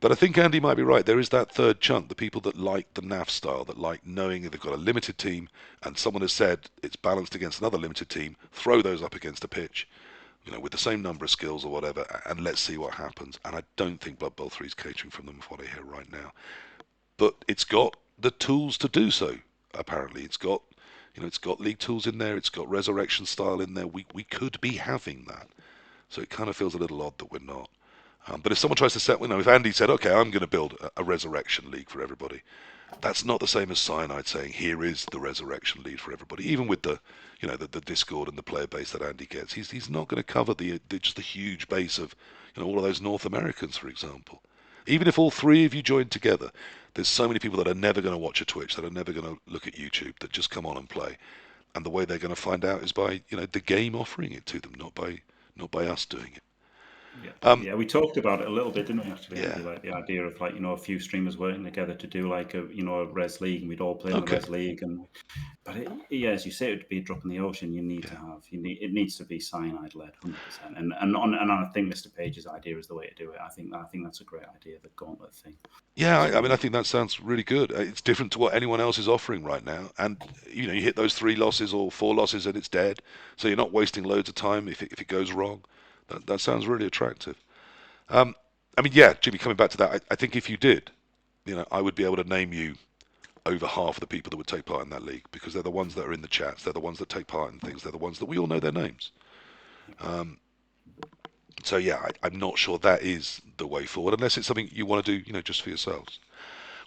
But I think Andy might be right. There is that third chunk, the people that like the NAF style, that like knowing if they've got a limited team and someone has said it's balanced against another limited team, throw those up against a pitch, with the same number of skills or whatever, and let's see what happens. And I don't think Blood Bowl 3 is catering from them, from what I hear right now. But it's got the tools to do so, apparently. It's got, it's got league tools in there, it's got resurrection style in there. We could be having that. So it kind of feels a little odd that we're not. But if someone tries to set, if Andy said, okay, I'm going to build a resurrection league for everybody, that's not the same as Cyanide saying, here is the resurrection league for everybody. Even with the, the Discord and the player base that Andy gets, he's not going to cover just the huge base of, all of those North Americans, for example. Even if all three of you joined together, there's so many people that are never going to watch a Twitch, that are never going to look at YouTube, that just come on and play. And the way they're going to find out is by, the game offering it to them, not by us doing it. Yeah, we talked about it a little bit, didn't we? Actually, Yeah. like the idea of a few streamers working together to do like a res league, and we'd all play in the res league. But as you say, it would be a drop in the ocean. It needs to be Cyanide led, 100%. And I think Mr. Page's idea is the way to do it. I think that's a great idea, the gauntlet thing. Yeah, I think that sounds really good. It's different to what anyone else is offering right now, and you hit those 3 losses or 4 losses and it's dead. So you're not wasting loads of time if it goes wrong. That sounds really attractive. Jimmy, coming back to that, I think if you did, I would be able to name you over half of the people that would take part in that league, because they're the ones that are in the chats, they're the ones that take part in things, they're the ones that we all know their names. So yeah, I'm not sure that is the way forward, unless it's something you want to do, just for yourselves.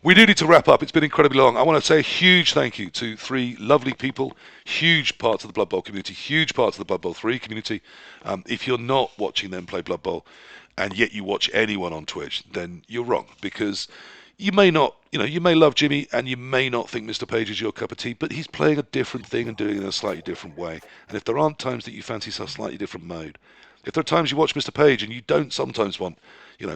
We do need to wrap up. It's been incredibly long. I want to say a huge thank you to 3 lovely people, huge parts of the Blood Bowl community, huge parts of the Blood Bowl 3 community. If you're not watching them play Blood Bowl, and yet you watch anyone on Twitch, then you're wrong, because you may not, you may love Jimmy and you may not think Mr. Page is your cup of tea, but he's playing a different thing and doing it in a slightly different way. And if there aren't times that you fancy a slightly different mode, if there are times you watch Mr. Page and you don't sometimes want,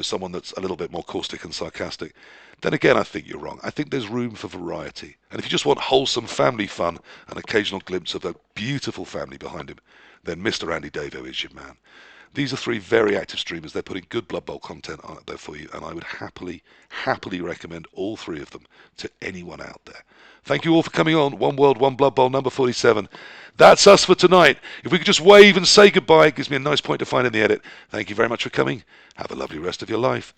someone that's a little bit more caustic and sarcastic, then again, I think you're wrong. I think there's room for variety. And if you just want wholesome family fun, an occasional glimpse of a beautiful family behind him, then Mr. AndyDavo is your man. These are 3 very active streamers. They're putting good Blood Bowl content on there for you, and I would happily recommend all 3 of them to anyone out there. Thank you all for coming on. One World, One Blood Bowl, number 47. That's us for tonight. If we could just wave and say goodbye, it gives me a nice point to find in the edit. Thank you very much for coming. Have a lovely rest of your life.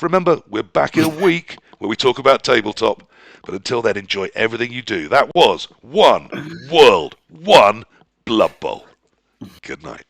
Remember, we're back in a week where we talk about tabletop. But until then, enjoy everything you do. That was One World, One Blood Bowl. Good night.